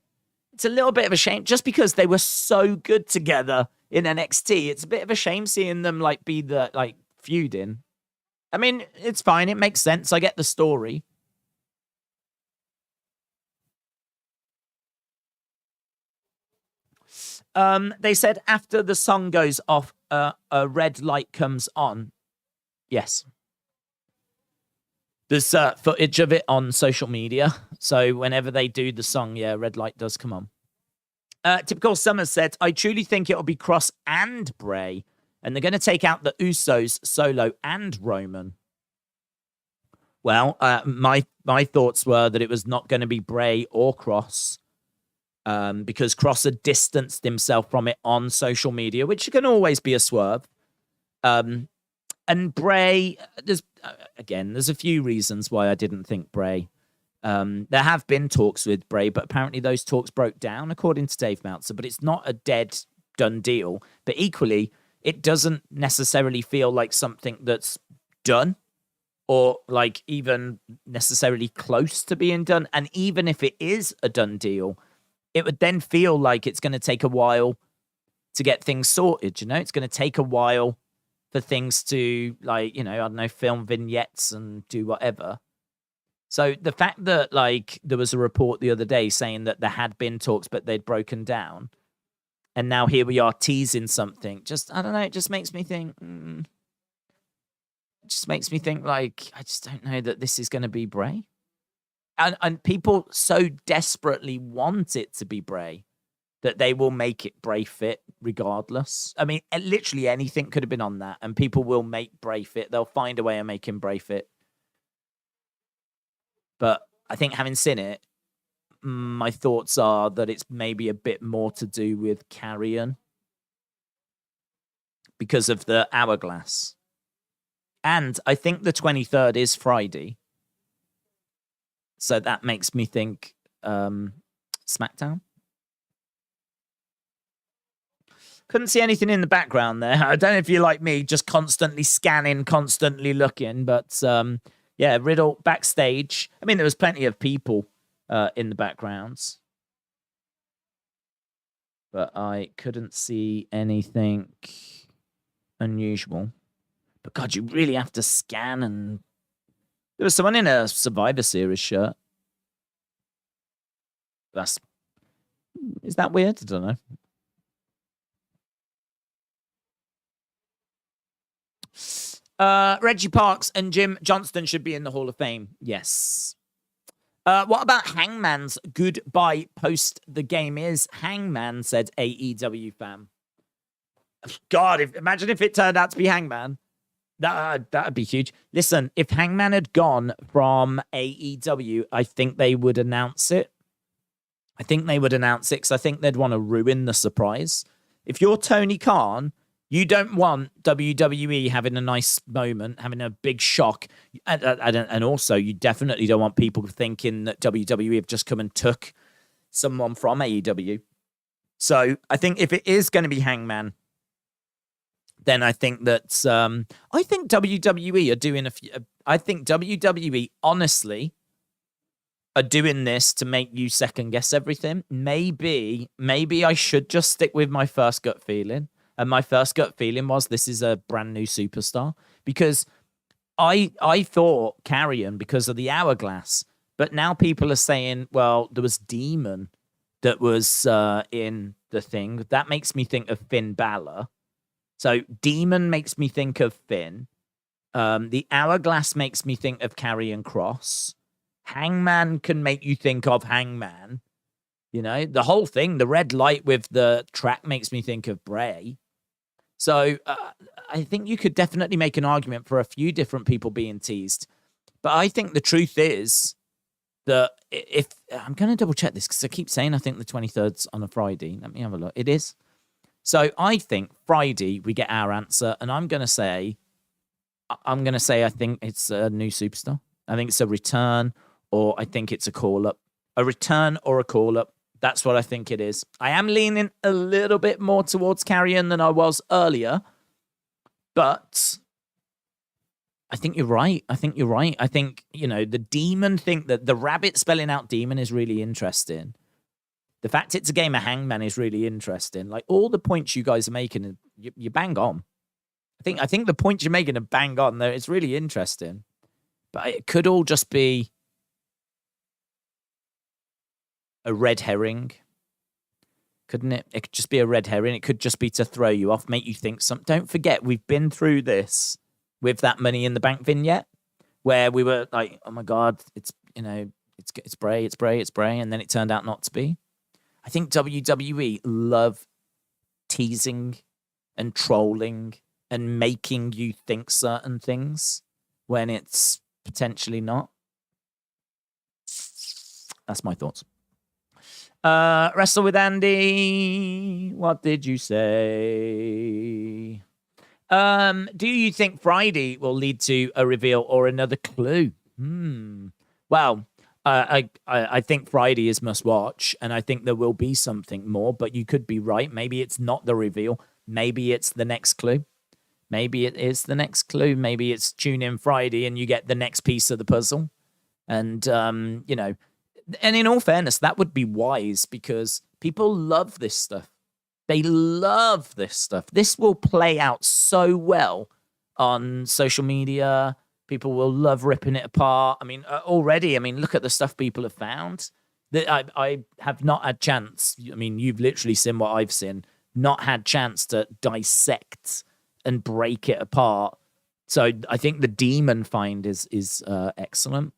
It's a little bit of a shame just because they were so good together in NXT. It's a bit of a shame seeing them be feuding. I mean, it's fine. It makes sense. I get the story. They said after the song goes off, a red light comes on. Yes. There's footage of it on social media. So whenever they do the song, yeah, red light does come on. Typical Summer said, "I truly think it'll be Kross and Bray. And they're going to take out the Usos, Solo, and Roman." Well, my thoughts were that it was not going to be Bray or Kross. Because Kross had distanced himself from it on social media, which can always be a swerve. And Bray, there's a few reasons why I didn't think Bray. There have been talks with Bray, but apparently those talks broke down, according to Dave Meltzer. But it's not a done deal. But equally, it doesn't necessarily feel like something that's done or even necessarily close to being done. And even if it is a done deal, it would then feel like it's going to take a while to get things sorted, It's going to take a while for things to, I don't know, film vignettes and do whatever. So the fact that, there was a report the other day saying that there had been talks, but they'd broken down, and now here we are teasing something, I don't know, it just makes me think, I just don't know that this is going to be Bray. And people so desperately want it to be Bray that they will make it Bray fit regardless. I mean, literally anything could have been on that, and people will make Bray fit. They'll find a way of making Bray fit. But I think having seen it, my thoughts are that it's maybe a bit more to do with Karrion because of the hourglass. And I think the 23rd is Friday. So that makes me think SmackDown. Couldn't see anything in the background there. I don't know if you're like me, just constantly scanning, constantly looking. But yeah, Riddle backstage. I mean, there was plenty of people in the backgrounds. But I couldn't see anything unusual. But God, you really have to scan. And there was someone in a Survivor Series shirt. Is that weird? I don't know. Reggie Parks and Jim Johnston should be in the Hall of Fame. Yes. What about Hangman's goodbye post the game is? Hangman said AEW fan. God, imagine if it turned out to be Hangman. That'd be huge. Listen, if Hangman had gone from AEW, I think they would announce it. Because I think they'd want to ruin the surprise. If you're Tony Khan, you don't want WWE having a nice moment, having a big shock. And also, you definitely don't want people thinking that WWE have just come and took someone from AEW. So I think if it is going to be Hangman, then I think that I think WWE are doing a few. I think WWE honestly are doing this to make you second guess everything. Maybe I should just stick with my first gut feeling. And my first gut feeling was this is a brand new superstar, because I thought Karrion because of the hourglass, but now people are saying, well, there was Demon that was in the thing. That makes me think of Finn Balor. So Demon makes me think of Finn. The hourglass makes me think of Karrion Kross. Hangman can make you think of Hangman. You know, the whole thing, the red light with the track makes me think of Bray. So I think you could definitely make an argument for a few different people being teased. But I think the truth is that if I'm going to double check this because I keep saying I think the 23rd's on a Friday. Let me have a look. It is. So I think Friday we get our answer, and I'm going to say I think it's a new superstar. I think it's a return, or I think it's a call-up. A return or a call-up. That's what I think it is. I am leaning a little bit more towards Karrion than I was earlier, but I think you're right. I think, you know, the Demon thing, that the rabbit spelling out Demon is really interesting. The fact it's a game of Hangman is really interesting. Like, all the points you guys are making, you bang on. I think the points you're making are bang on there. It's really interesting. But it could all just be a red herring, couldn't it? It could just be a red herring. It could just be to throw you off, make you think something. Don't forget, we've been through this with that Money in the Bank vignette, where we were like, oh my God, it's, you know, it's Bray, and then it turned out not to be. I think WWE love teasing and trolling and making you think certain things when it's potentially not. That's my thoughts. Wrestle with Andy. What did you say? Do you think Friday will lead to a reveal or another clue? Well, I think Friday is must watch, and I think there will be something more, but you could be right. Maybe it's not the reveal. Maybe it's the next clue. Maybe it is the next clue. Maybe it's tune in Friday and you get the next piece of the puzzle. And, you know, and in all fairness, that would be wise because people love this stuff. They love this stuff. This will play out so well on social media. People will love ripping it apart. I mean, already, look at the stuff people have found. I have not had chance. I mean, you've literally seen what I've seen. Not had chance to dissect and break it apart. So I think the Demon find is excellent.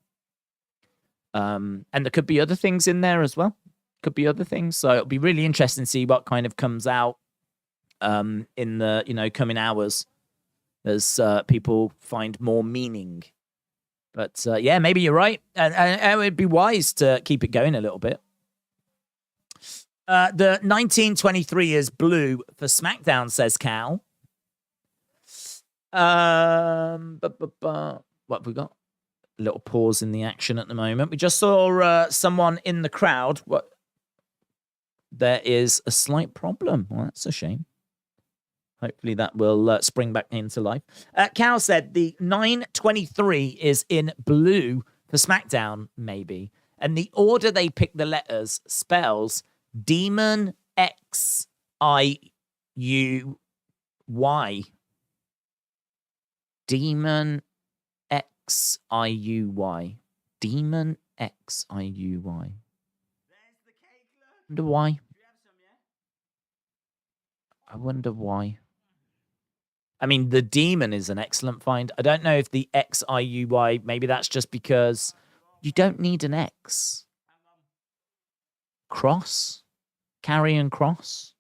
And there could be other things in there as well. Could be other things. So it'll be really interesting to see what kind of comes out in the coming hours as people find more meaning. But yeah, maybe you're right. And it would be wise to keep it going a little bit. The 1923 is blue for SmackDown, says Cal. What have we got? A little pause in the action at the moment. We just saw someone in the crowd. What? there is a slight problem. Well, that's a shame. Hopefully that will spring back into life. Cal said the 923 is in blue for SmackDown, maybe. And the order they pick the letters spells Demon X-I-U-Y. Demon X-I-U-Y. Demon X-I-U-Y. Wonder why. I wonder why. I mean, the demon is an excellent find. I don't know if the X-I-U-Y, maybe that's just because you don't need an X. Cross? Karrion Kross?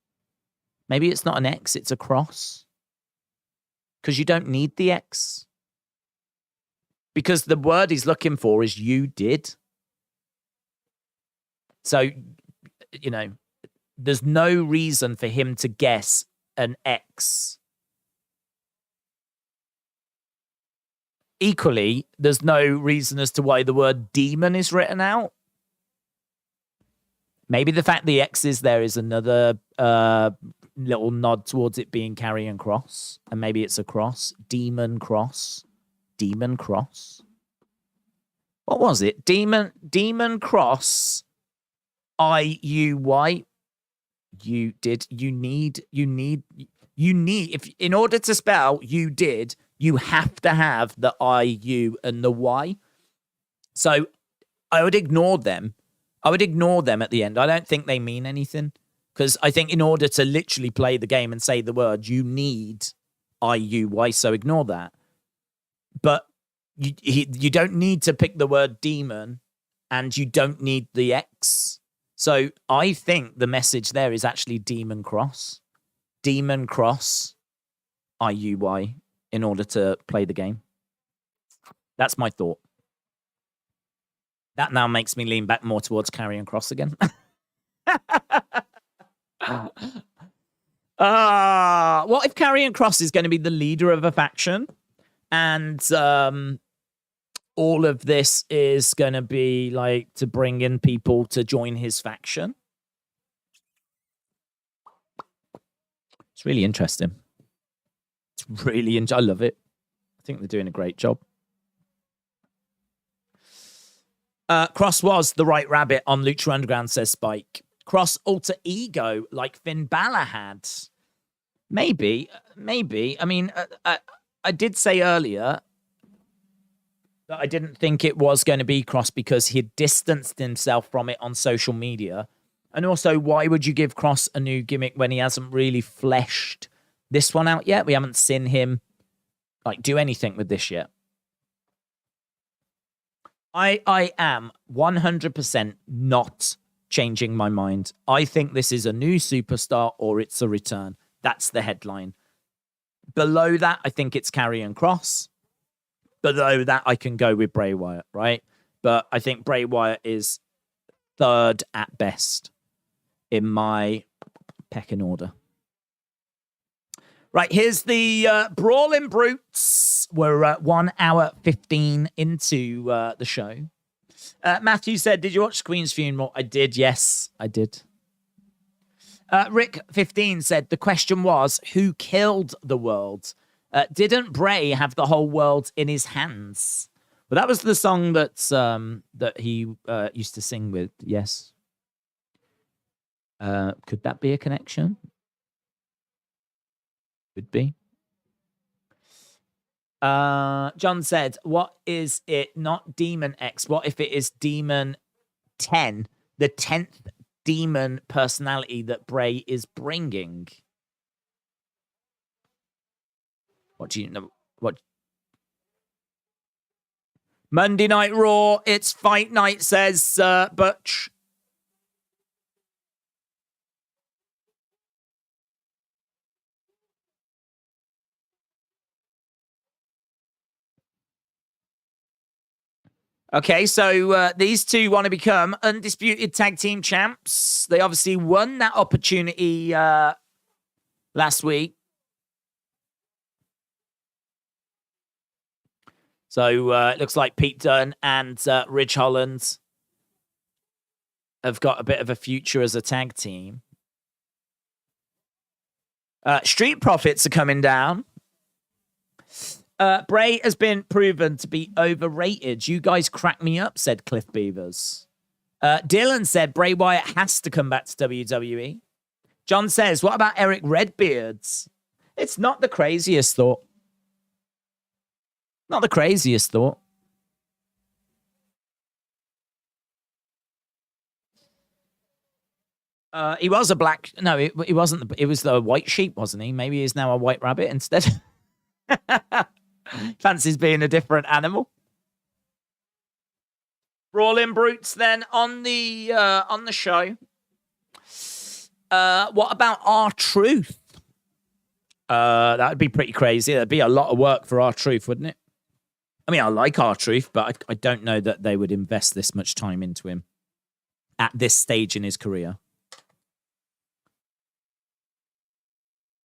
Maybe it's not an X, it's a cross. Because you don't need the X. Because the word he's looking for is you did. So, you know, there's no reason for him to guess an X. Equally, there's no reason as to why the word demon is written out. Maybe the fact the X is there is another little nod towards it being Karrion Kross. And maybe it's a cross. Demon Kross. Demon Kross. What was it? Demon Kross. I-U-Y. You need, if in order to spell you did, you have to have the I, U, and the Y. So I would ignore them. I would ignore them at the end. I don't think they mean anything. Because I think in order to literally play the game and say the word, you need I, U, Y. So ignore that. But you don't need to pick the word demon, and you don't need the X. So I think the message there is actually Demon Kross. Demon Kross, I-U-Y, in order to play the game. That's my thought. That now makes me lean back more towards Karrion Kross again. What if Karrion Kross is going to be the leader of a faction? And all of this is going to be like to bring in people to join his faction. It's really interesting. It's really I love it. I think they're doing a great job. Kross was the right rabbit on Lucha Underground, says Spike. Kross alter ego like Finn Balor had. Maybe. I mean, I did say earlier that I didn't think it was going to be Kross because he had distanced himself from it on social media. And also, why would you give Kross a new gimmick when he hasn't really fleshed this one out yet? We haven't seen him like do anything with this yet. I am 100% not changing my mind. I think this is a new superstar or it's a return. That's the headline. Below that, I think it's Karrion Kross. Below that, I can go with Bray Wyatt, right? But I think Bray Wyatt is third at best in my pecking order. Right, here's the Brawling Brutes. We're 1 hour 15 into the show. Matthew said, did you watch Queen's funeral? I did, yes, I did. Rick15 said, the question was, who killed the world? Didn't Bray have the whole world in his hands? Well, that was the song that he used to sing with, yes. Could that be a connection? Could be. John said, what is it? Not Demon X. What if it is Demon 10? The 10th demon personality that Bray is bringing. What do you know? What? Monday Night Raw. It's fight night, says Butch. Okay, so these two want to become undisputed tag team champs. They obviously won that opportunity last week. So it looks like Pete Dunne and Ridge Holland have got a bit of a future as a tag team. Street Profits are coming down. Bray has been proven to be overrated. You guys crack me up, said Cliff Beavers. Dylan said Bray Wyatt has to come back to WWE. John says, what about Eric Redbeards? It's not the craziest thought. Not the craziest thought. He was a black... No, he wasn't. It was the white sheep, wasn't he? Maybe he's now a white rabbit instead. Fancies being a different animal. Brawling Brutes then on the show. What about R-Truth? That would be pretty crazy. That'd be a lot of work for R-Truth, wouldn't it? I mean, I like R-Truth, but I don't know that they would invest this much time into him at this stage in his career.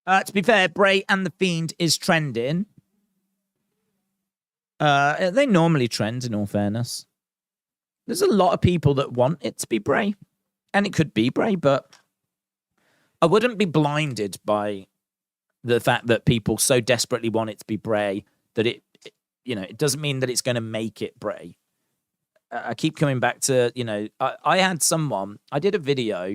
To be fair, Bray and The Fiend is trending. They normally trend, in all fairness. There's a lot of people that want it to be Bray. And it could be Bray, but I wouldn't be blinded by the fact that people so desperately want it to be Bray that it doesn't mean that it's going to make it Bray. I keep coming back to, I had someone, I did a video.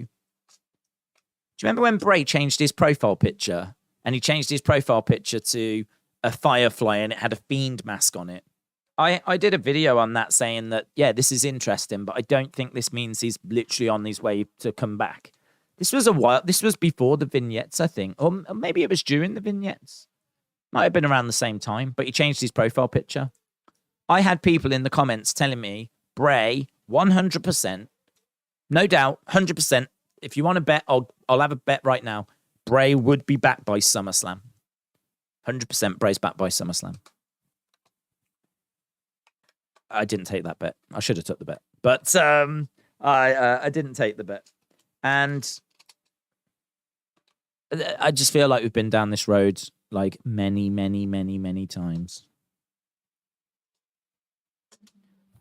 Do you remember when Bray changed his profile picture? And he changed his profile picture to a firefly and it had a Fiend mask on it. I did a video on that saying that, yeah, this is interesting, but I don't think this means he's literally on his way to come back. This was before the vignettes, I think. Or maybe it was during the vignettes. Might have been around the same time, but he changed his profile picture. I had people in the comments telling me, Bray, 100%, no doubt, 100%. If you want to bet, I'll have a bet right now. Bray would be back by SummerSlam. 100% Bray's back by SummerSlam. I didn't take that bet. I should have took the bet. But I didn't take the bet. And I just feel like we've been down this road like many, many, many, many times.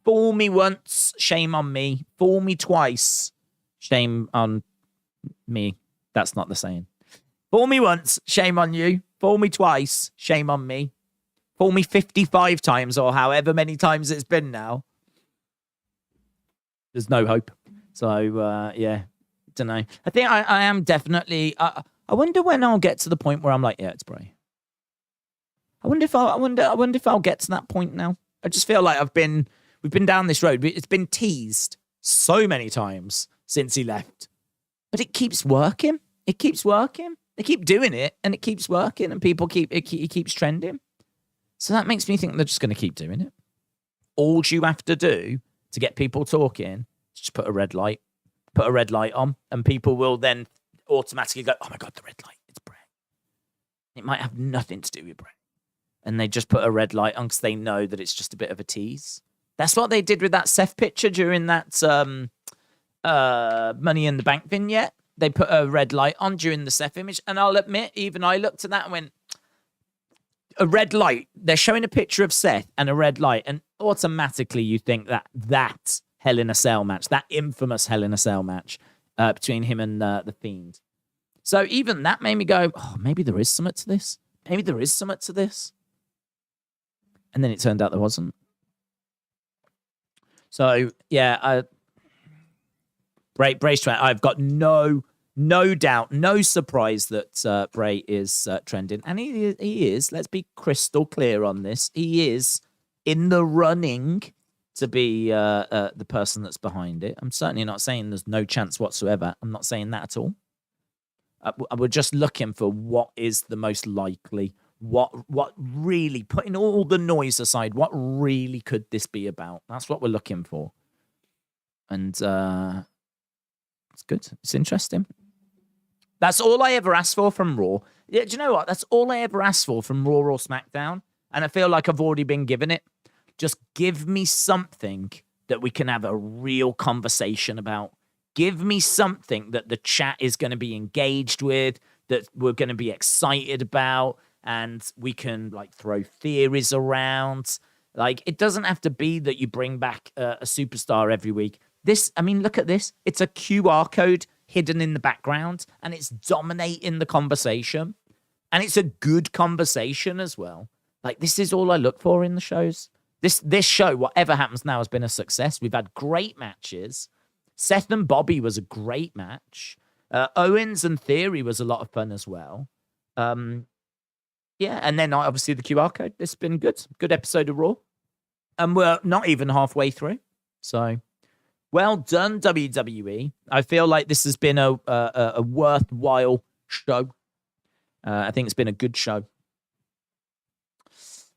Fool me once, shame on me. Fool me twice, shame on me. That's not the saying. Fool me once, shame on you. Fool me twice, shame on me. Fool me 55 times or however many times it's been now. There's no hope. So, yeah, don't know. I think I am definitely... I wonder when I'll get to the point where I'm like, yeah, it's Bray. I wonder if I'll get to that point now. I just feel like we've been down this road. It's been teased so many times since he left. But it keeps working. It keeps working. They keep doing it, and it keeps working, and he keeps trending. So that makes me think they're just going to keep doing it. All you have to do to get people talking is just put a red light on, and people will then automatically go, oh my God, the red light, it's Bray. It might have nothing to do with Bray. And they just put a red light on because they know that it's just a bit of a tease. That's what they did with that Seth picture during that Money in the Bank vignette. They put a red light on during the Seth image. And I'll admit, even I looked at that and went, a red light. They're showing a picture of Seth and a red light. And automatically you think that Hell in a Cell match, that infamous Hell in a Cell match between him and The Fiend. So even that made me go, oh, maybe there is something to this. Maybe there is something to this. And then it turned out there wasn't. So, yeah, Bray's trend. I've got no doubt, no surprise that Bray is trending. And he is, let's be crystal clear on this, he is in the running to be the person that's behind it. I'm certainly not saying there's no chance whatsoever. I'm not saying that at all. We're just looking for what is the most likely, what really, putting all the noise aside, what really could this be about? That's what we're looking for. And it's good. It's interesting. That's all I ever asked for from Raw. Yeah, do you know what? That's all I ever asked for from Raw or SmackDown. And I feel like I've already been given it. Just give me something that we can have a real conversation about. Give me something that the chat is going to be engaged with, that we're going to be excited about, and we can like throw theories around. Like, it doesn't have to be that you bring back a superstar every week. This, I mean, look at this. It's a QR code hidden in the background, and it's dominating the conversation. And it's a good conversation as well. Like, this is all I look for in the shows. This show, whatever happens now, has been a success. We've had great matches. Seth and Bobby was a great match. Owens and Theory was a lot of fun as well. Yeah, and then obviously the QR code. It's been good. Good episode of Raw. And we're not even halfway through. So, well done, WWE. I feel like this has been a worthwhile show. I think it's been a good show.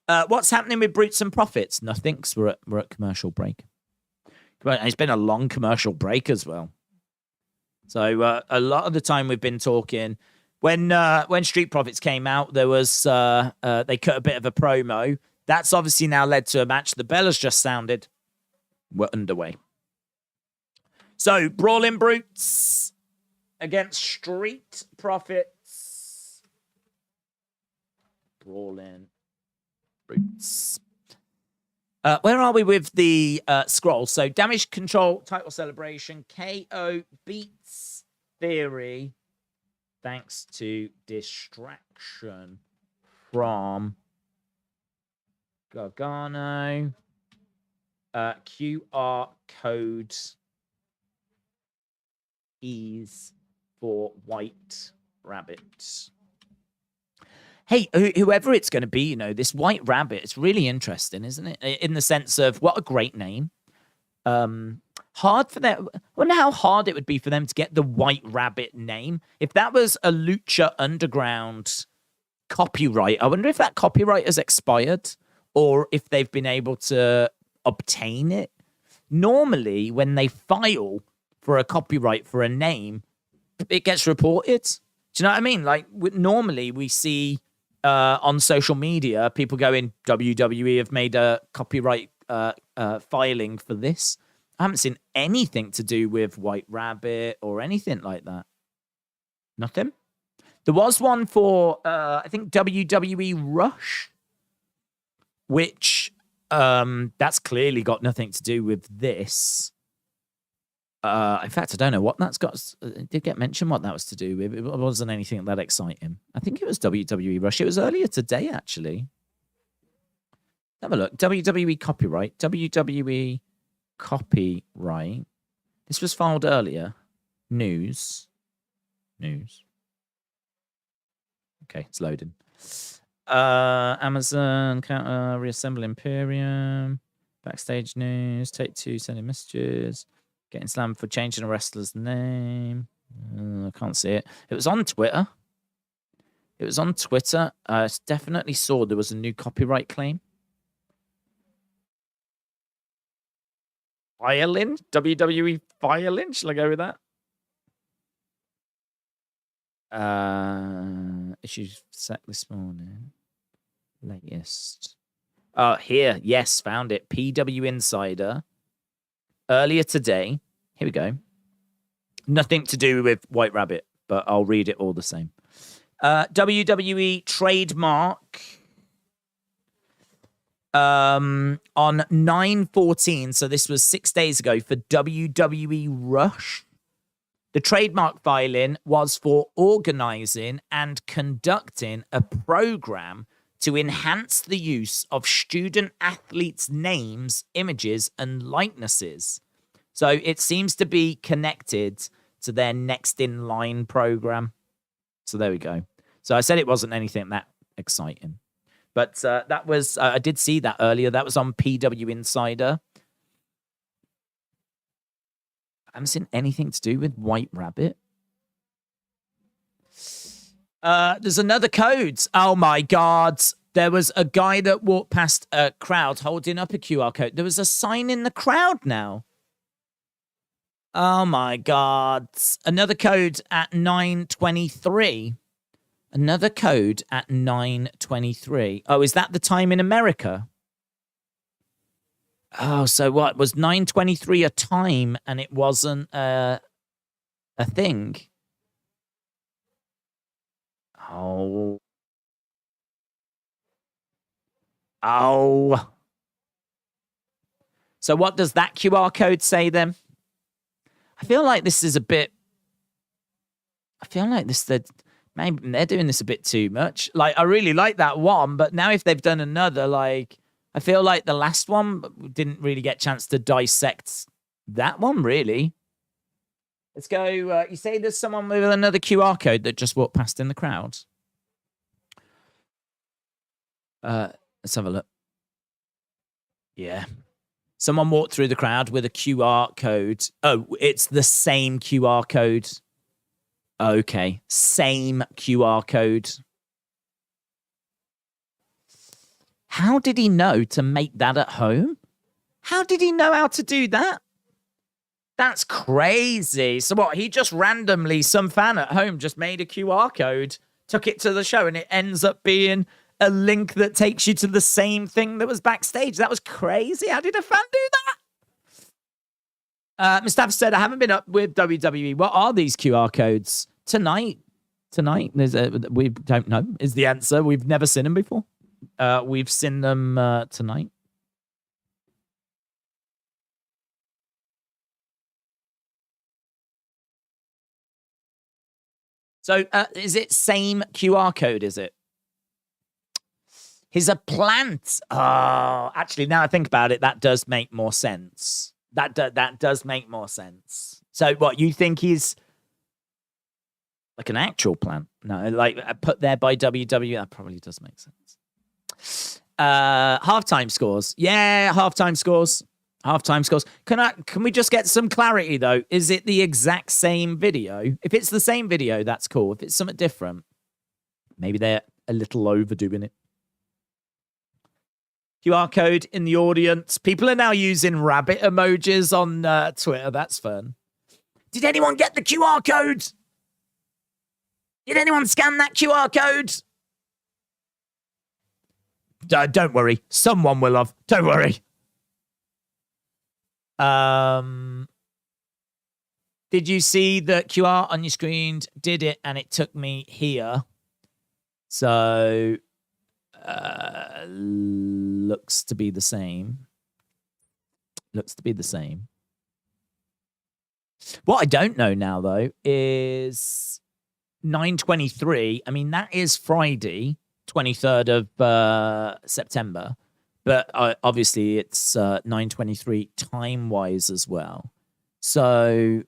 What's happening with Brutes and Profits? Nothing, because we're at commercial break. It's been a long commercial break as well. So a lot of the time we've been talking. When Street Profits came out, there was they cut a bit of a promo. That's obviously now led to a match. The bell has just sounded. We're underway. So Brawling Brutes against Street Profits. Brawling Brutes. Where are we with the scroll? So Damage Control title celebration. KO beats Theory thanks to distraction from Gargano. QR code ease for White Rabbit. Hey, whoever it's going to be, you know, this White Rabbit, it's really interesting, isn't it? In the sense of what a great name. Hard for them. I wonder how hard it would be for them to get the White Rabbit name. If that was a Lucha Underground copyright, I wonder if that copyright has expired or if they've been able to obtain it. Normally, when they file for a copyright for a name, it gets reported. Do you know what I mean? Like, normally we see on social media, people going, WWE have made a copyright filing for this. I haven't seen anything to do with White Rabbit or anything like that. Nothing. There was one for, I think, WWE Rush, which that's clearly got nothing to do with this. In fact, I don't know what that's got. It did get mentioned what that was to do with. It wasn't anything that exciting. I think it was WWE Rush. It was earlier today, actually. Have a look. WWE copyright. WWE copyright. This was filed earlier. News. Okay, it's loading. Amazon counter reassemble Imperium. Backstage news. Take Two sending messages. Getting slammed for changing a wrestler's name. I can't see it. It was on Twitter. I definitely saw there was a new copyright claim. Filing? WWE filing? Shall I go with that? Issues set this morning. Latest. Oh, here. Yes, found it. PW Insider. Earlier today. Here we go. Nothing to do with White Rabbit, but I'll read it all the same. WWE trademark on 9/14, so this was 6 days ago, for WWE Rush. The trademark filing was for organizing and conducting a program to enhance the use of student athletes' names, images, and likenesses. So it seems to be connected to their Next in Line program. So there we go. So I said it wasn't anything that exciting. But that was, I did see that earlier. That was on PW Insider. I haven't seen anything to do with White Rabbit. There's another code. Oh my God. There was a guy that walked past a crowd holding up a QR code. There was a sign in the crowd now. Oh my God. Another code at 9:23. Another code at 9:23. Oh, is that the time in America? Oh, so what? Was 9:23 a time and it wasn't a thing? Oh. So what does that QR code say then? I feel like this is a bit. I feel like maybe they're doing this a bit too much. Like, I really like that one, but now if they've done another, like, I feel like the last one didn't really get a chance to dissect that one, really. Let's go. You say there's someone with another QR code that just walked past in the crowd. Let's have a look. Yeah. Someone walked through the crowd with a QR code. Oh, it's the same QR code. Okay. Same QR code. How did he know to make that at home? How did he know how to do that? That's crazy. So what, he just randomly, some fan at home just made a QR code, took it to the show, and it ends up being a link that takes you to the same thing that was backstage. That was crazy. How did a fan do that? Mustafa said, I haven't been up with WWE. What are these QR codes? Tonight, we don't know, is the answer. We've never seen them before. We've seen them tonight. So is it same QR code, is it? He's a plant. Oh, actually, now I think about it, that does make more sense. That does make more sense. So what, you think he's like an actual plant? No, like put there by WWE, that probably does make sense. Halftime scores. Yeah, halftime scores. Halftime scores. Can we just get some clarity though? Is it the exact same video? If it's the same video, that's cool. If it's something different, maybe they're a little overdoing it. QR code in the audience. People are now using rabbit emojis on Twitter. That's fun. Did anyone get the QR code? Did anyone scan that QR code? Don't worry. Someone will have. Don't worry. Did you see the QR on your screen? Did it, and it took me here. So, looks to be the same. Looks to be the same. What I don't know now, though, is 9/23. I mean, that is Friday, 23rd of September. But obviously, it's 9/23 time-wise as well. So,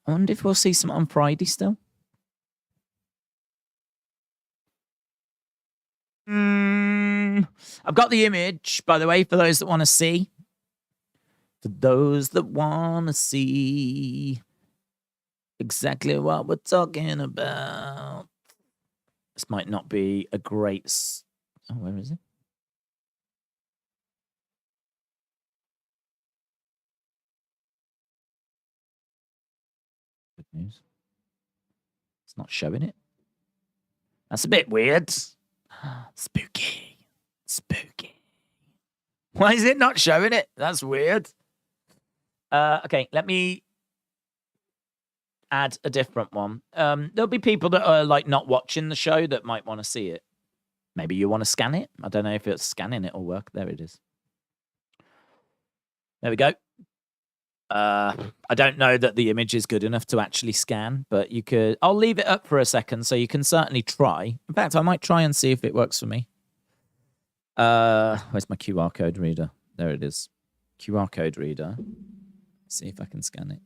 I wonder if we'll see some on Friday still. I've got the image, by the way, for those that want to see. For those that want to see exactly what we're talking about. This might not be a great... Oh, where is it? Good news. It's not showing it. That's a bit weird. Spooky. Spooky. Why is it not showing it? That's weird. Okay, let me add a different one. There'll be people that are like not watching the show that might want to see it. Maybe you want to scan it. I don't know if it's scanning it will work. There it is. There we go. I don't know that the image is good enough to actually scan, but you could... I'll leave it up for a second so you can certainly try. In fact, I might try and see if it works for me. Where's my QR code reader? There it is. QR code reader. See if I can scan it.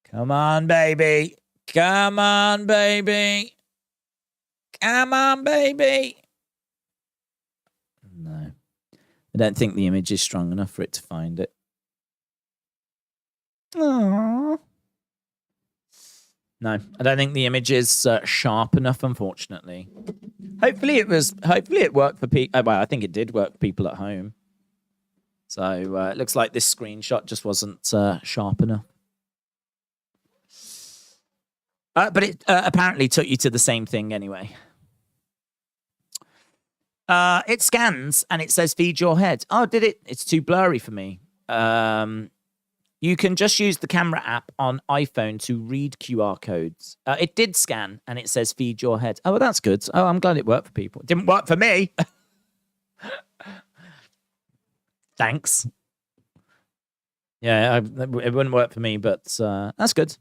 Come on, baby. Come on, baby. Come on, baby. No. I don't think the image is strong enough for it to find it. Aww. No, I don't think the image is sharp enough, unfortunately. Hopefully it worked for people. Well, I think it did work for people at home. So it looks like this screenshot just wasn't sharp enough. But it apparently took you to the same thing anyway. It scans and it says feed your head. Oh, did it? It's too blurry for me. You can just use the camera app on iPhone to read QR codes. It did scan, and it says feed your head. Oh, well, that's good. Oh, I'm glad it worked for people. It didn't work for me. Thanks. Yeah, it wouldn't work for me, but that's good.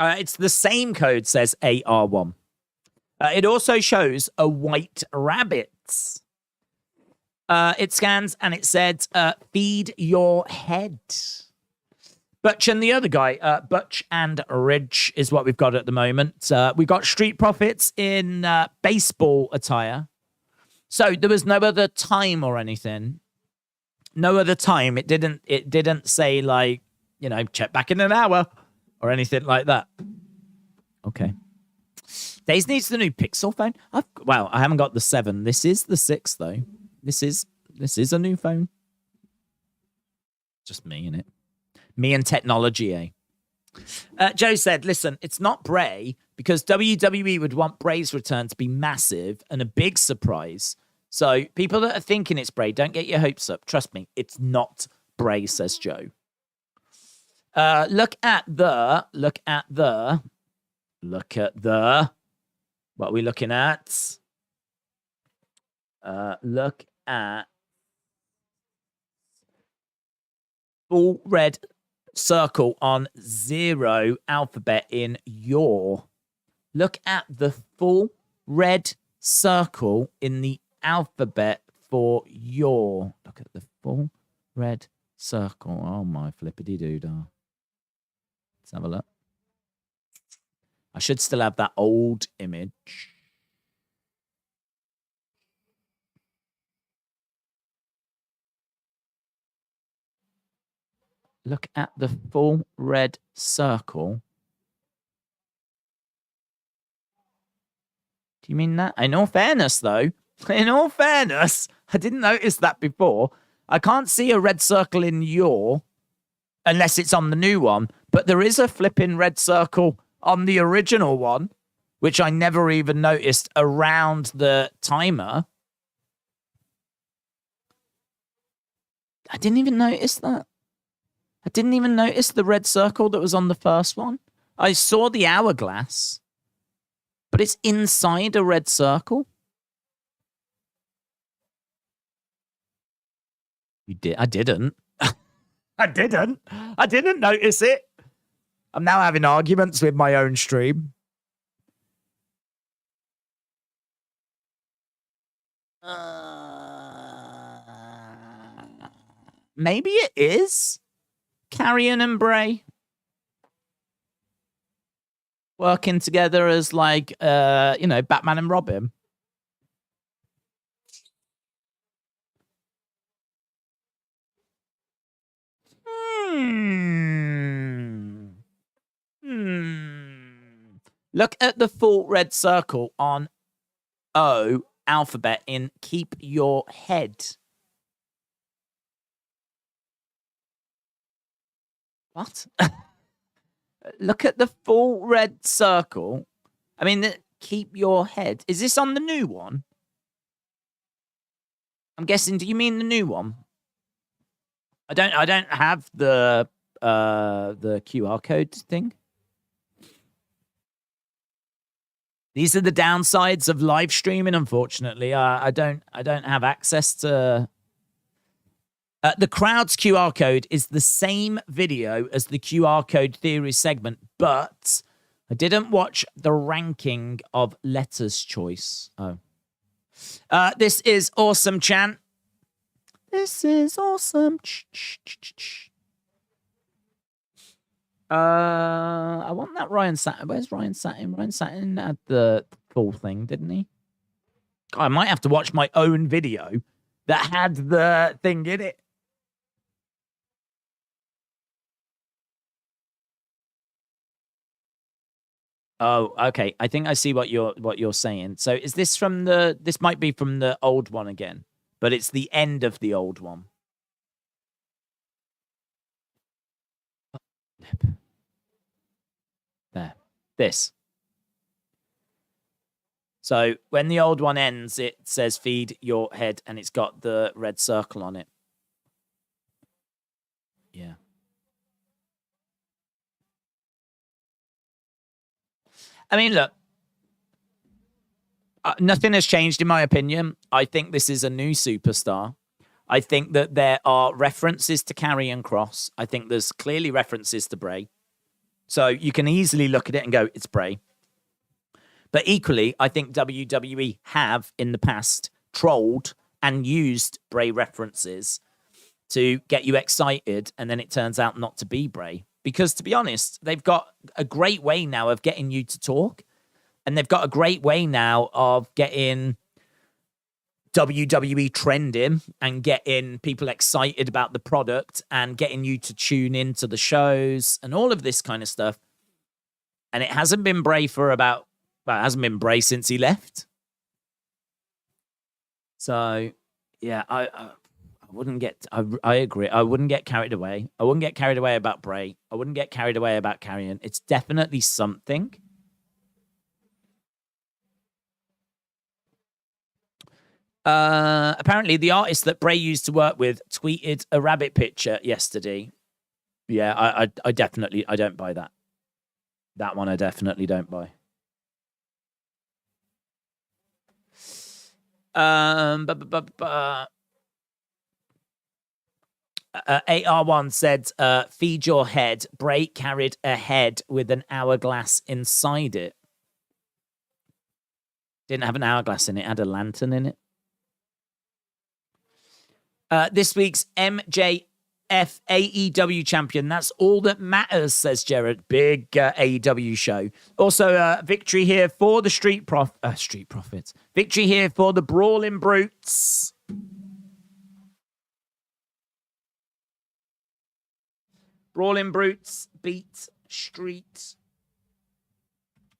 It's the same code, says AR1. It also shows a white rabbit. It scans and it said, feed your head. Butch and the other guy, Butch and Ridge is what we've got at the moment. We got Street Profits in baseball attire. So there was no other time or anything. No other time. It didn't say like, you know, check back in an hour or anything like that. Okay. Days needs the new Pixel phone. Well, I haven't got the 7. This is the 6 though. This is a new phone. Just me, innit? Me and technology, eh? Joe said, listen, it's not Bray because WWE would want Bray's return to be massive and a big surprise. So people that are thinking it's Bray, don't get your hopes up. Trust me, it's not Bray, says Joe. Look at the, what are we looking at? Look at full red circle on 0 alphabet in your. Look at the full red circle in the alphabet for your. Look at the full red circle. Oh my flippity doodah. Let's have a look. I should still have that old image. Look at the full red circle. Do you mean that? In all fairness, though, I didn't notice that before. I can't see a red circle in your, unless it's on the new one, but there is a flipping red circle on the original one, which I never even noticed around the timer. I didn't even notice that. I didn't even notice the red circle that was on the first one. I saw the hourglass, but it's inside a red circle. You did? I didn't. I didn't notice it. I'm now having arguments with my own stream. Maybe it is Karrion and Bray working together as like, you know, Batman and Robin. Look at the full red circle on O alphabet in keep your head. What? Look at the full red circle. I mean, keep your head. Is this on the new one? I'm guessing, do you mean the new one? I don't have the QR code thing. These are the downsides of live streaming, unfortunately. I don't have access to the crowd's QR code is the same video as the QR code theory segment, but I didn't watch the ranking of letters choice. Oh. This is awesome, Chan. This is awesome. I want that Ryan Satin. Where's Ryan Satin? Ryan Satin had the full thing, didn't he? I might have to watch my own video that had the thing in it. Oh, okay. I think I see what you're saying. So is this from this might be from the old one again, but it's the end of the old one. There. This. So when the old one ends, it says feed your head and it's got the red circle on it. Yeah. I mean, look, nothing has changed in my opinion. I think this is a new superstar. I think that there are references to Karrion Kross. I think there's clearly references to Bray. So you can easily look at it and go, it's Bray. But equally, I think WWE have in the past trolled and used Bray references to get you excited, and then it turns out not to be Bray. Because to be honest, they've got a great way now of getting you to talk, and they've got a great way now of getting WWE trending and getting people excited about the product and getting you to tune into the shows and all of this kind of stuff. And it hasn't been Bray for about, well, it hasn't been Bray since he left. So, yeah, I wouldn't get, I agree. I wouldn't get carried away. I wouldn't get carried away about Bray. I wouldn't get carried away about Karrion. It's definitely something. Apparently, the artist that Bray used to work with tweeted a rabbit picture yesterday. Yeah, I definitely, I don't buy that. That one I definitely don't buy. AR1 said, feed your head. Bray carried a head with an hourglass inside it. Didn't have an hourglass in it, had a lantern in it. This week's MJF AEW champion. That's all that matters, says Jared. Big AEW show. Also, victory here for the Street Profits. Victory here for the Brawling Brutes. Brawling Brutes beat Street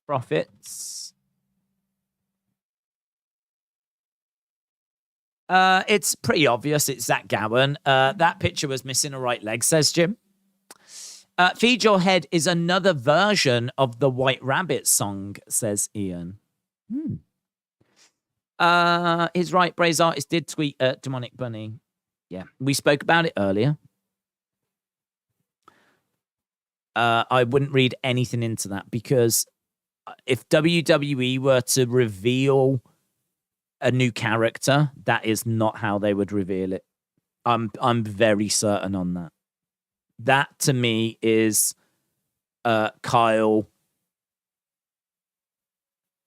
Profits. It's pretty obvious. It's Zach Gowen. That picture was missing a right leg, says Jim. Feed Your Head is another version of the White Rabbit song, says Ian. He's right. Bray's artist did tweet at Demonic Bunny. Yeah, we spoke about it earlier. I wouldn't read anything into that, because if WWE were to reveal a new character, that is not how they would reveal it. I'm very certain on that. That to me is Kyle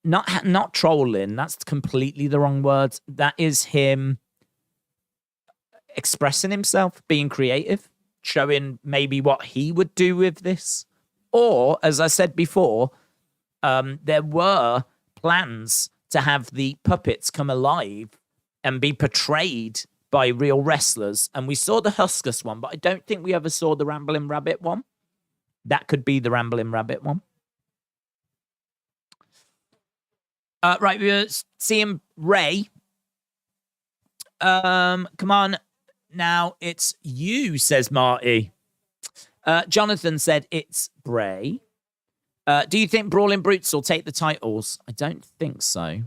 not trolling. That's completely the wrong word. That is him expressing himself, being creative, showing maybe what he would do with this. Or, as I said before, there were plans to have the puppets come alive and be portrayed by real wrestlers. And we saw the Huskus one, but I don't think we ever saw the Rambling Rabbit one. That could be the Rambling Rabbit one. Right, we're seeing Ray. Come on. Now it's you, says Marty. Jonathan said it's Bray. Do you think Brawling Brutes will take the titles? I don't think so.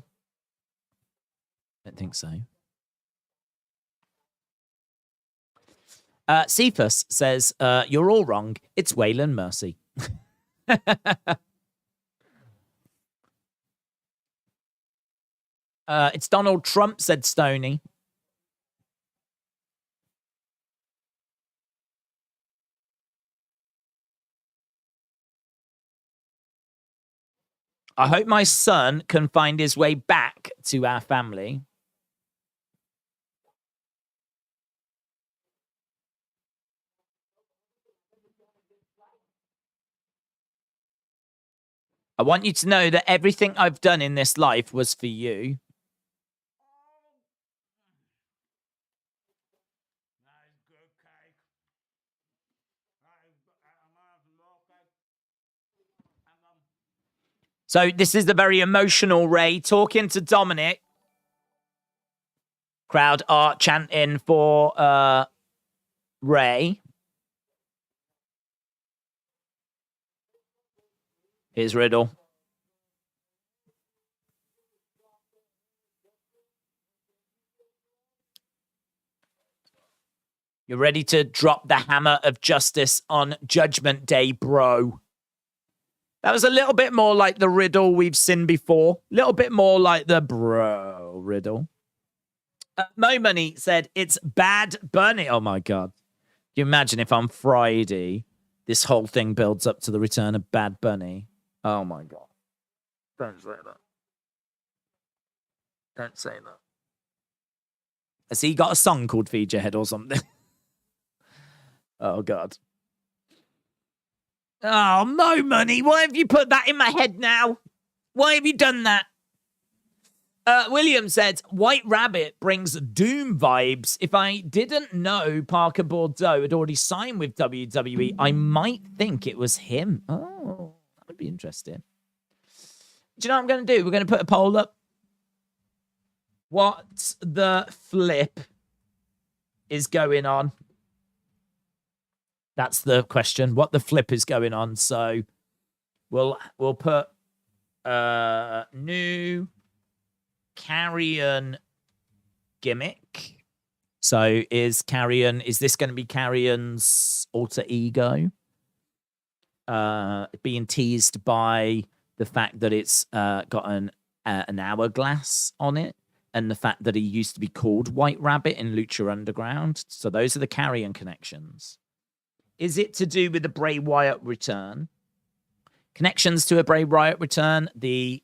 Cephas says, you're all wrong. It's Waylon Mercy. It's Donald Trump, said Stoney. I hope my son can find his way back to our family. I want you to know that everything I've done in this life was for you. So this is the very emotional Ray talking to Dominic. Crowd are chanting for Ray. Here's Riddle. You're ready to drop the hammer of justice on Judgment Day, bro. That was a little bit more like the Riddle we've seen before. A little bit more like the bro Riddle. Mo Money said it's Bad Bunny. Oh my God. Can you imagine if on Friday this whole thing builds up to the return of Bad Bunny? Oh my God. Don't say that. Don't say that. Has he got a song called Feed Your Head or something? Oh God. Oh, Mo Money. Why have you put that in my head now? Why have you done that? William said, White Rabbit brings Doom vibes. If I didn't know Parker Bordeaux had already signed with WWE, I might think it was him. Oh, that would be interesting. Do you know what I'm going to do? We're going to put a poll up. What the flip is going on? That's the question. What the flip is going on? So we'll put new Karrion gimmick. So is this going to be Karrion's alter ego? Being teased by the fact that it's got an hourglass on it, and the fact that he used to be called White Rabbit in Lucha Underground. So those are the Karrion connections. Is it to do with the Bray Wyatt return? Connections to a Bray Wyatt return, the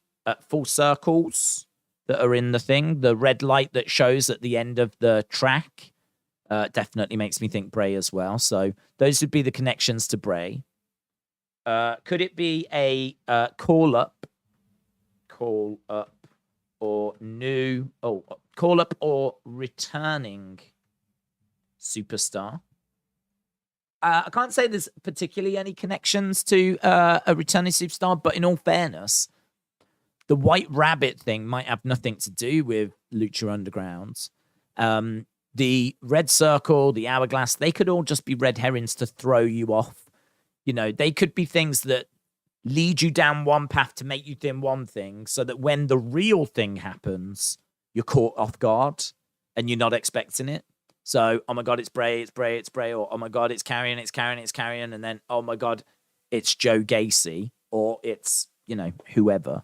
full circles that are in the thing, the red light that shows at the end of the track definitely makes me think Bray as well. So those would be the connections to Bray. Could it be a call up or returning superstar? I can't say there's particularly any connections to a returning superstar, but in all fairness, the White Rabbit thing might have nothing to do with Lucha Underground. The red circle, the hourglass, they could all just be red herrings to throw you off. You know, they could be things that lead you down one path to make you think one thing, so that when the real thing happens, you're caught off guard and you're not expecting it. So, oh my God, it's Bray, or oh my God, it's Karrion, and then, oh my God, it's Joe Gacy, or it's, whoever.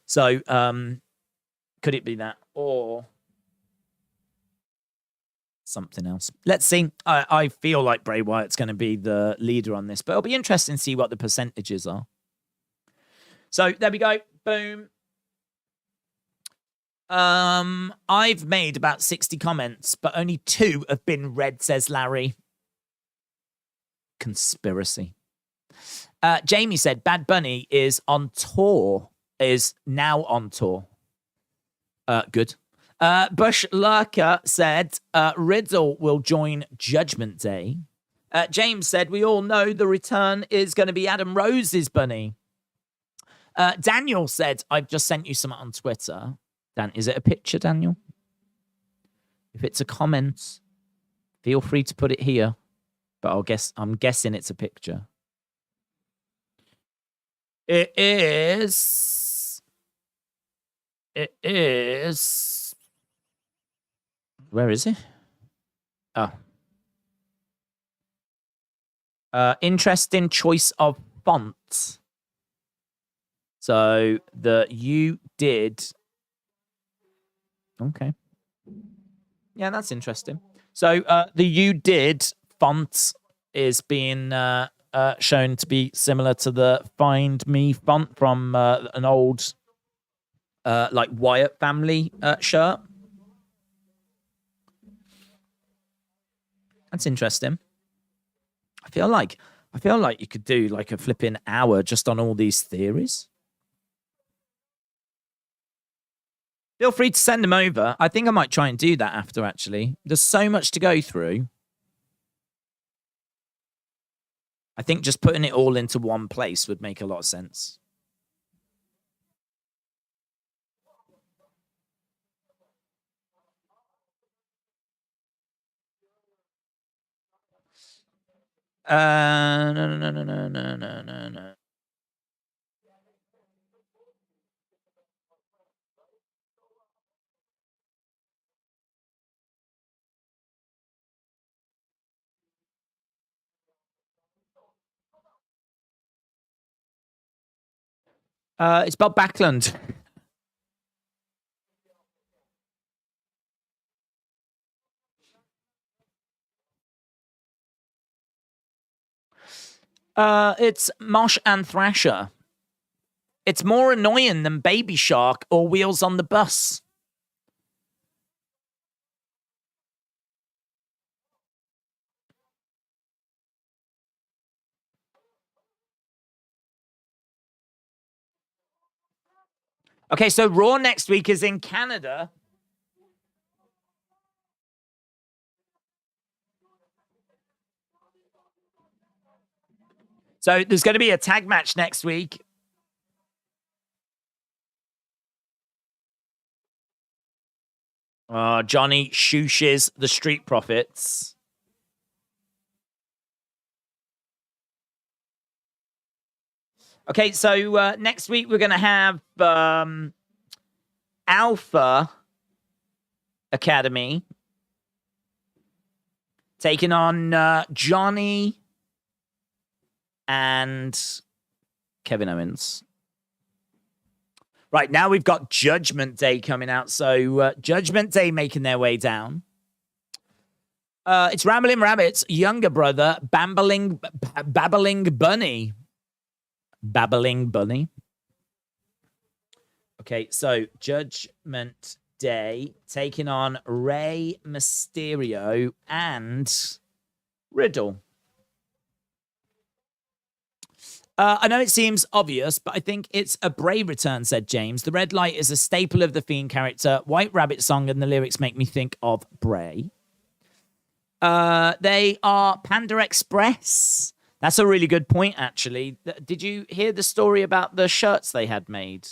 So, could it be that, or something else? Let's see. I feel like Bray Wyatt's going to be the leader on this, but it'll be interesting to see what the percentages are. So, there we go. Boom. I've made about 60 comments, but only 2 have been read, says Larry. Conspiracy. Jamie said Bad Bunny is now on tour. Good. Bush Lurker said Riddle will join Judgment Day. James said we all know the return is going to be Adam Rose's Bunny. Daniel said I've just sent you something on Twitter. Dan, is it a picture, Daniel? If it's a comment, feel free to put it here. But I'm guessing it's a picture. It is. Where is it? Oh. Interesting choice of font. So you did. Okay. Yeah, that's interesting. So the You Did font is being shown to be similar to the Find Me font from an old like Wyatt family shirt. That's interesting. I feel like you could do like a flipping hour just on all these theories. Feel free to send them over. I think I might try and do that after, actually. There's so much to go through. I think just putting it all into one place would make a lot of sense. No. It's Bob Backlund. It's Mosh and Thrasher. It's more annoying than Baby Shark or Wheels on the Bus. Okay, so Raw next week is in Canada. So there's going to be a tag match next week. Johnny shooshes the Street Profits. Okay, so next week we're going to have Alpha Academy taking on Johnny and Kevin Owens. Right, now we've got Judgment Day coming out. So Judgment Day making their way down. It's Ramblin' Rabbit's younger brother, Babbling Bunny. Babbling Bunny. Okay, so Judgment Day taking on Rey Mysterio and Riddle. I know it seems obvious, but I think it's a Bray return, said James. The red light is a staple of the Fiend character. White Rabbit song and the lyrics make me think of Bray. They are Panda Express. That's a really good point, actually. Did you hear the story about the shirts they had made?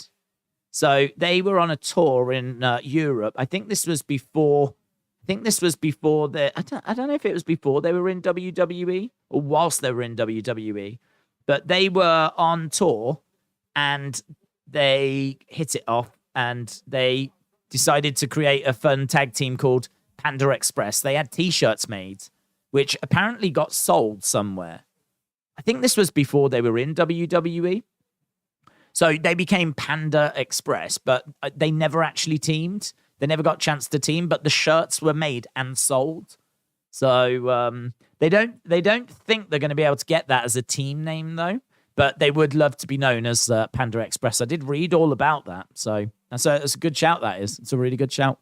So they were on a tour in Europe. I think this was before. I don't know if it was before they were in WWE or whilst they were in WWE. But they were on tour and they hit it off and they decided to create a fun tag team called Panda Express. They had T-shirts made, which apparently got sold somewhere. I think this was before they were in WWE. So they became Panda Express, but they never actually teamed. They never got a chance to team, but the shirts were made and sold. So they don't think they're going to be able to get that as a team name, though. But they would love to be known as Panda Express. I did read all about that. So that's a good shout, that is. It's a really good shout.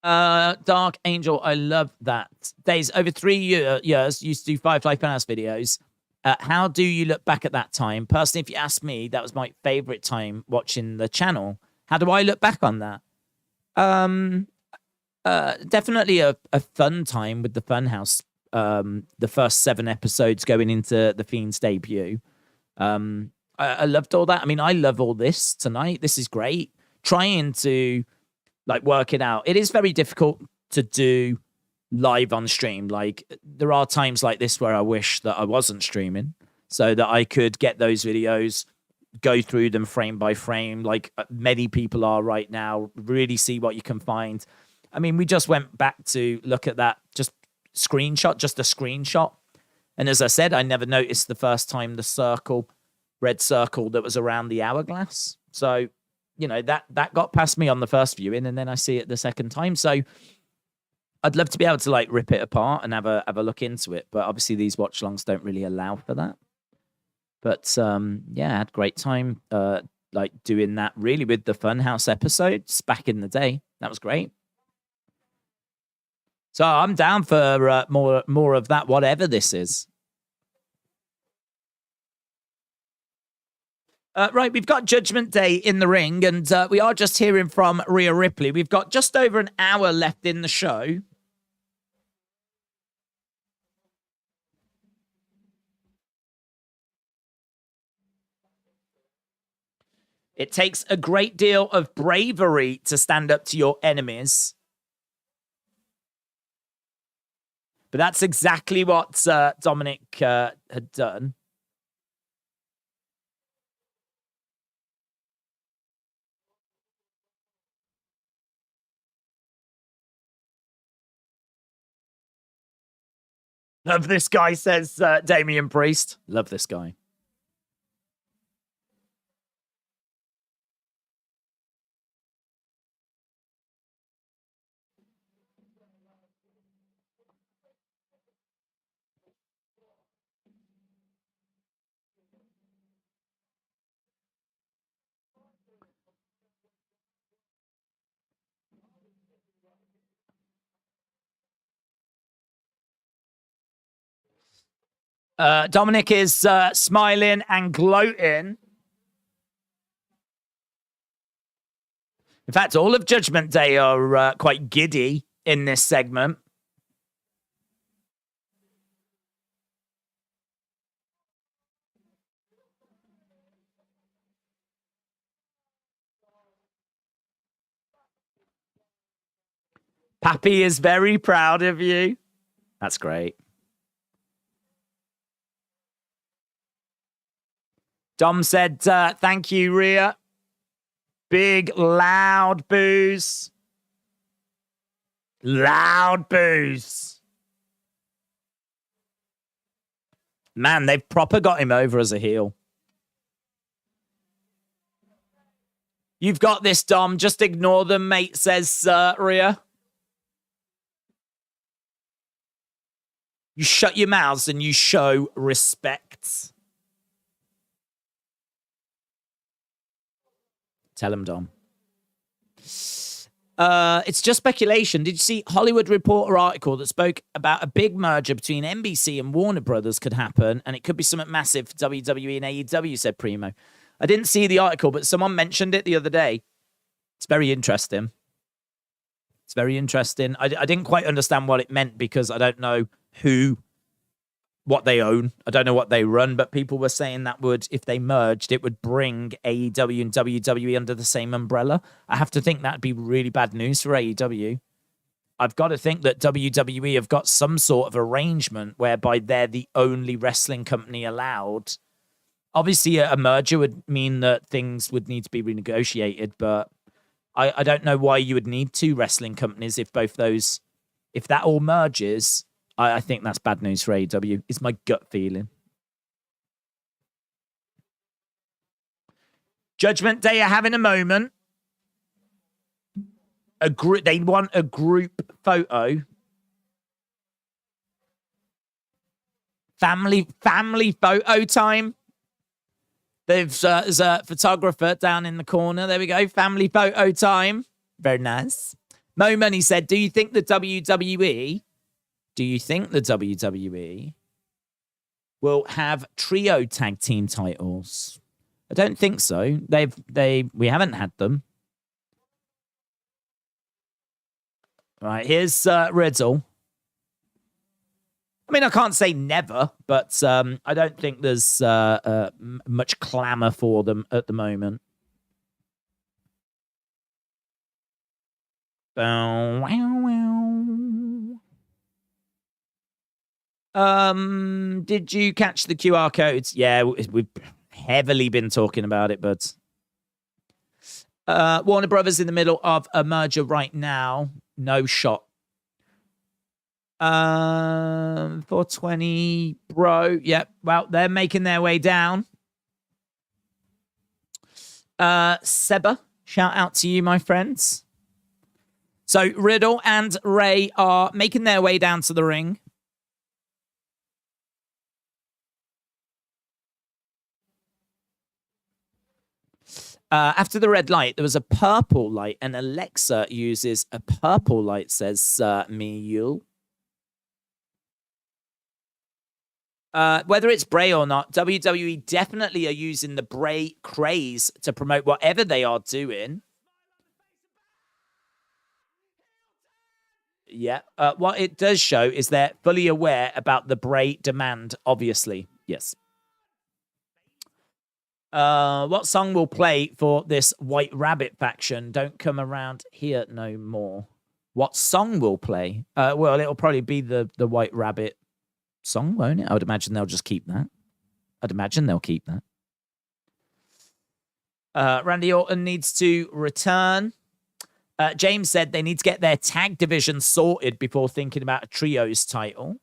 Dark Angel, I love that. Days, over 3 years, used to do Firefly Funhouse videos. How do you look back at that time? Personally, if you ask me, that was my favorite time watching the channel. How do I look back on that? Definitely a fun time with the Funhouse. The first 7 episodes going into the Fiend's debut. I loved all that. I mean, I love all this tonight. This is great. Trying to work it out. It is very difficult to do live on stream. Like, there are times like this where I wish that I wasn't streaming so that I could get those videos, go through them frame by frame, like many people are right now, really see what you can find. I mean, we just went back to look at that just a screenshot. And as I said, I never noticed the first time the red circle that was around the hourglass. So, that got past me on the first viewing, and then I see it the second time. So I'd love to be able to rip it apart and have a look into it. But obviously these watch-alongs don't really allow for that. But I had a great time doing that really with the Funhouse episodes back in the day. That was great. So I'm down for more of that, whatever this is. Right, we've got Judgment Day in the ring, and we are just hearing from Rhea Ripley. We've got just over an hour left in the show. It takes a great deal of bravery to stand up to your enemies. But that's exactly what Dominic had done. Love this guy, says Damian Priest. Love this guy. Dominic is smiling and gloating. In fact, all of Judgment Day are quite giddy in this segment. Pappy is very proud of you. That's great. Dom said, thank you, Rhea. Big, loud boos. Loud boos. Man, they've proper got him over as a heel. You've got this, Dom. Just ignore them, mate, says Rhea. You shut your mouths and you show respect. Tell him, Dom. It's just speculation. Did you see Hollywood Reporter article that spoke about a big merger between NBC and Warner Brothers could happen, and it could be something massive for WWE and AEW, said Primo. I didn't see the article, but someone mentioned it the other day. It's very interesting. It's very interesting. I didn't quite understand what it meant because I don't know what they own. I don't know what they run, but people were saying that if they merged, it would bring AEW and WWE under the same umbrella. I have to think that'd be really bad news for AEW. I've got to think that WWE have got some sort of arrangement whereby they're the only wrestling company allowed. Obviously, a merger would mean that things would need to be renegotiated, but I don't know why you would need two wrestling companies if that all merges. I think that's bad news for AEW. It's my gut feeling. Judgment Day are having a moment. They want a group photo. Family photo time. There's a photographer down in the corner. There we go. Family photo time. Very nice. Mo Money said, do you think the WWE will have trio tag team titles? I don't think so. We haven't had them. Right, here's Riddle. I mean, I can't say never, but I don't think there's much clamour for them at the moment. Did you catch the QR codes? Yeah, we've heavily been talking about it, but Warner Brothers in the middle of a merger right now. No shot. 420, bro. Yep. Well, they're making their way down. Seba, shout out to you, my friends. So Riddle and Ray are making their way down to the ring. After the red light, there was a purple light, and Alexa uses a purple light, says Miyul. Whether it's Bray or not, WWE definitely are using the Bray craze to promote whatever they are doing. Yeah. What it does show is they're fully aware about the Bray demand, obviously. Yes. What song will play for this White Rabbit faction? Don't come around here no more. What song will play? Well, it'll probably be the White Rabbit song, won't it? I would imagine they'll just keep that. I'd imagine they'll keep that. Randy Orton needs to return. James said they need to get their tag division sorted before thinking about a trios title.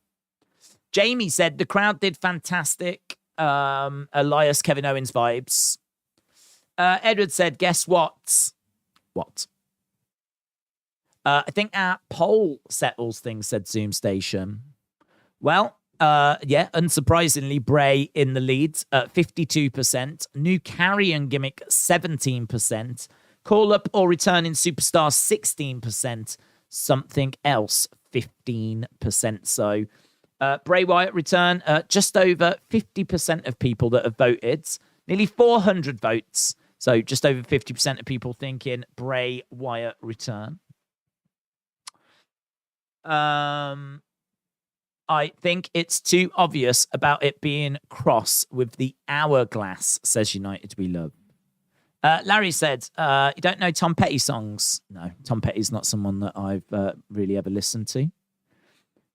Jamie said the crowd did fantastic. Elias, Kevin Owens vibes. Edward said, guess what? What? I think our poll settles things, said Zoom Station. Well, yeah, unsurprisingly, Bray in the lead at 52%. New Karrion gimmick, 17%. Call up or returning superstar, 16%. Something else, 15%. So Bray Wyatt return, just over 50% of people that have voted, nearly 400 votes. So just over 50% of people thinking Bray Wyatt return. I think it's too obvious about it being Kross with the hourglass, says United We Love. Larry said, you don't know Tom Petty songs? No, Tom Petty's not someone that I've really ever listened to.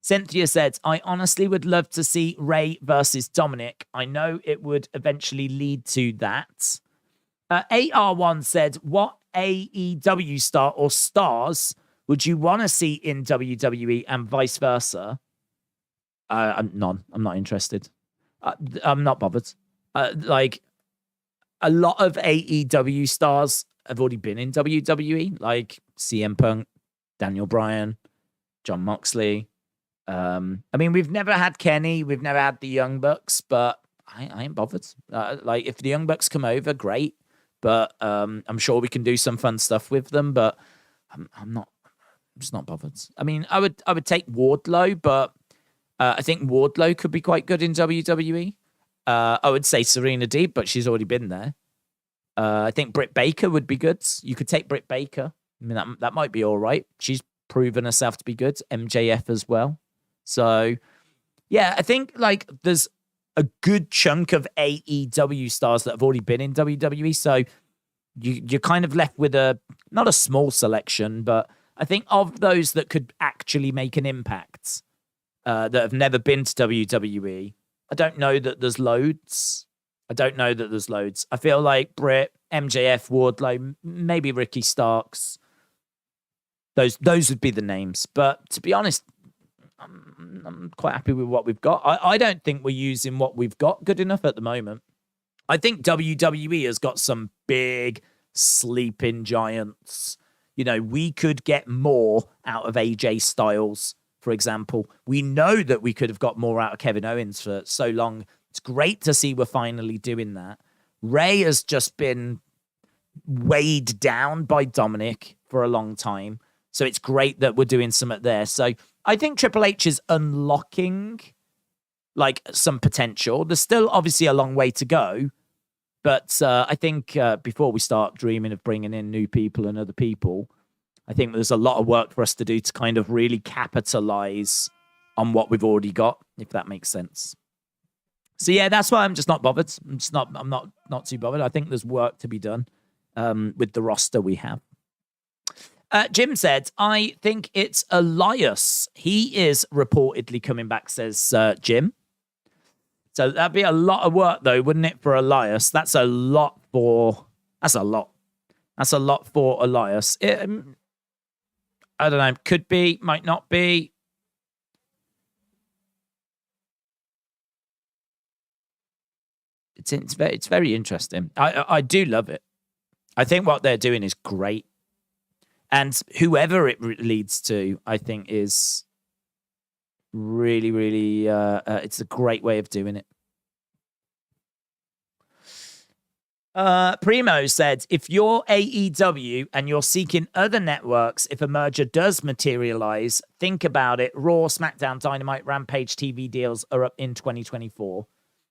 Cynthia said, I honestly would love to see Ray versus Dominic. I know it would eventually lead to that. AR1 said, what AEW star or stars would you want to see in WWE and vice versa? None. I'm not interested. I'm not bothered. Like, a lot of AEW stars have already been in WWE, like CM Punk, Daniel Bryan, Jon Moxley. I mean, we've never had Kenny, we've never had the Young Bucks, but I ain't bothered. Like, if the Young Bucks come over, great. But I'm sure we can do some fun stuff with them. But I'm just not bothered. I mean, I would take Wardlow, but I think Wardlow could be quite good in WWE. I would say Serena Deeb, but she's already been there. I think Britt Baker would be good. You could take Britt Baker. I mean, that might be all right. She's proven herself to be good. MJF as well. So, yeah, I think like there's a good chunk of AEW stars that have already been in WWE. So you're kind of left with not a small selection, but I think of those that could actually make an impact that have never been to WWE, I don't know that there's loads. I feel like Britt, MJF, Wardlow, maybe Ricky Starks. Those would be the names. But to be honest, I'm quite happy with what we've got. I don't think we're using what we've got good enough at the moment. I think WWE has got some big sleeping giants. You know, we could get more out of AJ Styles, for example. We know that we could have got more out of Kevin Owens for so long. It's great to see we're finally doing that. Ray has just been weighed down by Dominic for a long time. So it's great that we're doing something there. So I think Triple H is unlocking like some potential. There's still obviously a long way to go. But I think before we start dreaming of bringing in new people and other people, I think there's a lot of work for us to do to kind of really capitalize on what we've already got, if that makes sense. So yeah, that's why I'm just not bothered. I'm not too bothered. I think there's work to be done with the roster we have. Jim said, I think it's Elias. He is reportedly coming back, says Jim. So that'd be a lot of work, though, wouldn't it, for Elias? That's a lot for Elias. I don't know. Could be, might not be. It's very interesting. I do love it. I think what they're doing is great. And whoever it leads to, I think, is really, really, it's a great way of doing it. Primo said, if you're AEW and you're seeking other networks, if a merger does materialize, think about it. Raw, SmackDown, Dynamite, Rampage TV deals are up in 2024.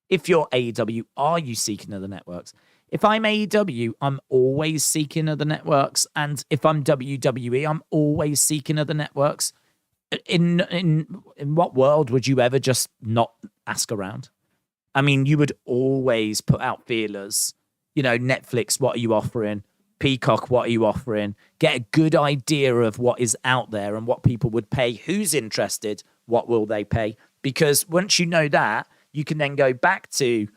If you're AEW, are you seeking other networks? If I'm AEW, I'm always seeking other networks. And if I'm WWE, I'm always seeking other networks. In what world would you ever just not ask around? I mean, you would always put out feelers. You know, Netflix, what are you offering? Peacock, what are you offering? Get a good idea of what is out there and what people would pay. Who's interested? What will they pay? Because once you know that, you can then go back to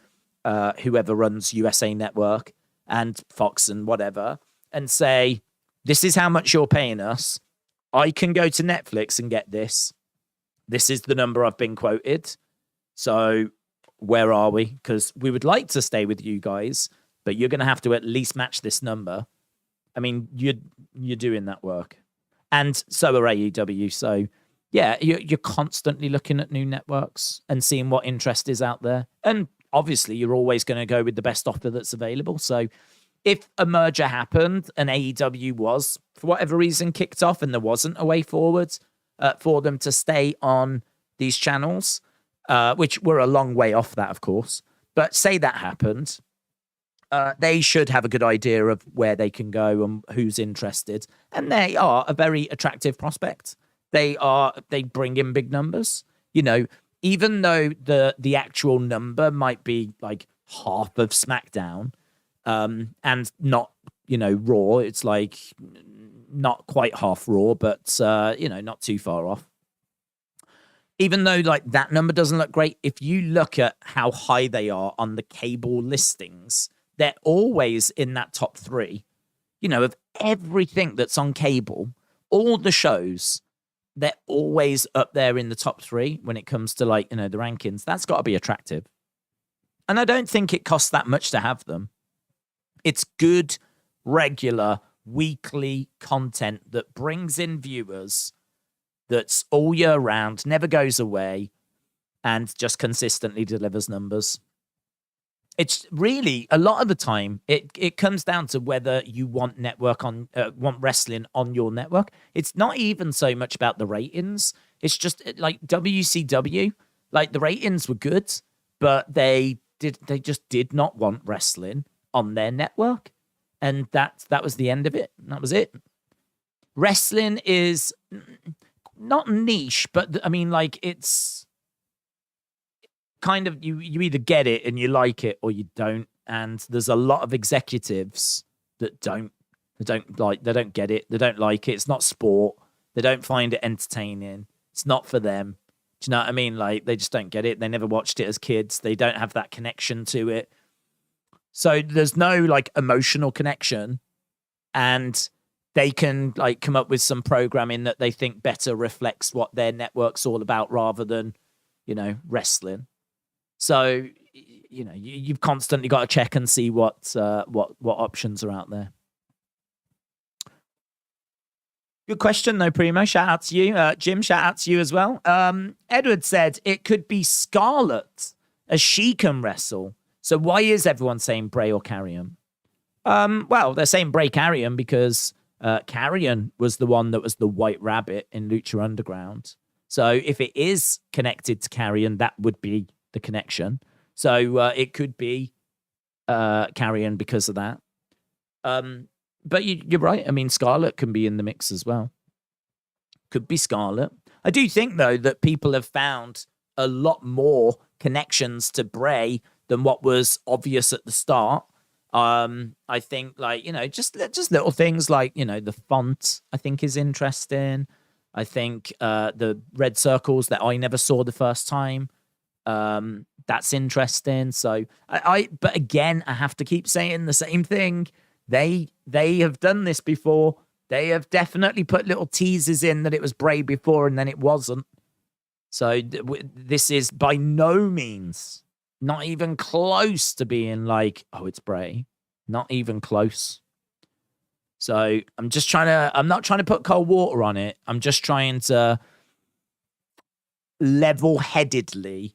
whoever runs USA Network and Fox and whatever and say, this is how much you're paying us. I can go to Netflix and get this. This is the number I've been quoted. So where are we? Because we would like to stay with you guys, but you're going to have to at least match this number. I mean, you're doing that work. And so are AEW. So yeah, you're constantly looking at new networks and seeing what interest is out there. And obviously, you're always going to go with the best offer that's available. So if a merger happened and AEW was, for whatever reason, kicked off and there wasn't a way forward for them to stay on these channels, which we're a long way off that, of course. But say that happened, they should have a good idea of where they can go and who's interested. And they are a very attractive prospect. They bring in big numbers. You know, even though the actual number might be like half of SmackDown, and not, you know, Raw. It's like not quite half Raw, but you know, not too far off. Even though like that number doesn't look great, if you look at how high they are on the cable listings, they're always in that top 3. You know, of everything that's on cable, all the shows, they're always up there in the top 3 when it comes to, like, you know, the rankings. That's got to be attractive. And I don't think it costs that much to have them. It's good, regular, weekly content that brings in viewers, that's all year round, never goes away, and just consistently delivers numbers. It's really, a lot of the time, it comes down to whether you want want wrestling on your network. It's not even so much about the ratings. It's just like WCW, like the ratings were good, but they just did not want wrestling on their network. And that was the end of it. That was it. Wrestling is not niche, but I mean, like, it's kind of, you either get it and you like it or you don't. And there's a lot of executives that don't get it. They don't like it. It's not sport. They don't find it entertaining. It's not for them. Do you know what I mean? Like, they just don't get it. They never watched it as kids. They don't have that connection to it. So there's no like emotional connection, and they can like come up with some programming that they think better reflects what their network's all about rather than, you know, wrestling. So, you know, you've constantly got to check and see what options are out there. Good question, though, Primo. Shout out to you. Jim, shout out to you as well. Edward said it could be Scarlett, as she can wrestle. So why is everyone saying Bray or Karrion? Well, they're saying Bray Karrion because Karrion was the one that was the White Rabbit in Lucha Underground. So if it is connected to Karrion, that would be the connection. So it could be Karrion because of that. But you're right. I mean, Scarlett can be in the mix as well. Could be Scarlett. I do think, though, that people have found a lot more connections to Bray than what was obvious at the start. I think, like, you know, just little things like, you know, the font, I think, is interesting. I think the red circles that I never saw the first time, that's interesting. So but again, I have to keep saying the same thing. They have done this before. They have definitely put little teases in that it was Bray before and then it wasn't. So this is by no means, not even close to being like, oh, it's Bray. Not even close. So I'm not trying to put cold water on it. I'm just trying to level-headedly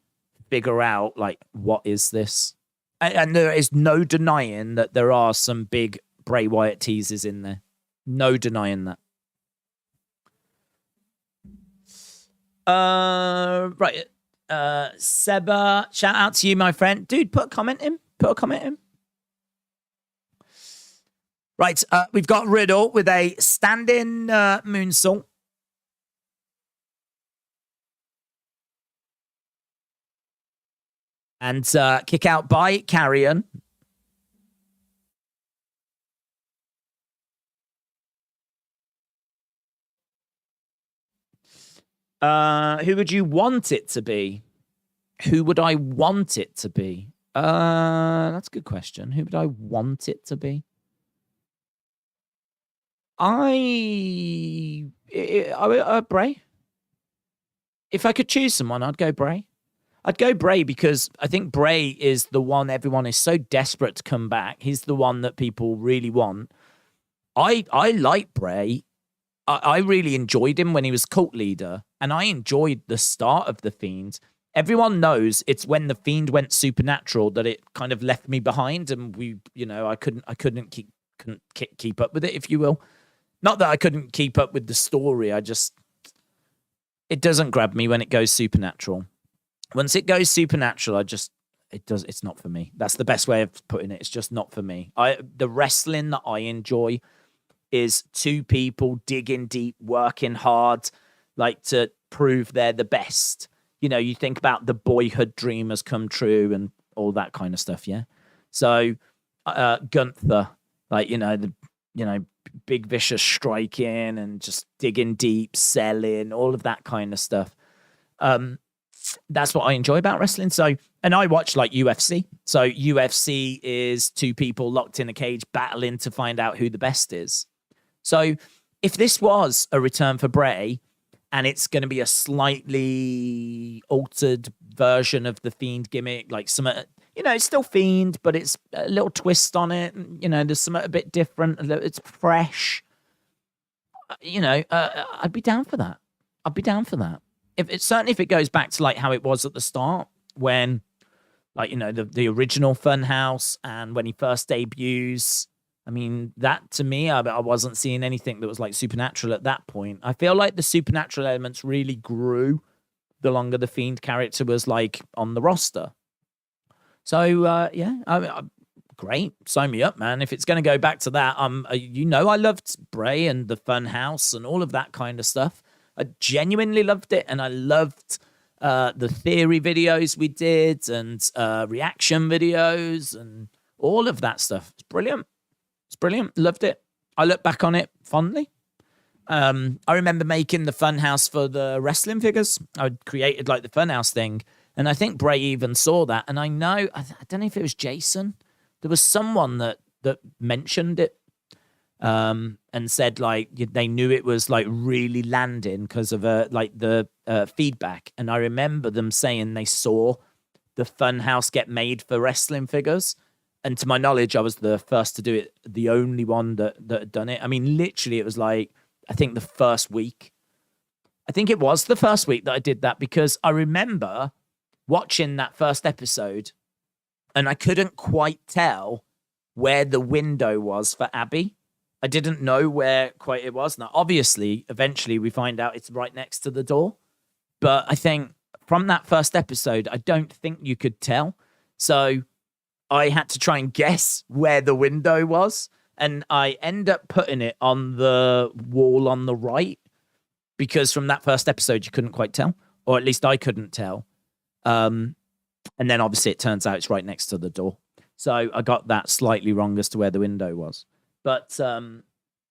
figure out, like, what is this? And there is no denying that there are some big Bray Wyatt teases in there. No denying that. Right. Seba, shout out to you, my friend. Dude, put a comment in. Right, we've got Riddle with a stand-in moonsault. And kick out by Karrion. Who would you want it to be? Who would I want it to be? That's a good question. Who would I want it to be? Bray. If I could choose someone, I'd go Bray. I'd go Bray because I think Bray is the one everyone is so desperate to come back. He's the one that people really want. I like Bray. I really enjoyed him when he was cult leader, and I enjoyed the start of The Fiend. Everyone knows it's when The Fiend went supernatural that it kind of left me behind, and I couldn't keep up with it, if you will. Not that I couldn't keep up with the story. It doesn't grab me when it goes supernatural. Once it goes supernatural, it's not for me. That's the best way of putting it. It's just not for me. The wrestling that I enjoy is two people digging deep, working hard, like to prove they're the best. You know, you think about the boyhood dream has come true and all that kind of stuff. Yeah. So, Gunther, like, big vicious striking and just digging deep, selling, all of that kind of stuff. That's what I enjoy about wrestling. So, and I watch like UFC. So UFC is two people locked in a cage battling to find out who the best is. So if this was a return for Bray and it's going to be a slightly altered version of the Fiend gimmick, like some, it's still Fiend, but it's a little twist on it. There's something a bit different. It's fresh. I'd be down for that. Certainly if it goes back to like how it was at the start when, like, the original Funhouse and when he first debuts. I mean, that to me, I wasn't seeing anything that was like supernatural at that point. I feel like the supernatural elements really grew the longer the Fiend character was like on the roster. So, great. Sign me up, man. If it's going to go back to that, I loved Bray and the Funhouse and all of that kind of stuff. I genuinely loved it, and I loved the theory videos we did and reaction videos and all of that stuff. It's brilliant. Loved it. I look back on it fondly. I remember making the Funhouse for the wrestling figures. I created like the Funhouse thing, and I think Bray even saw that. And I don't know if it was Jason. There was someone that mentioned it. And said like they knew it was like really landing because of the feedback. And I remember them saying they saw the Funhouse get made for wrestling figures. And to my knowledge, I was the first to do it, the only one that had done it. I mean, literally, it was like, I think the first week. I think it was the first week that I did that because I remember watching that first episode and I couldn't quite tell where the window was for Abby. I didn't know where quite it was. Now, obviously, eventually we find out it's right next to the door. But I think from that first episode, I don't think you could tell. So I had to try and guess where the window was. And I end up putting it on the wall on the right because from that first episode, you couldn't quite tell. Or at least I couldn't tell. And then obviously it turns out it's right next to the door. So I got that slightly wrong as to where the window was. But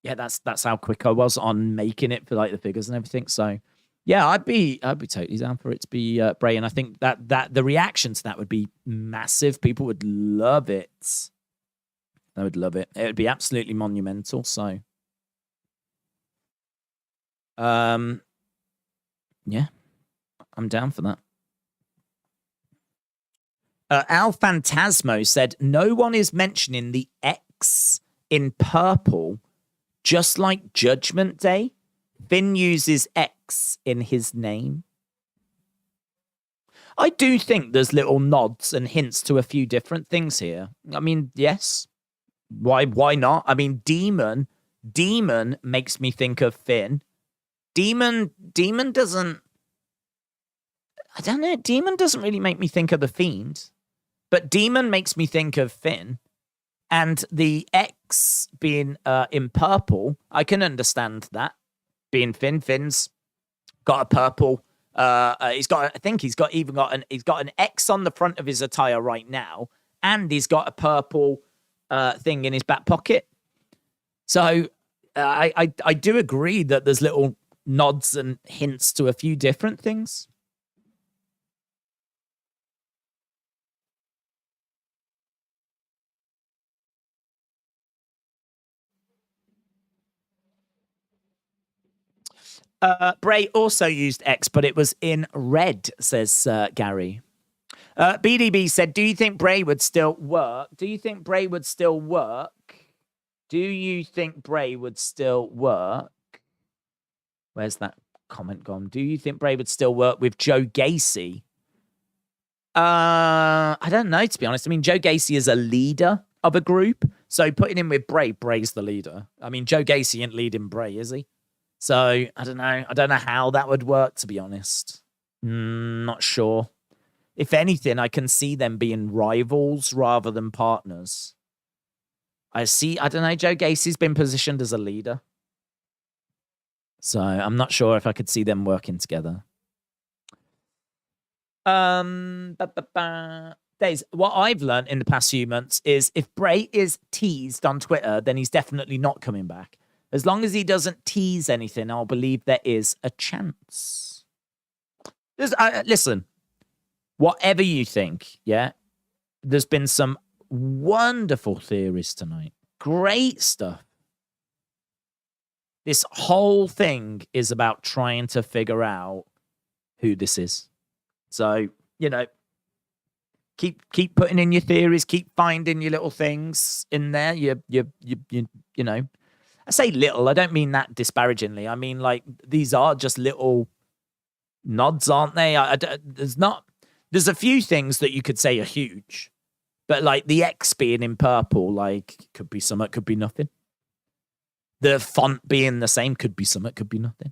that's how quick I was on making it for like the figures and everything. So yeah, I'd be totally down for it to be Bray, and I think that the reaction to that would be massive. People would love it. They would love it. It would be absolutely monumental. So, yeah, I'm down for that. Al Phantasmo said, "No one is mentioning the X in purple, just like Judgment Day. Finn uses X in his name." I do think there's little nods and hints to a few different things here. I mean, yes. Why not? I mean, Demon makes me think of Finn. Demon doesn't, I don't know, Demon doesn't really make me think of the Fiend, but Demon makes me think of Finn. And the X being in purple, I can understand that. Being Finn, Finn's got a purple. He's got an X on the front of his attire right now, and he's got a purple thing in his back pocket. So I do agree that there's little nods and hints to a few different things. Bray also used X, but it was in red, says Gary. BDB said, do you think Bray would still work? Do you think Bray would still work? Where's that comment gone? Do you think Bray would still work with Joe Gacy? I don't know, to be honest. I mean, Joe Gacy is a leader of a group, so putting him with Bray's the leader. I mean, Joe Gacy ain't leading Bray, is he? So, I don't know. I don't know how that would work, to be honest. Not sure. If anything, I can see them being rivals rather than partners. I don't know, Joe Gacy's been positioned as a leader. So I'm not sure if I could see them working together. Days, what I've learned in the past few months is if Bray is teased on Twitter, then he's definitely not coming back. As long as he doesn't tease anything, I'll believe there is a chance. Listen, whatever you think, yeah, there's been some wonderful theories tonight. Great stuff. This whole thing is about trying to figure out who this is. So, you know, keep putting in your theories, keep finding your little things in there. You know, I say little, I don't mean that disparagingly. I mean, like, these are just little nods, aren't they? There's a few things that you could say are huge, but like the X being in purple, like, could be something, could be nothing. The font being the same could be something, could be nothing.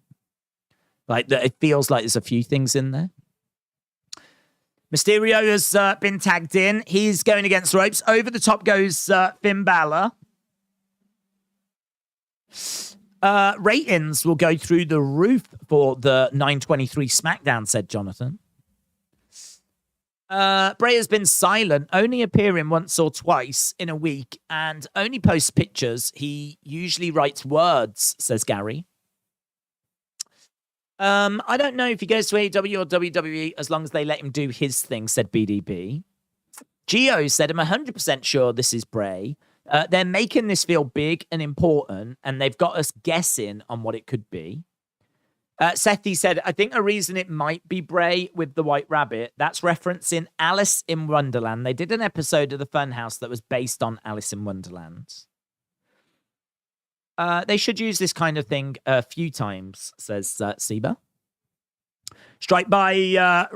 Like, it feels like there's a few things in there. Mysterio has been tagged in. He's going against ropes. Over the top goes Finn Balor. Ratings will go through the roof for the 923 SmackDown, said Jonathan. Bray has been silent, only appearing once or twice in a week, and only posts pictures. He usually writes words, says Gary. I don't know if he goes to AEW or WWE as long as they let him do his thing, said BDB. Gio said, I'm 100% sure this is Bray. They're making this feel big and important, and they've got us guessing on what it could be. Seth, he said, I think a reason it might be Bray with the White Rabbit, that's referencing Alice in Wonderland. They did an episode of the Funhouse that was based on Alice in Wonderland. They should use this kind of thing a few times, says Seba. Strike by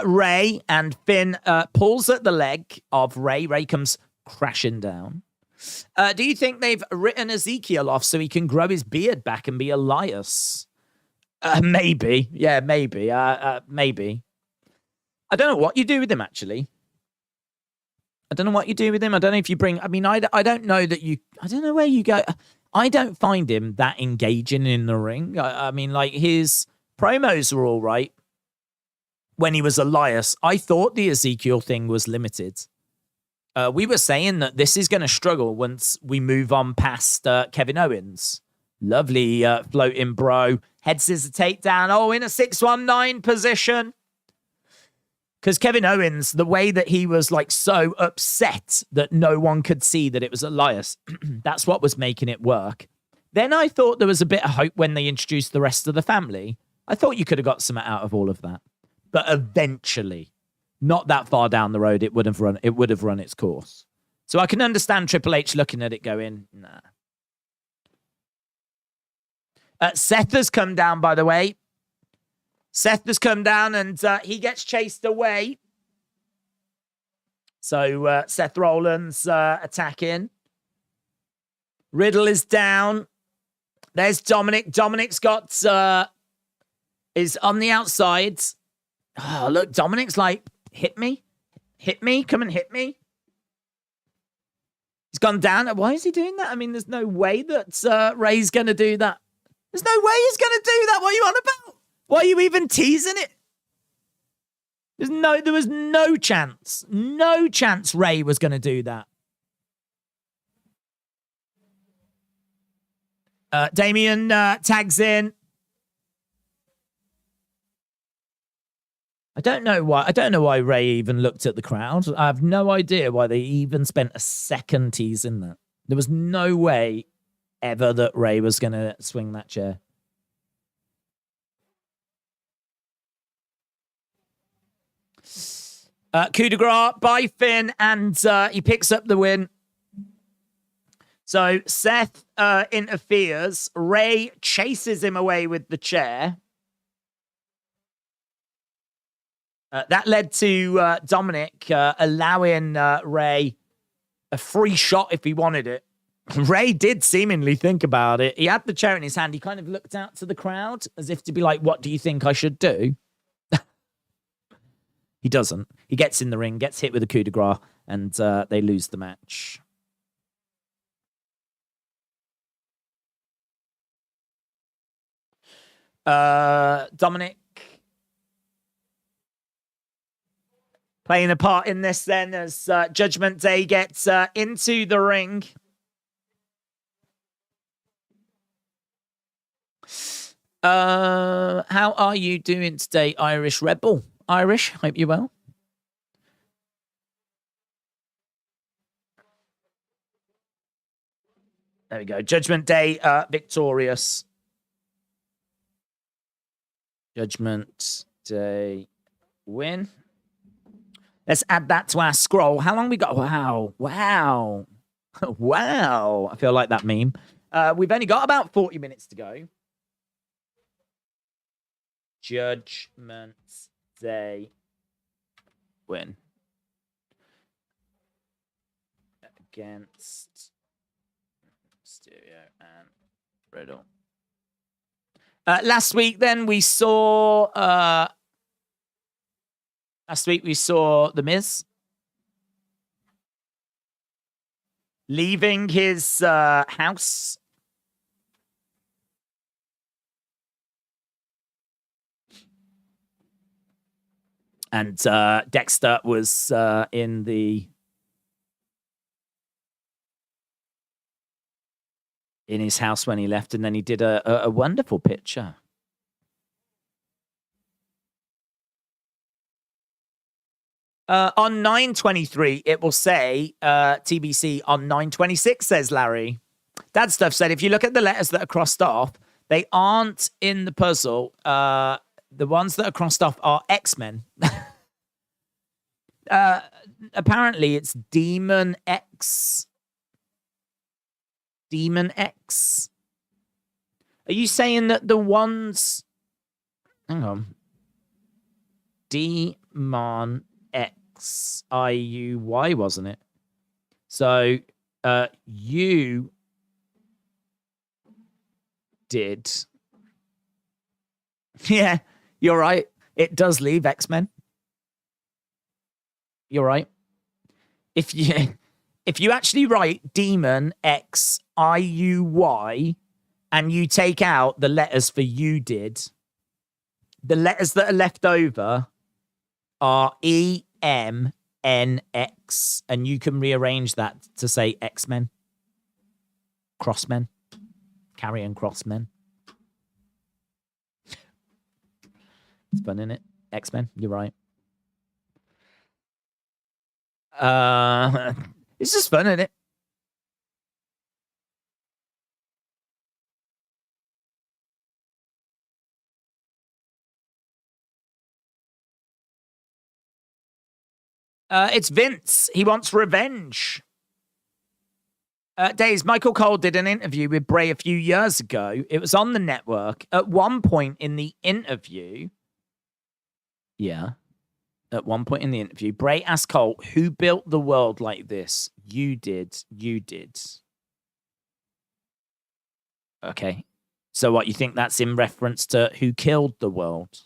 Ray, and Finn pulls at the leg of Ray. Ray comes crashing down. Do you think they've written Ezekiel off so he can grow his beard back and be Elias? Maybe. Yeah, maybe. Maybe. I don't know what you do with him, actually. I don't know what you do with him. I don't know if you bring... I mean, I don't know that you... I don't know where you go. I don't find him that engaging in the ring. I mean, like, his promos were all right when he was Elias. I thought the Ezekiel thing was limited. We were saying that this is going to struggle once we move on past Kevin Owens. Lovely floating bro. Head scissor takedown. Oh, in a 619 position. Because Kevin Owens, the way that he was like so upset that no one could see that it was Elias, that's what was making it work. Then I thought there was a bit of hope when they introduced the rest of the family. I thought you could have got something out of all of that. But eventually, not that far down the road, it would have run its course. So I can understand Triple H looking at it going, nah. Seth has come down, by the way. Seth has come down and he gets chased away. So Seth Rollins attacking. Riddle is down. There's Dominic. Dominic's got is on the outside. Oh, look, Dominic's like, hit me. Hit me. Come and hit me. He's gone down. Why is he doing that? I mean, there's no way that Ray's going to do that. There's no way he's going to do that. What are you on about? Why are you even teasing it? There was no chance. No chance Ray was going to do that. Damien tags in. I don't know why Ray even looked at the crowd. I have no idea why they even spent a second teasing that. There was no way ever that Ray was going to swing that chair. Coup de grace by Finn, and he picks up the win. So Seth interferes. Ray chases him away with the chair. That led to Dominic allowing Ray a free shot if he wanted it. Ray did seemingly think about it. He had the chair in his hand. He kind of looked out to the crowd as if to be like, what do you think I should do? He doesn't. He gets in the ring, gets hit with a coup de grace, and they lose the match. Dominic playing a part in this then as Judgment Day gets into the ring. How are you doing today, Irish Rebel? Irish, hope you're well. There we go. Judgment Day victorious. Judgment Day win. Let's add that to our scroll. How long we got? Wow. Wow. Wow. I feel like that meme. We've only got about 40 minutes to go. Judgment Day win. Against Mysterio and Riddle. Last week, then we saw. Last week we saw the Miz leaving his house. And Dexter was in his house when he left, and then he did a wonderful picture. On 9:23, it will say TBC on 9:26, says Larry. Dad Stuff said, if you look at the letters that are crossed off, they aren't in the puzzle. The ones that are crossed off are X-Men. Apparently, it's Demon X. Demon X. Are you saying that the ones... Hang on. Demon X. I-U-Y, wasn't it? So, you did. Yeah, you're right. It does leave X-Men. You're right. If you actually write Demon X I-U-Y and you take out the letters for you did, the letters that are left over are E-M-N-X, and you can rearrange that to say X-Men. Crossmen. Karrion Kross. It's fun, isn't it? X-Men, you're right. It's just fun, isn't it? It's Vince. He wants revenge. Days, Michael Cole did an interview with Bray a few years ago. It was on the network. At one point in the interview, Bray asked Cole, who built the world like this? You did. You did. Okay. So what, you think that's in reference to who killed the world?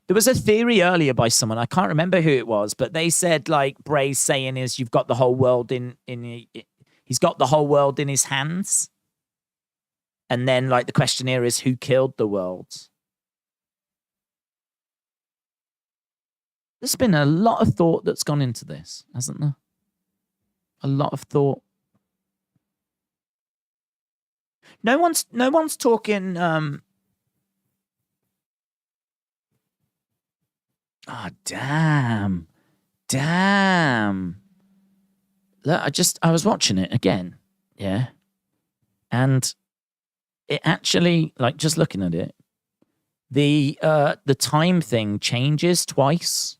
There was a theory earlier by someone, I can't remember who it was, but they said, like, Bray's saying is you've got the whole world he's got the whole world in his hands. And then, like, the question here is who killed the world? There's been a lot of thought that's gone into this, hasn't there? A lot of thought. No one's talking oh, damn. Look, I was watching it again. Yeah. And it actually, like, just looking at it, the time thing changes twice.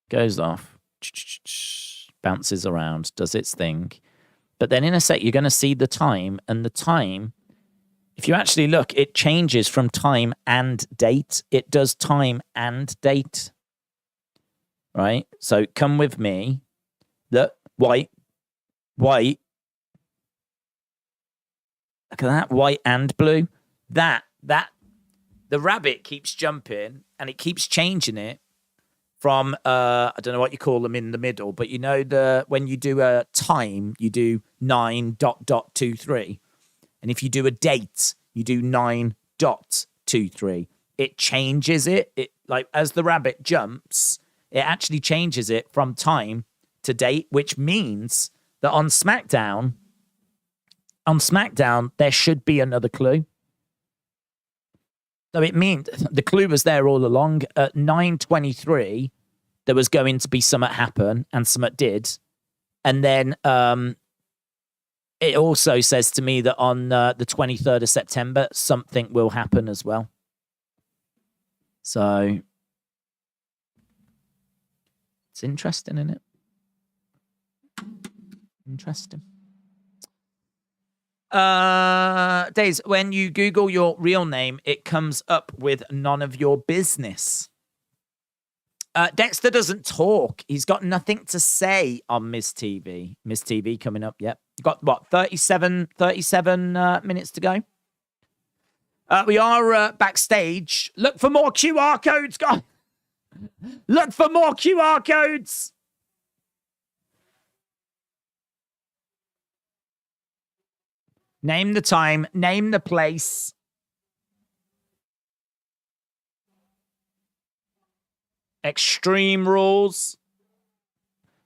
Goes off. Bounces around, does its thing. But then in a sec, you're going to see the time, and the time, if you actually look, it changes from time and date. It does time and date. Right? So come with me. Look, white. Look at that, white and blue. That the rabbit keeps jumping and it keeps changing it from I don't know what you call them in the middle, but you know when you do a time, you do 9.23. And if you do a date, you do 9.23. It changes it. It like as the rabbit jumps, it actually changes it from time to date, which means that on SmackDown, there should be another clue. So it means the clue was there all along. At 9:23, there was going to be something happen, and something did. And then it also says to me that on the 23rd of September, something will happen as well. So it's interesting, isn't it? Interesting. Days, when you Google your real name, it comes up with none of your business. Dexter doesn't talk. He's got nothing to say on Miz TV. Miz TV coming up, yep. Got, what, 37 minutes to go? We are backstage. Look for more QR codes, guys. Look for more QR codes. Name the time. Name the place. Extreme Rules.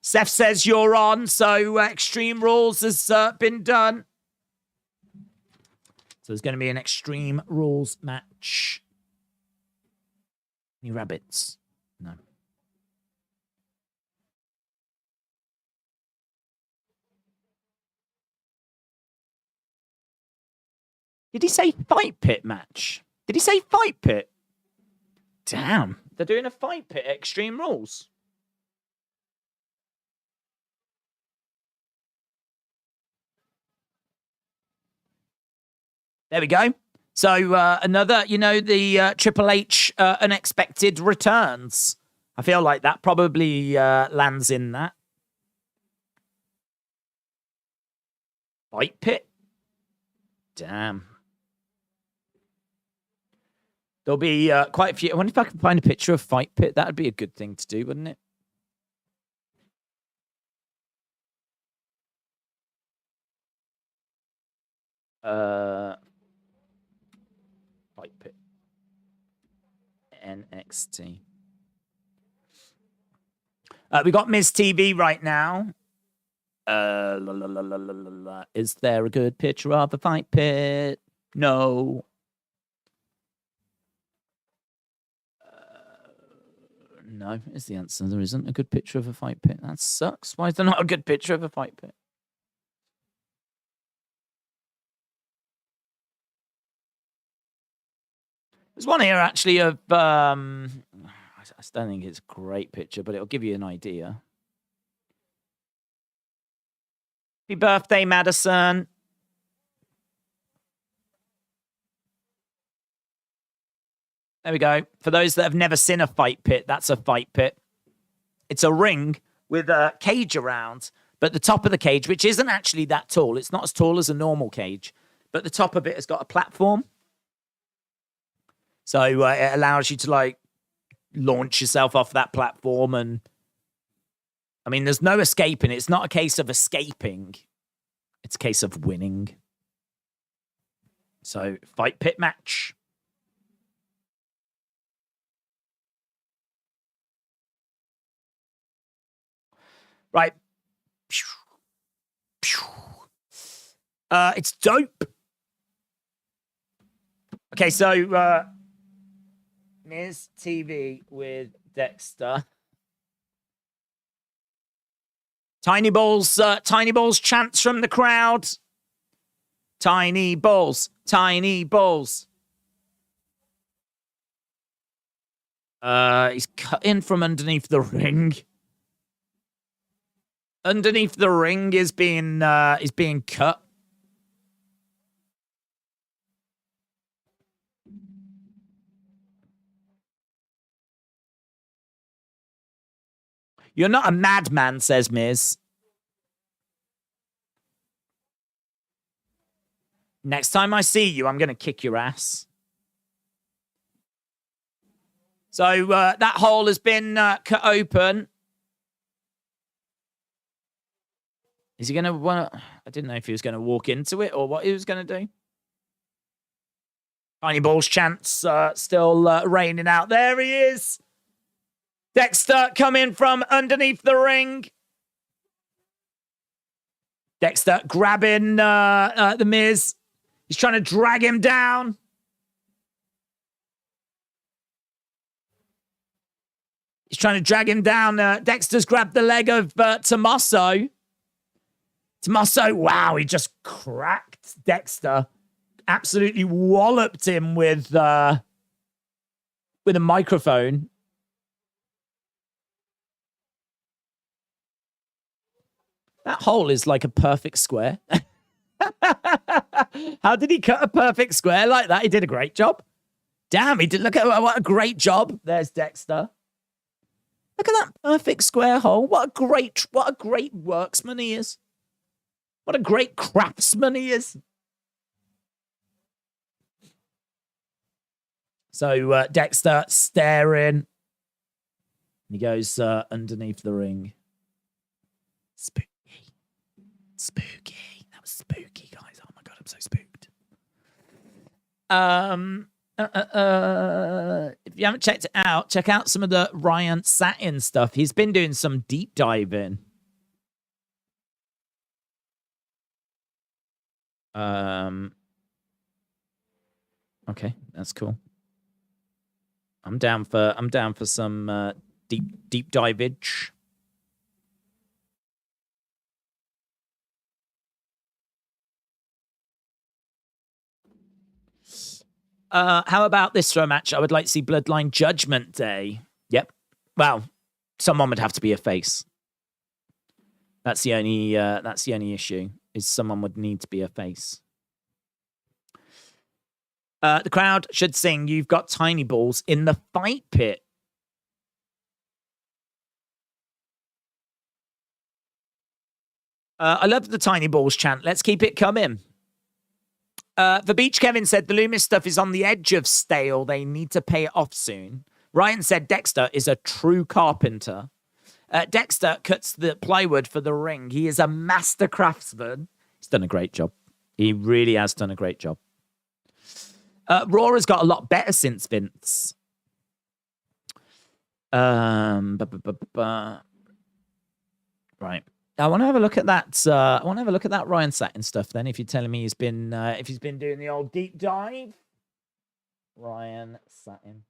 Seth says you're on, so Extreme Rules has been done. So there's going to be an Extreme Rules match. Any rabbits? No. Did he say fight pit match? Did he say fight pit? Damn. They're doing a fight pit at Extreme Rules. There we go. So another, the Triple H unexpected returns. I feel like that probably lands in that. Fight pit? Damn. There'll be quite a few. I wonder if I can find a picture of Fight Pit. That would be a good thing to do, wouldn't it? Fight Pit. NXT. We got Miz TV right now. Is there a good picture of a Fight Pit? No. No, is the answer. There isn't a good picture of a fight pit. That sucks. Why is there not a good picture of a fight pit? There's one here, actually, of... I don't think it's a great picture, but it'll give you an idea. Happy birthday, Madison. There we go. For those that have never seen a fight pit, that's a fight pit. It's a ring with a cage around, but the top of the cage, which isn't actually that tall, it's not as tall as a normal cage, but the top of it has got a platform. So it allows you to, launch yourself off that platform. And, I mean, there's no escaping. It's not a case of escaping. It's a case of winning. So, fight pit match. Right. It's dope. Okay, so Miz TV with Dexter. Tiny balls chants from the crowd. Tiny balls, tiny balls. He's cutting from underneath the ring. Underneath the ring is being cut. You're not a madman, says Miz. Next time I see you, I'm going to kick your ass. So that hole has been cut open. Is he going to want to... I didn't know if he was going to walk into it or what he was going to do. Tiny Balls chants still raining out. There he is. Dexter coming from underneath the ring. Dexter grabbing the Miz. He's trying to drag him down. He's trying to drag him down. Dexter's grabbed the leg of Tommaso. Tommaso, wow, he just cracked Dexter. Absolutely walloped him with a microphone. That hole is like a perfect square. How did he cut a perfect square like that? He did a great job. Damn, he did. Look at what a great job. There's Dexter. Look at that perfect square hole. What a great worksman he is. What a great craftsman he is. So Dexter staring. He goes underneath the ring. Spooky. Spooky. That was spooky, guys. Oh my God, I'm so spooked. If you haven't checked it out, check out some of the Ryan Satin stuff. He's been doing some deep diving. Okay, that's cool. I'm down for some deep divage. How about this for a match? I would like to see Bloodline Judgment Day. Yep. Well, someone would have to be a face. That's the only issue. Is someone would need to be a face. The crowd should sing "You've Got Tiny Balls" in the fight pit. I love the Tiny Balls chant. Let's keep it coming. The Beach Kevin said the Lumis stuff is on the edge of stale. They need to pay it off soon. Ryan said Dexter is a true carpenter. Dexter cuts the plywood for the ring. He is a master craftsman. He's done a great job. He really has done a great job. Raw has got a lot better since Vince. Right. I want to have a look at that. I want to have a look at that Ryan Satin stuff. Then, if you're telling me he's been doing the old deep dive, Ryan Satin.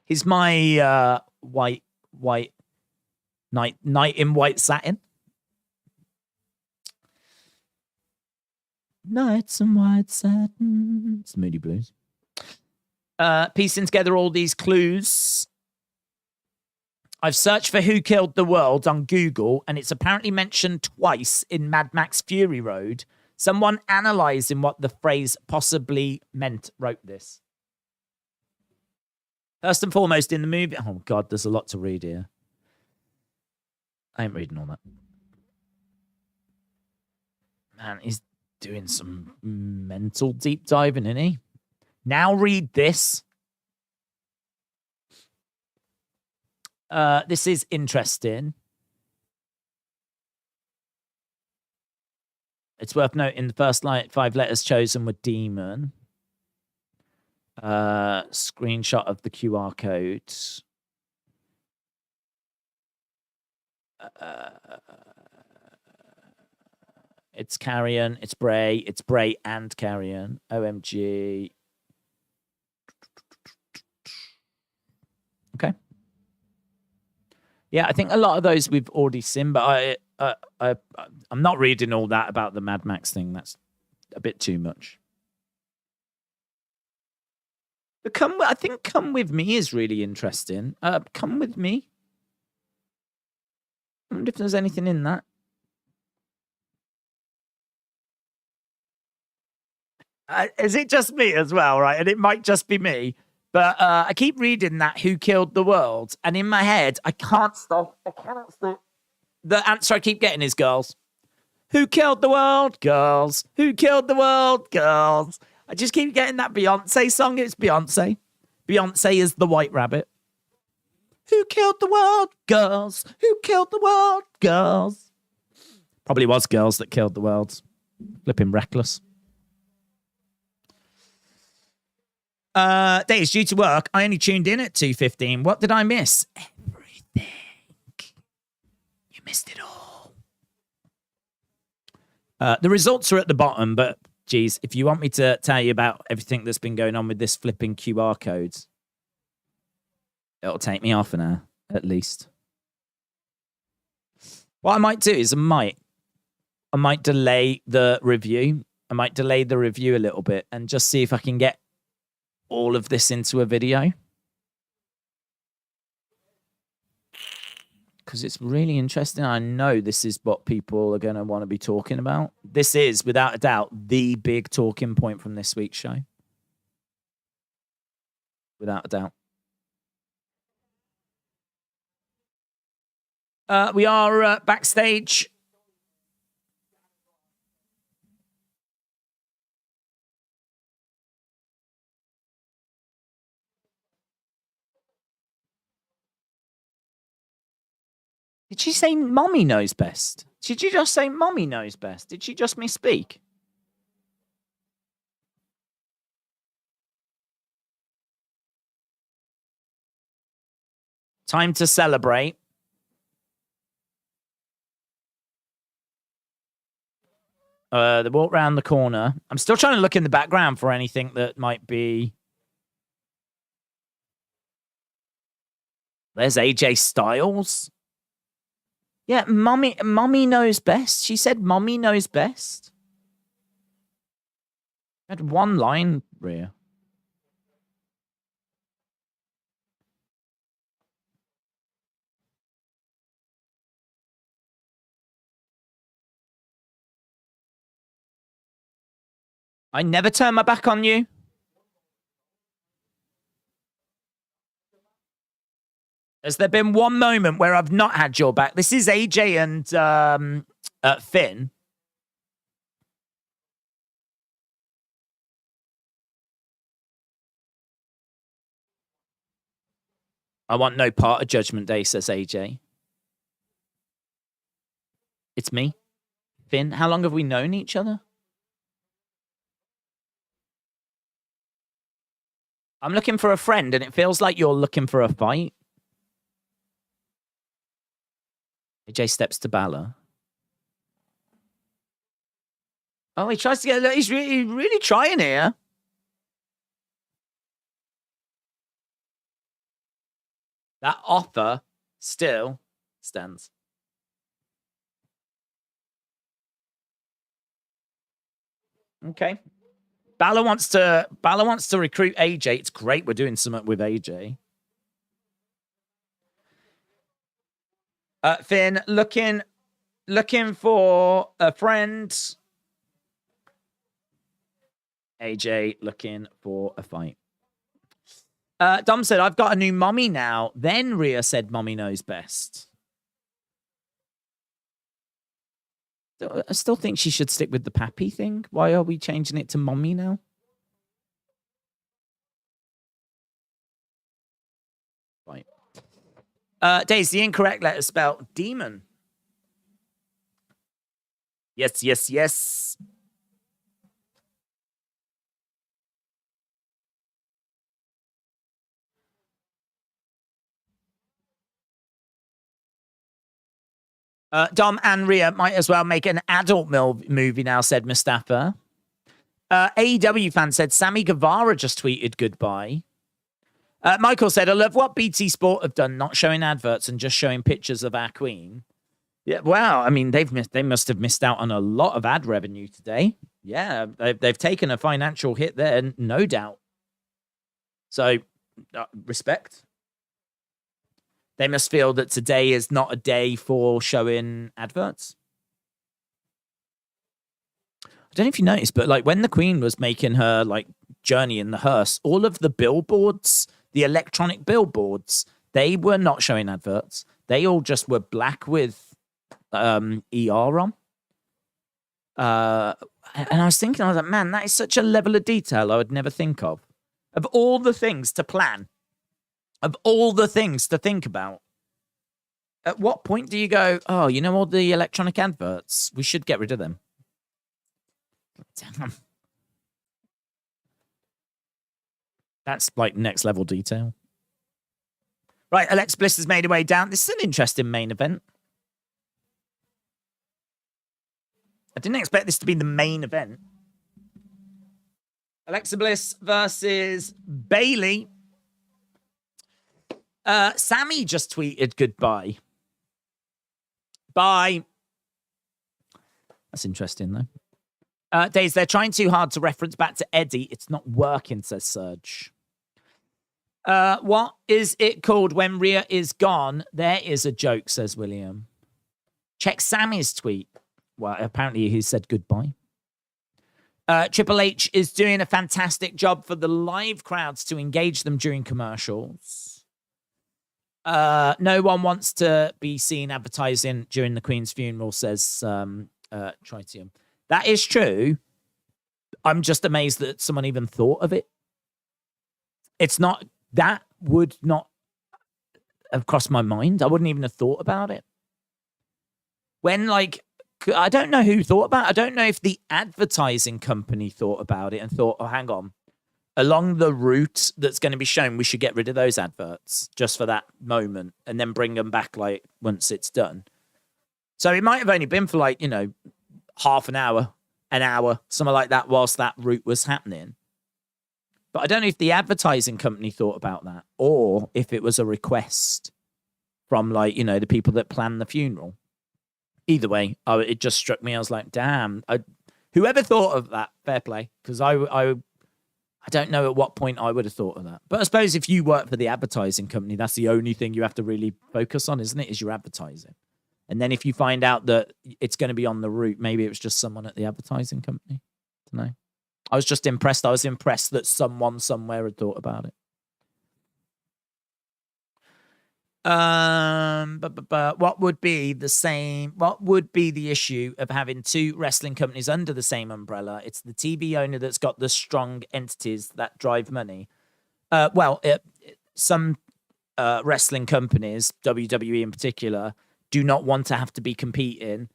He's my white knight in white satin. Nights in white satin. It's Moody Blues. Piecing together all these clues. I've searched for Who Killed the World on Google, and it's apparently mentioned twice in Mad Max Fury Road. Someone analysing what the phrase possibly meant wrote this. First and foremost, in the movie... Oh, God, there's a lot to read here. I ain't reading all that. Man, he's doing some mental deep diving, isn't he? Now read this. This is interesting. It's worth noting the first 5 letters chosen were demon. Screenshot of the QR code. It's Karrion. It's Bray. It's Bray and Karrion. OMG. Okay. Yeah, I think a lot of those we've already seen, but I'm not reading all that about the Mad Max thing. That's a bit too much. But I think Come With Me is really interesting. Come With Me. I wonder if there's anything in that. Is it just me as well, right? And it might just be me. But I keep reading that Who Killed the World, and in my head, I can't stop. I cannot stop. The answer I keep getting is girls. Who killed the world? Girls. Who killed the world? Girls. I just keep getting that Beyonce song. It's Beyonce. Beyonce is the White Rabbit. Who killed the world? Girls. Who killed the world? Girls. Probably was girls that killed the world. Flipping reckless. Days due to work. I only tuned in at 2:15. What did I miss? Everything. You missed it all. The results are at the bottom, but geez, if you want me to tell you about everything that's been going on with this flipping QR codes, it'll take me half an hour at least. What I might do is I might delay the review. I might delay the review a little bit and just see if I can get all of this into a video. Because it's really interesting. I know this is what people are going to want to be talking about. This is, without a doubt, the big talking point from this week's show. Without a doubt. We are backstage. Did she say mommy knows best? Did you just say mommy knows best? Did she just misspeak? Time to celebrate. They walk round the corner. I'm still trying to look in the background for anything that might be... There's AJ Styles. Yeah, mommy knows best. She said mommy knows best. Had one line, Rhea. I never turn my back on you. Has there been one moment where I've not had your back? This is AJ and Finn. I want no part of Judgment Day, says AJ. It's me. Finn, how long have we known each other? I'm looking for a friend, and it feels like you're looking for a fight. AJ steps to Balor. Oh, he tries to get... He's really trying here. That offer still stands. Okay. Balor wants to recruit AJ. It's great we're doing something with AJ. Finn looking for a friend. AJ looking for a fight. Dom said, I've got a new mommy now. Then Rhea said, mommy knows best. I still think she should stick with the pappy thing. Why are we changing it to mommy now? Right. Days, the incorrect letter spelled demon. Yes, yes, yes. Dom and Rhea might as well make an adult movie now, said Mustafa. AEW fan said Sammy Guevara just tweeted goodbye. Michael said, I love what BT Sport have done, not showing adverts and just showing pictures of our queen. Yeah, wow. I mean, they must have missed out on a lot of ad revenue today. Yeah, they've taken a financial hit there, no doubt. So, respect. They must feel that today is not a day for showing adverts. I don't know if you noticed, but like when the Queen was making her like journey in the hearse, all of the billboards, the electronic billboards, they were not showing adverts. They all just were black with ER on. And I was like, man, that is such a level of detail I would never think of. Of all the things to plan, of all the things to think about, at what point do you go, oh, you know all the electronic adverts? We should get rid of them. Damn. That's like next level detail. Right, Alexa Bliss has made her way down. This is an interesting main event. I didn't expect this to be the main event. Alexa Bliss versus Bayley. Sammy just tweeted goodbye. Bye. That's interesting, though. Days, they're trying too hard to reference back to Eddie. It's not working, says Serge. What is it called when Rhea is gone? There is a joke, says William. Check Sammy's tweet. Well, apparently he said goodbye. Triple H is doing a fantastic job for the live crowds to engage them during commercials. No one wants to be seen advertising during the Queen's funeral, says Tritium. That is true. I'm just amazed that someone even thought of it. It's not, that would not have crossed my mind. I wouldn't even have thought about it. When, like, I don't know who thought about it. I don't know if the advertising company thought about it and thought, oh, hang on. Along the route that's going to be shown, we should get rid of those adverts just for that moment and then bring them back, like, once it's done. So it might have only been for, like, you know, half an hour, something like that, whilst that route was happening. But I don't know if the advertising company thought about that or if it was a request from, like, you know, the people that planned the funeral. Either way, it just struck me. I was like, damn, whoever thought of that, fair play. Because I don't know at what point I would have thought of that. But I suppose if you work for the advertising company, that's the only thing you have to really focus on, isn't it? Is your advertising. And then if you find out that it's going to be on the route, maybe it was just someone at the advertising company. I don't know. I was just impressed. I was impressed that someone somewhere had thought about it. What would be the issue of having two wrestling companies under the same umbrella? It's the TV owner that's got the strong entities that drive money. Some wrestling companies, WWE in particular, do not want to have to be competing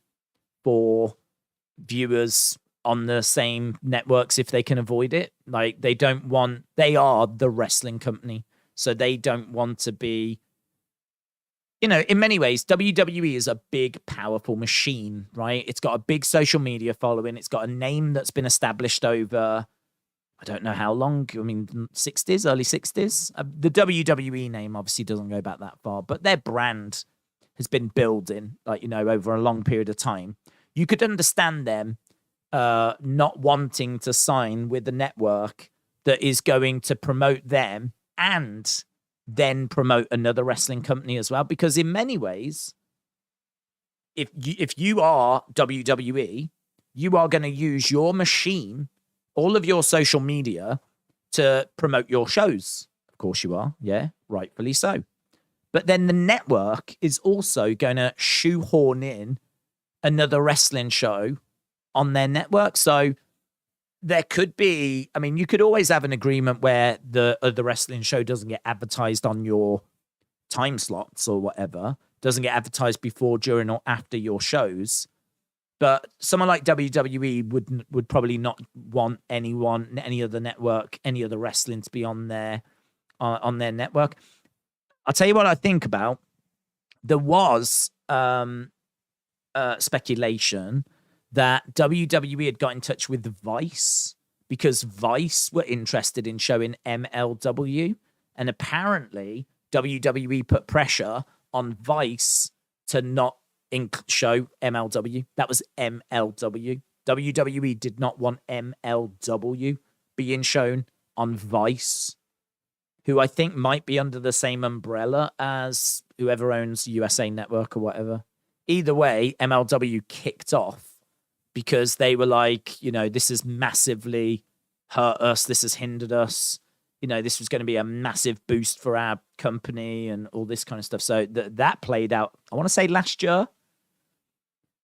for viewers on the same networks if they can avoid it. Like, they are the wrestling company, so they don't want to be, you know, in many ways, WWE is a big, powerful machine, right? It's got a big social media following. It's got a name that's been established over, I don't know how long. I mean, 60s, early 60s. The WWE name obviously doesn't go back that far, but their brand has been building, like, you know, over a long period of time. You could understand them not wanting to sign with a network that is going to promote them and then promote another wrestling company as well. Because in many ways, if you are WWE, you are going to use your machine, all of your social media, to promote your shows. Of course you are. Yeah, rightfully so. But then the network is also going to shoehorn in another wrestling show on their network. So there could be, I mean, you could always have an agreement where the wrestling show doesn't get advertised on your time slots or whatever, doesn't get advertised before, during, or after your shows. But someone like WWE would probably not want any other network, any other wrestling to be on their network. I'll tell you what I think about. There was speculation that WWE had got in touch with Vice because Vice were interested in showing MLW. And apparently WWE put pressure on Vice to not show MLW. That was MLW. WWE did not want MLW being shown on Vice, who I think might be under the same umbrella as whoever owns USA Network or whatever. Either way, MLW kicked off because they were like, you know, this has massively hurt us. This has hindered us. You know, this was going to be a massive boost for our company and all this kind of stuff. So that played out, I want to say last year.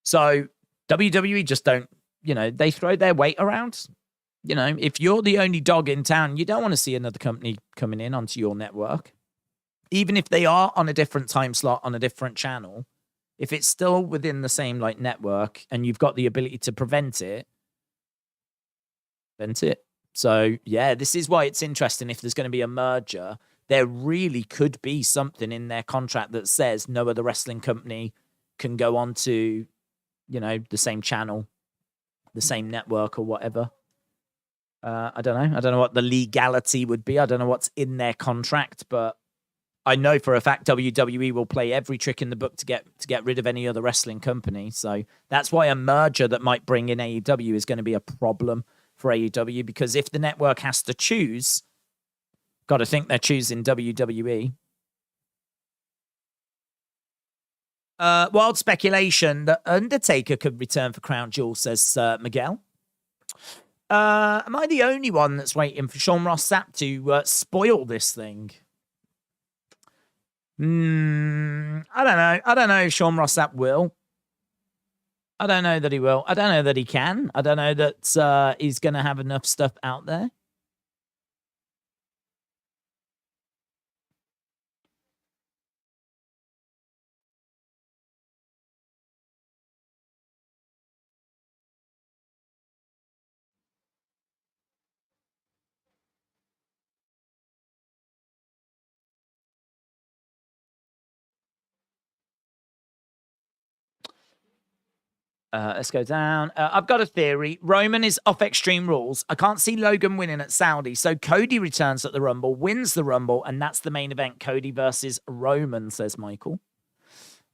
So WWE just don't, you know, they throw their weight around. You know, if you're the only dog in town, you don't want to see another company coming in onto your network. Even if they are on a different time slot on a different channel, if it's still within the same like network and you've got the ability to prevent it. So, yeah, this is why it's interesting. If there's going to be a merger, there really could be something in their contract that says no other wrestling company can go on to, you know, the same channel, the same network or whatever. I don't know. I don't know what the legality would be. I don't know what's in their contract, but I know for a fact WWE will play every trick in the book to get rid of any other wrestling company. So that's why a merger that might bring in AEW is going to be a problem for AEW, because if the network has to choose, got to think they're choosing WWE. Wild speculation that Undertaker could return for Crown Jewel, says Miguel. Am I the only one that's waiting for Sean Ross Sapp to spoil this thing? I don't know. I don't know if Sean Ross Sapp will. I don't know that he will. I don't know that he can. I don't know that he's going to have enough stuff out there. Let's go down. I've got a theory. Roman is off Extreme Rules. I can't see Logan winning at Saudi. So Cody returns at the Rumble, wins the Rumble, and that's the main event. Cody versus Roman, says Michael.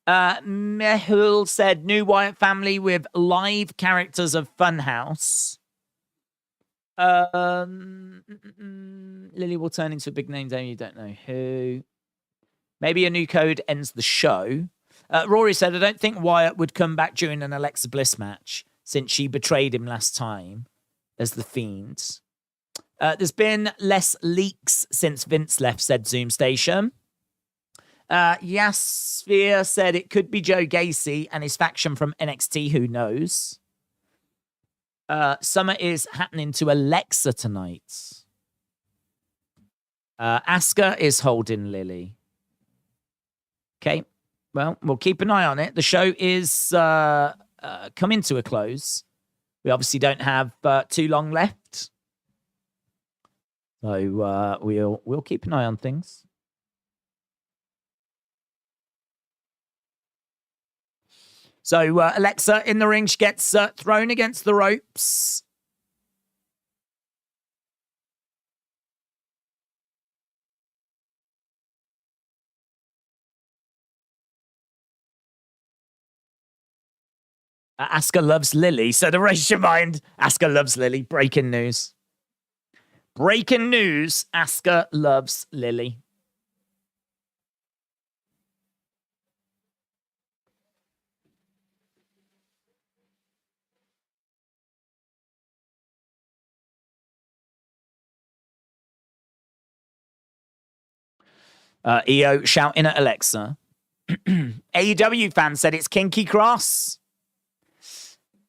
Mehul said, new Wyatt family with live characters of Funhouse. Lily will turn into a big name, don't you? Don't know who. Maybe a new code ends the show. Rory said, I don't think Wyatt would come back during an Alexa Bliss match since she betrayed him last time as the Fiend. There's been less leaks since Vince left, said Zoom Station. Yasphere said it could be Joe Gacy and his faction from NXT, who knows. Summer is happening to Alexa tonight. Asuka is holding Lily. Okay. Well, we'll keep an eye on it. The show is coming to a close. We obviously don't have too long left. So we'll keep an eye on things. So Alexa in the ring, she gets thrown against the ropes. Asuka loves Lily. So to raise your mind, Asuka loves Lily. Breaking news. Breaking news. Asuka loves Lily. EO shouting at Alexa. AEW fan said it's Kinky Cross.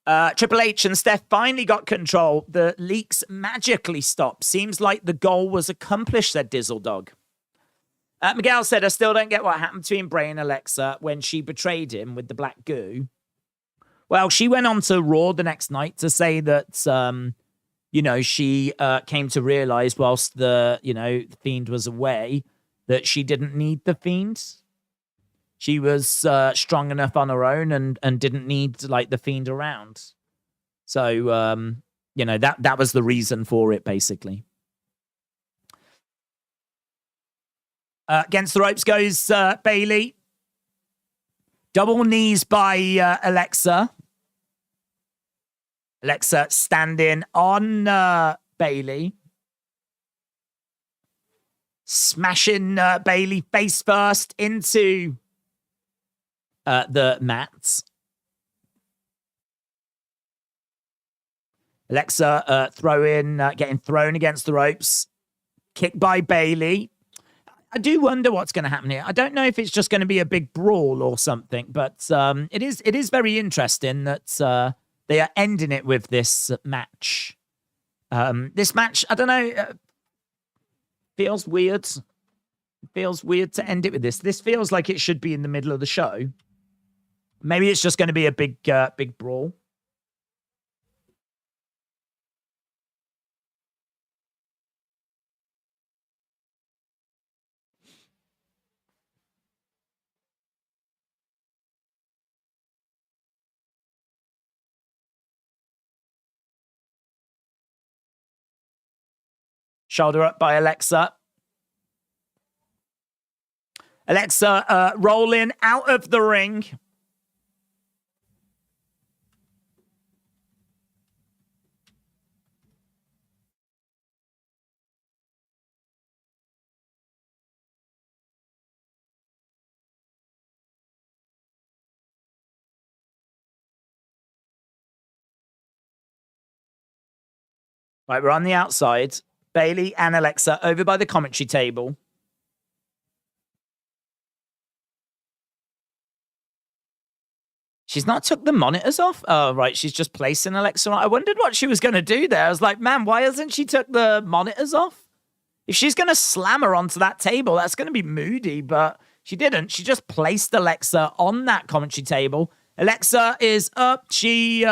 Triple H and Steph finally got control. The leaks magically stopped. Seems like the goal was accomplished, said Dizzle Dog. Miguel said, I still don't get what happened between Bray and Alexa when she betrayed him with the black goo. Well, she went on to Raw the next night to say that, she came to realize whilst the Fiend was away that she didn't need the Fiend. She was strong enough on her own and didn't need the Fiend around. So, that was the reason for it, basically. Against the ropes goes Bayley. Double knees by Alexa. Alexa standing on Bayley. Smashing Bayley face first into the mats. Alexa getting thrown against the ropes. Kicked by Bayley. I do wonder what's going to happen here. I don't know if it's just going to be a big brawl or something, but it is very interesting that they are ending it with this match This match, I don't know, feels weird. Feels weird to end it with this. This feels like it should be in the middle of the show. Maybe it's just going to be a big brawl. Shoulder up by Alexa. Alexa rolling out of the ring. Right, we're on the outside. Bailey and Alexa over by the commentary table. She's not took the monitors off? Oh, right. She's just placing Alexa on. I wondered what she was going to do there. I was like, man, why hasn't she took the monitors off? If she's going to slam her onto that table, that's going to be moody, but she didn't. She just placed Alexa on that commentary table. Alexa is up. She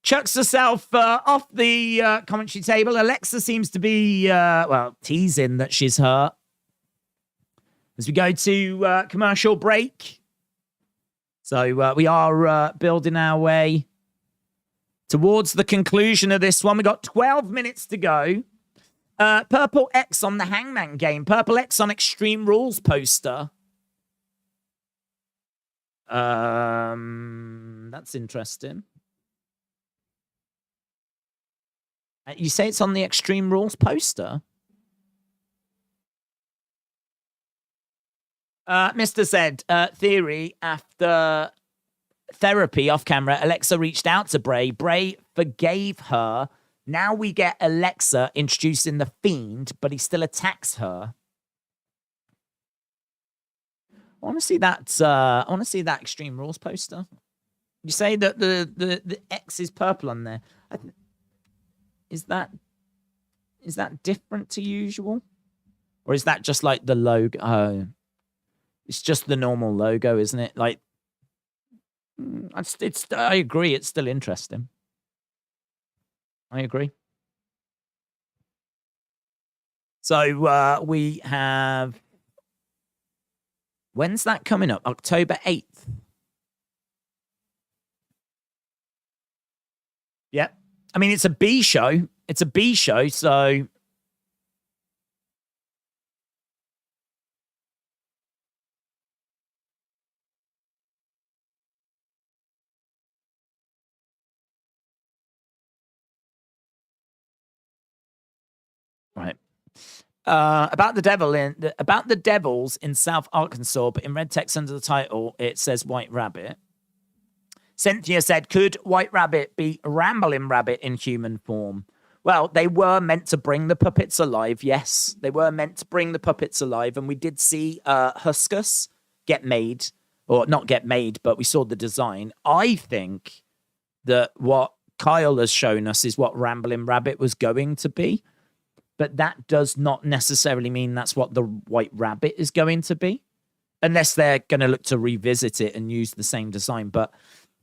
chucks herself off the commentary table. Alexa seems to be, teasing that she's hurt. As we go to commercial break. So we are building our way towards the conclusion of this one. We got 12 minutes to go. Purple X on the Hangman game. Purple X on Extreme Rules poster. That's interesting. You say it's on the Extreme Rules poster? Mr. said, theory, after therapy off camera, Alexa reached out to Bray. Bray forgave her. Now we get Alexa introducing the Fiend, but he still attacks her. I want to see that. I want to see that Extreme Rules poster. You say that the X is purple on there. Is that different to usual, or is that just like the logo? Oh, it's just the normal logo, isn't it? Like, I agree. It's still interesting. I agree. So we have. When's that coming up? October 8th. Yep. I mean, it's a B show. It's a B show, so. Right. About the Devils in South Arkansas, but in red text under the title, it says White Rabbit. Cynthia said, could White Rabbit be Rambling Rabbit in human form? Well, they were meant to bring the puppets alive. Yes, they were meant to bring the puppets alive. And we did see Huskus get made, or not get made, but we saw the design. I think that what Kyle has shown us is what Rambling Rabbit was going to be. But that does not necessarily mean that's what the White Rabbit is going to be, unless they're going to look to revisit it and use the same design. But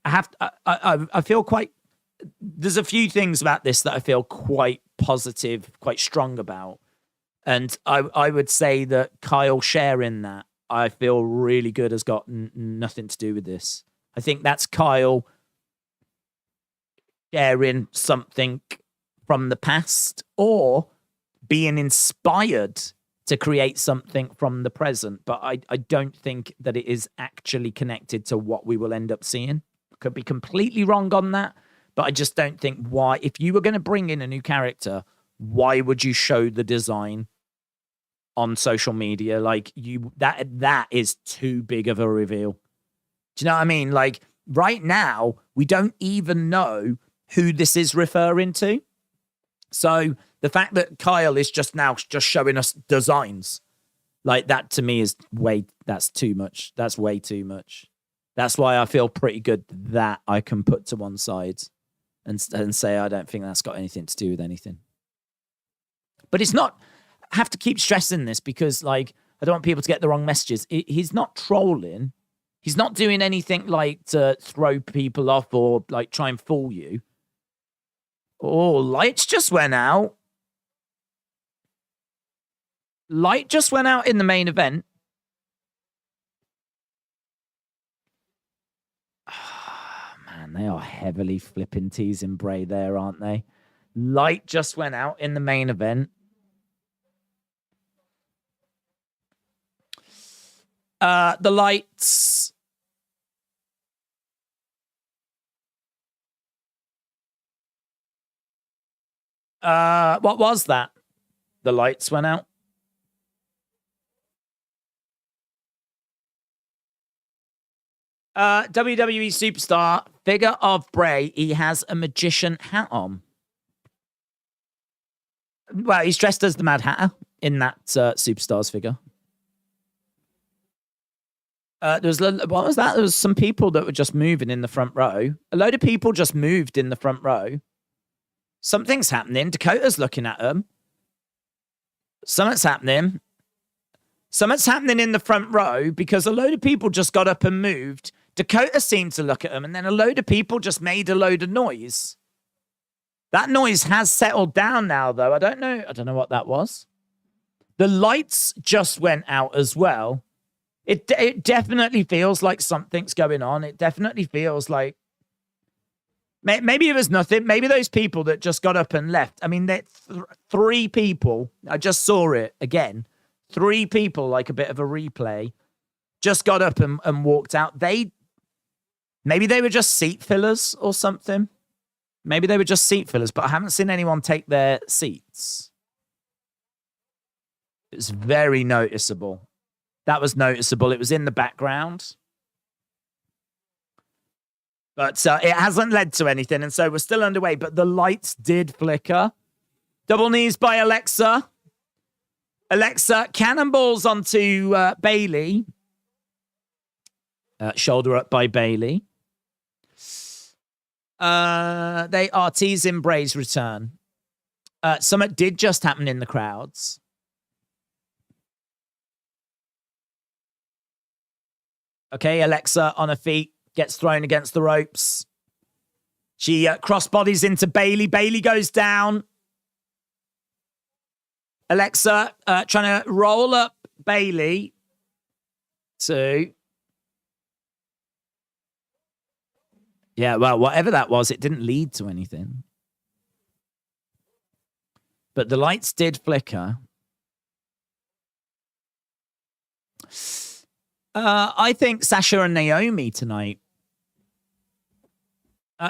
I feel quite. There's a few things about this that I feel quite positive, quite strong about, and I would say that Kyle sharing that I feel really good has got nothing to do with this. I think that's Kyle sharing something from the past or being inspired to create something from the present. But I don't think that it is actually connected to what we will end up seeing. Could be completely wrong on that, but I just don't think why. If you were going to bring in a new character, why would you show the design on social media? Like that is too big of a reveal. Do you know what I mean? Like right now, we don't even know who this is referring to. So the fact that Kyle is just showing us designs like that, to me, that's too much. That's way too much. That's why I feel pretty good that I can put to one side and say, I don't think that's got anything to do with anything. But it's not, I have to keep stressing this because, like, I don't want people to get the wrong messages. He's not trolling. He's not doing anything like to throw people off or like try and fool you. Oh, lights just went out. Light just went out in the main event. Oh, man, they are heavily flipping teasing Bray there, aren't they? Light just went out in the main event. The lights. What was that? The lights went out. WWE superstar, figure of Bray. He has a magician hat on. Well, he's dressed as the Mad Hatter in that superstars figure. What was that? There was some people that were just moving in the front row. A load of people just moved in the front row. Something's happening. Dakota's looking at them. Something's happening. Something's happening in the front row because a load of people just got up and moved. Dakota seemed to look at them, and then a load of people just made a load of noise. That noise has settled down now, though. I don't know what that was. The lights just went out as well. It definitely feels like something's going on. It definitely feels like maybe it was nothing. Maybe those people that just got up and left. I mean, three people. I just saw it again. 3 people, like a bit of a replay, just got up and walked out. Maybe they were just seat fillers or something. Maybe they were just seat fillers, but I haven't seen anyone take their seats. It's very noticeable. That was noticeable. It was in the background. But it hasn't led to anything, and so we're still underway. But the lights did flicker. Double knees by Alexa. Alexa cannonballs onto Bayley. Shoulder up by Bayley. They are teasing Bray's return. Something did just happen in the crowds. Okay, Alexa on her feet, gets thrown against the ropes. She crossbodies into Bayley. Bayley goes down. Alexa trying to roll up Bayley to... Yeah, well, whatever that was, it didn't lead to anything. But the lights did flicker. I think Sasha and Naomi tonight.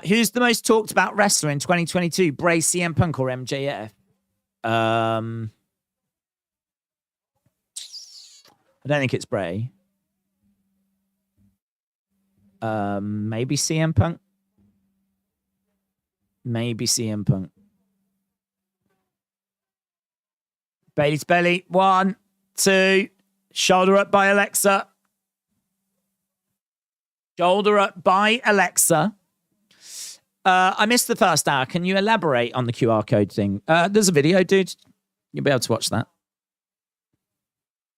Who's the most talked about wrestler in 2022? Bray, CM Punk, or MJF? I don't think it's Bray. Maybe CM Punk. Maybe CM Punk. Bayley's belly. 1, 2. Shoulder up by Alexa. Shoulder up by Alexa. I missed the first hour. Can you elaborate on the QR code thing? There's a video, dude. You'll be able to watch that.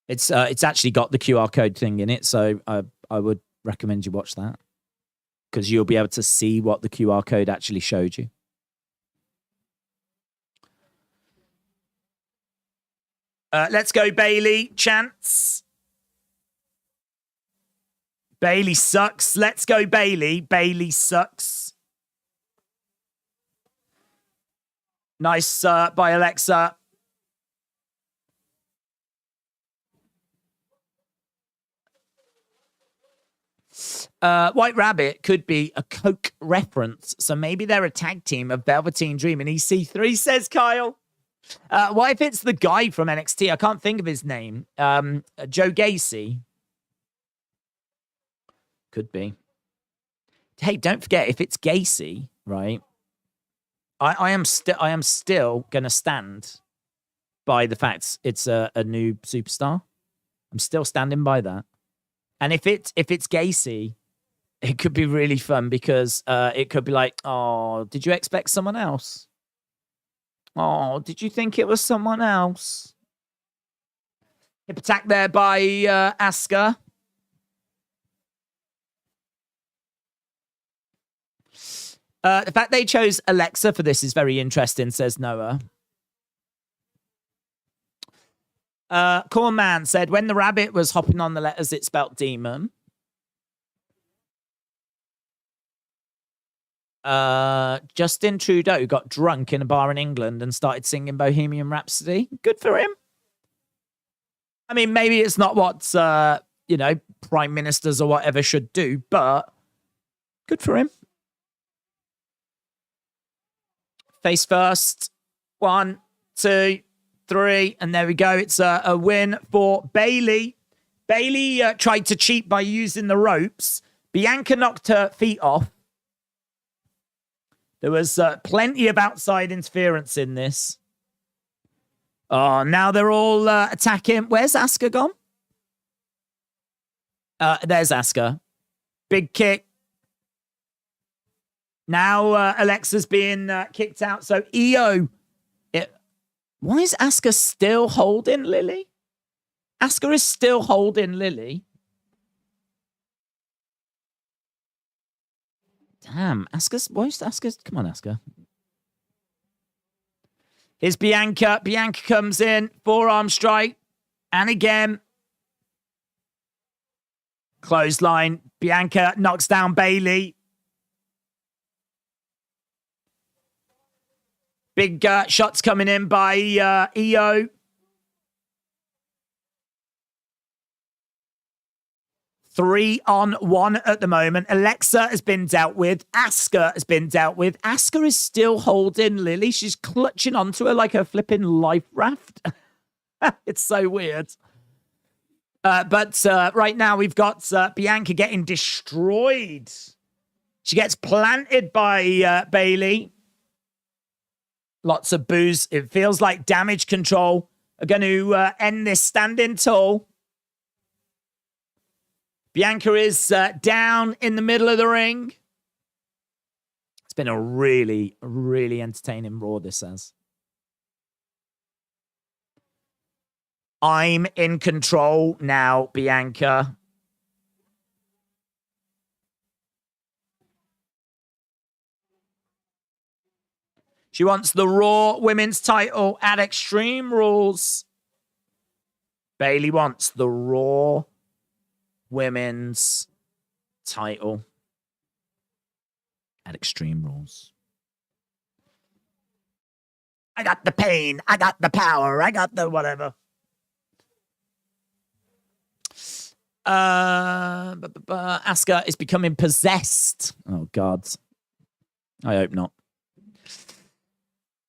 It's actually got the QR code thing in it, so I would recommend you watch that because you'll be able to see what the QR code actually showed you. Let's go, Bayley. Chance. Bayley sucks. Let's go, Bayley. Bayley sucks. Nice by Alexa. White Rabbit could be a Coke reference, so maybe they're a tag team of Velveteen Dream and EC3, says Kyle. What if it's the guy from NXT? I can't think of his name. Joe Gacy. Could be. Hey, don't forget, if it's Gacy, right? I am still gonna stand by the fact it's a new superstar. I'm still standing by that. And if it's Gacy, It could be really fun because it could be like, oh, did you expect someone else? Oh, did you think it was someone else? Hip attack there by Asuka. The fact they chose Alexa for this is very interesting, says Noah. Corn Man said, when the rabbit was hopping on the letters, it spelt demon. Justin Trudeau got drunk in a bar in England and started singing Bohemian Rhapsody. Good for him. I mean, maybe it's not what, prime ministers or whatever should do, but good for him. Face first. 1, 2, 3. And there we go. It's a win for Bayley. Bayley tried to cheat by using the ropes. Bianca knocked her feet off. There was plenty of outside interference in this. Oh, now they're all attacking. Where's Asuka gone? There's Asuka. Big kick. Now Alexa's being kicked out. So EO. Why is Asuka still holding Lily? Asuka is still holding Lily. Damn, where's Asuka? Come on, Asuka. Here's Bianca. Bianca comes in. Forearm strike. And again. Clothesline. Bianca knocks down Bayley. Big shots coming in by EO. 3-on-1 at the moment. Alexa has been dealt with. Asuka has been dealt with. Asuka is still holding Lily. She's clutching onto her like a flipping life raft. It's so weird. But right now we've got Bianca getting destroyed. She gets planted by Bayley. Lots of boos. It feels like Damage Control are going to end this standing tall. Bianca is down in the middle of the ring. It's been a really, really entertaining Raw, this has. I'm in control now, Bianca. She wants the Raw Women's title at Extreme Rules. Bayley wants the Raw Women's title at Extreme Rules. I got the pain. I got the power. I got the whatever. Asuka is becoming possessed. Oh, God. I hope not.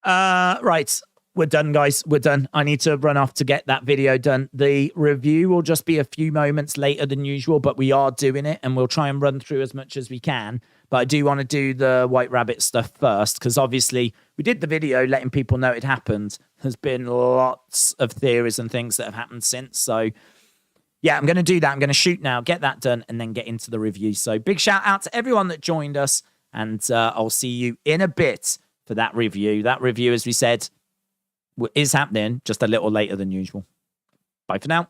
Right. We're done, guys. We're done. I need to run off to get that video done. The review will just be a few moments later than usual, but we are doing it, and we'll try and run through as much as we can. But I do want to do the White Rabbit stuff first, because obviously we did the video letting people know it happened. There's been lots of theories and things that have happened since. So, yeah, I'm going to do that. I'm going to shoot now, get that done, and then get into the review. So big shout out to everyone that joined us, and I'll see you in a bit for that review. That review, as we said, is happening just a little later than usual. Bye for now.